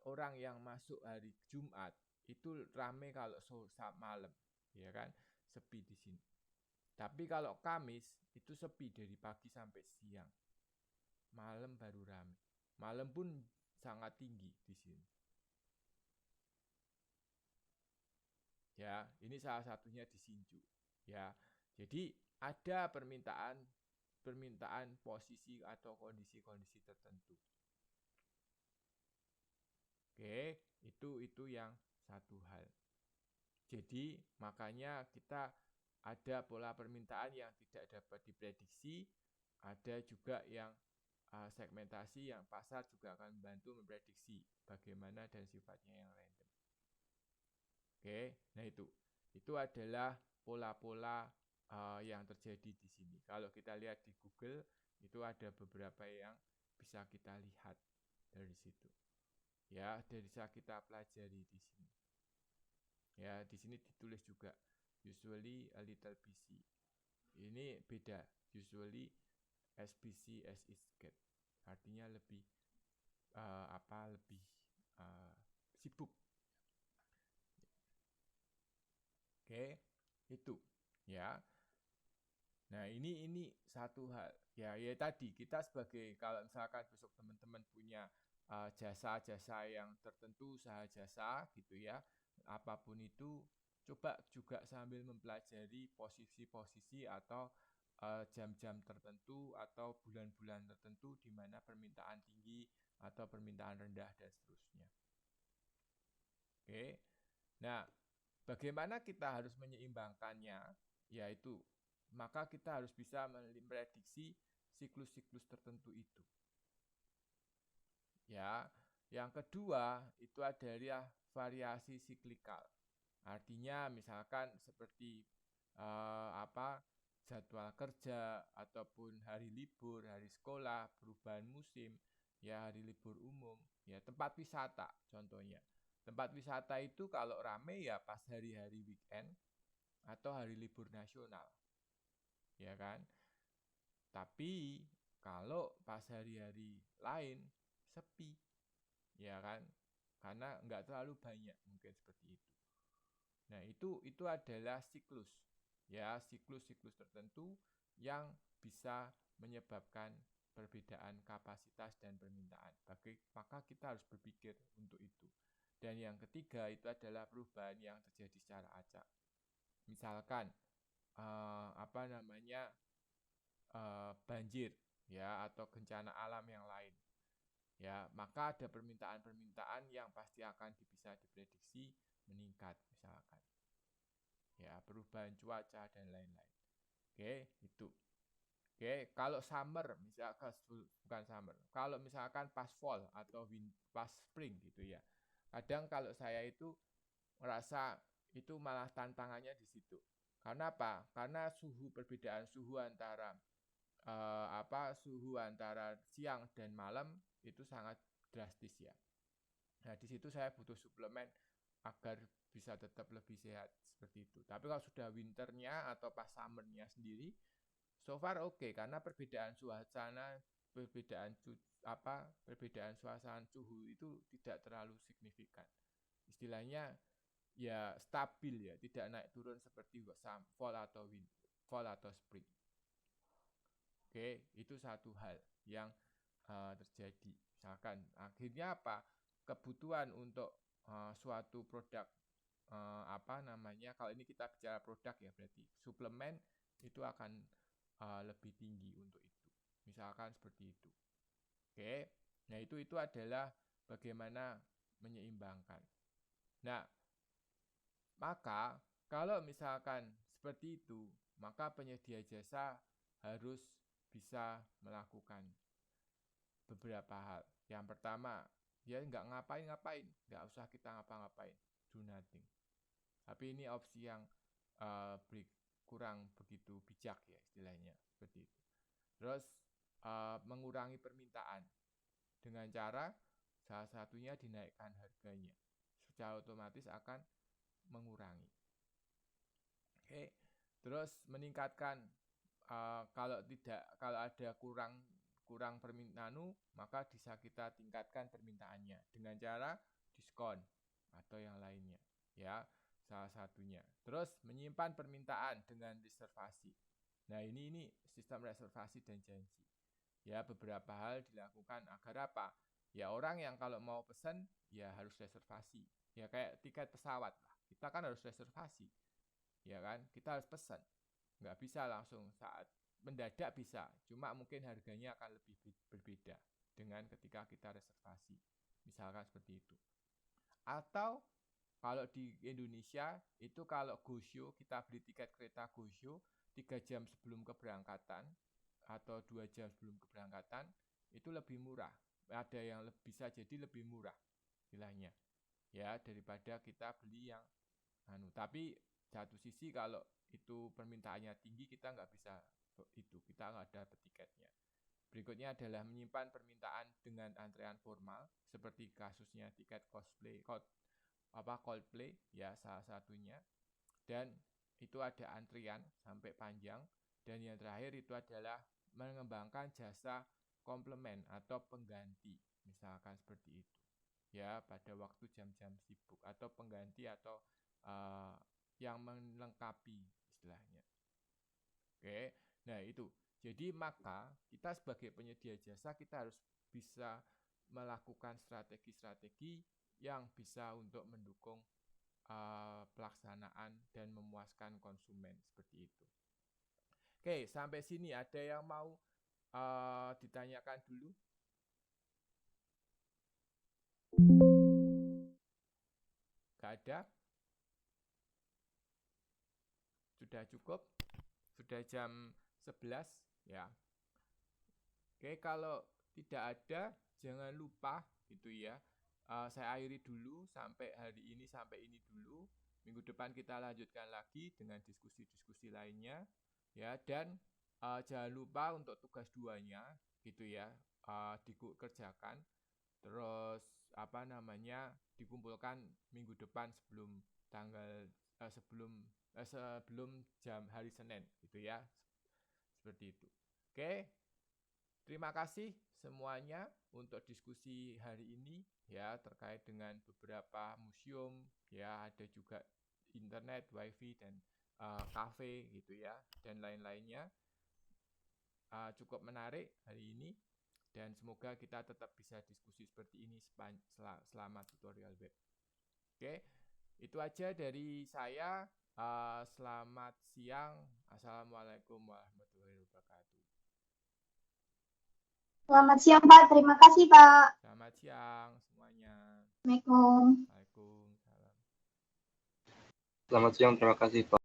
orang yang masuk hari Jumat itu rame kalau saat malam, ya kan, sepi di sini. Tapi kalau Kamis itu sepi dari pagi sampai siang. Malam baru rame. Malam pun sangat tinggi di sini. Ya, ini salah satunya di Hsinchu. Ya, jadi ada permintaan posisi atau kondisi-kondisi tertentu. Oke, itu yang satu hal. Jadi makanya kita ada pola permintaan yang tidak dapat diprediksi, ada juga yang segmentasi yang pasar juga akan membantu memprediksi bagaimana dan sifatnya yang random. Oke, nah itu adalah pola-pola yang terjadi di sini. Kalau kita lihat di Google, itu ada beberapa yang bisa kita lihat dari situ. Ya, bisa kita pelajari di sini. Ya, di sini ditulis juga usually a little busy. Ini beda. Usually as busy as it get. Artinya lebih sibuk. Oke, itu ya. Nah, ini satu hal. Ya tadi kita sebagai kalau misalkan besok teman-teman punya jasa-jasa yang tertentu, usaha jasa gitu ya. Apapun itu coba juga sambil mempelajari posisi-posisi atau jam-jam tertentu atau bulan-bulan tertentu di mana permintaan tinggi atau permintaan rendah dan seterusnya. Oke. Nah, bagaimana kita harus menyeimbangkannya? Yaitu maka kita harus bisa memprediksi siklus-siklus tertentu itu. Ya, yang kedua itu adalah variasi siklikal. Artinya misalkan seperti jadwal kerja ataupun hari libur, hari sekolah, perubahan musim, ya hari libur umum, ya tempat wisata contohnya. Tempat wisata itu kalau rame ya pas hari-hari weekend atau hari libur nasional. Ya kan? Tapi kalau pas hari-hari lain sepi. Ya kan? Karena nggak terlalu banyak mungkin seperti itu. Nah, itu adalah siklus. Ya, siklus-siklus tertentu yang bisa menyebabkan perbedaan kapasitas dan permintaan. Maka kita harus berpikir untuk itu. Dan yang ketiga itu adalah perubahan yang terjadi secara acak. Misalkan banjir ya atau bencana alam yang lain. Ya, maka ada permintaan-permintaan yang pasti akan bisa diprediksi meningkat misalkan. Ya, perubahan cuaca dan lain-lain. Oke, itu. Oke, kalau summer misalkan bukan summer. Kalau misalkan pas fall atau pas spring gitu ya. Kadang kalau saya itu merasa itu malah tantangannya di situ. Karena apa? Karena perbedaan suhu antara siang dan malam itu sangat drastis ya. Nah, di situ saya butuh suplemen agar bisa tetap lebih sehat seperti itu. Tapi kalau sudah winternya atau pas summernya sendiri, so far oke, karena perbedaan suasana, perbedaan suhu itu tidak terlalu signifikan. Istilahnya ya stabil ya, tidak naik turun seperti fall atau spring. Oke, itu satu hal yang terjadi. Misalkan akhirnya apa? Kebutuhan untuk suatu produk kalau ini kita bicara produk ya, berarti suplemen itu akan lebih tinggi untuk itu. Misalkan seperti itu. Oke. Nah, itu adalah bagaimana menyeimbangkan. Nah, maka kalau misalkan seperti itu, maka penyedia jasa harus bisa melakukan beberapa hal. Yang pertama, dia nggak ngapa-ngapain, nggak usah kita ngapa-ngapain, do nothing. Tapi ini opsi yang kurang begitu bijak ya istilahnya, seperti itu. Terus mengurangi permintaan dengan cara salah satunya dinaikkan harganya, secara otomatis akan mengurangi. Oke, terus meningkatkan kalau ada kurang permintaan, maka bisa kita tingkatkan permintaannya dengan cara diskon atau yang lainnya ya, salah satunya. Terus menyimpan permintaan dengan reservasi. Nah, ini sistem reservasi dan janji. Ya, beberapa hal dilakukan agar apa? Ya, orang yang kalau mau pesan ya harus reservasi. Ya kayak tiket pesawat lah. Kita kan harus reservasi. Ya kan? Kita harus pesan. Nggak bisa langsung saat mendadak bisa, cuma mungkin harganya akan lebih berbeda dengan ketika kita reservasi, misalkan seperti itu. Atau kalau di Indonesia itu kalau go-show, kita beli tiket kereta go-show 3 jam sebelum keberangkatan atau 2 jam sebelum keberangkatan itu lebih murah. Ada yang bisa jadi lebih murah istilahnya ya, daripada kita beli yang tapi satu sisi kalau itu permintaannya tinggi, kita nggak bisa kita nggak dapat tiketnya. Berikutnya adalah menyimpan permintaan dengan antrean formal seperti kasusnya tiket Coldplay ya, salah satunya. Dan itu ada antrian sampai panjang. Dan yang terakhir itu adalah mengembangkan jasa komplement atau pengganti, misalkan seperti itu ya, pada waktu jam-jam sibuk, atau pengganti atau yang melengkapi istilahnya. Oke, nah itu. Jadi maka kita sebagai penyedia jasa kita harus bisa melakukan strategi-strategi yang bisa untuk mendukung pelaksanaan dan memuaskan konsumen seperti itu. Oke, sampai sini ada yang mau ditanyakan dulu? Gak ada? Sudah cukup? Sudah jam 11 ya. Oke, kalau tidak ada, jangan lupa gitu ya. Saya akhiri dulu sampai hari ini, sampai ini dulu. Minggu depan kita lanjutkan lagi dengan diskusi-diskusi lainnya ya. Dan jangan lupa untuk tugas 2-nya gitu ya, dikerjakan. Terus dikumpulkan minggu depan sebelum sebelum jam hari Senin gitu ya. Seperti itu. Oke. Terima kasih semuanya untuk diskusi hari ini ya, terkait dengan beberapa museum ya, ada juga internet, wifi dan kafe gitu ya, dan lain-lainnya. Cukup menarik hari ini dan semoga kita tetap bisa diskusi seperti ini selama tutorial web. Oke, itu aja dari saya. Selamat siang. Assalamualaikum warahmatullahi wabarakatuh. Selamat siang, Pak. Terima kasih, Pak. Selamat siang semuanya. Assalamualaikum. Waalaikumsalam. Selamat siang, terima kasih Pak.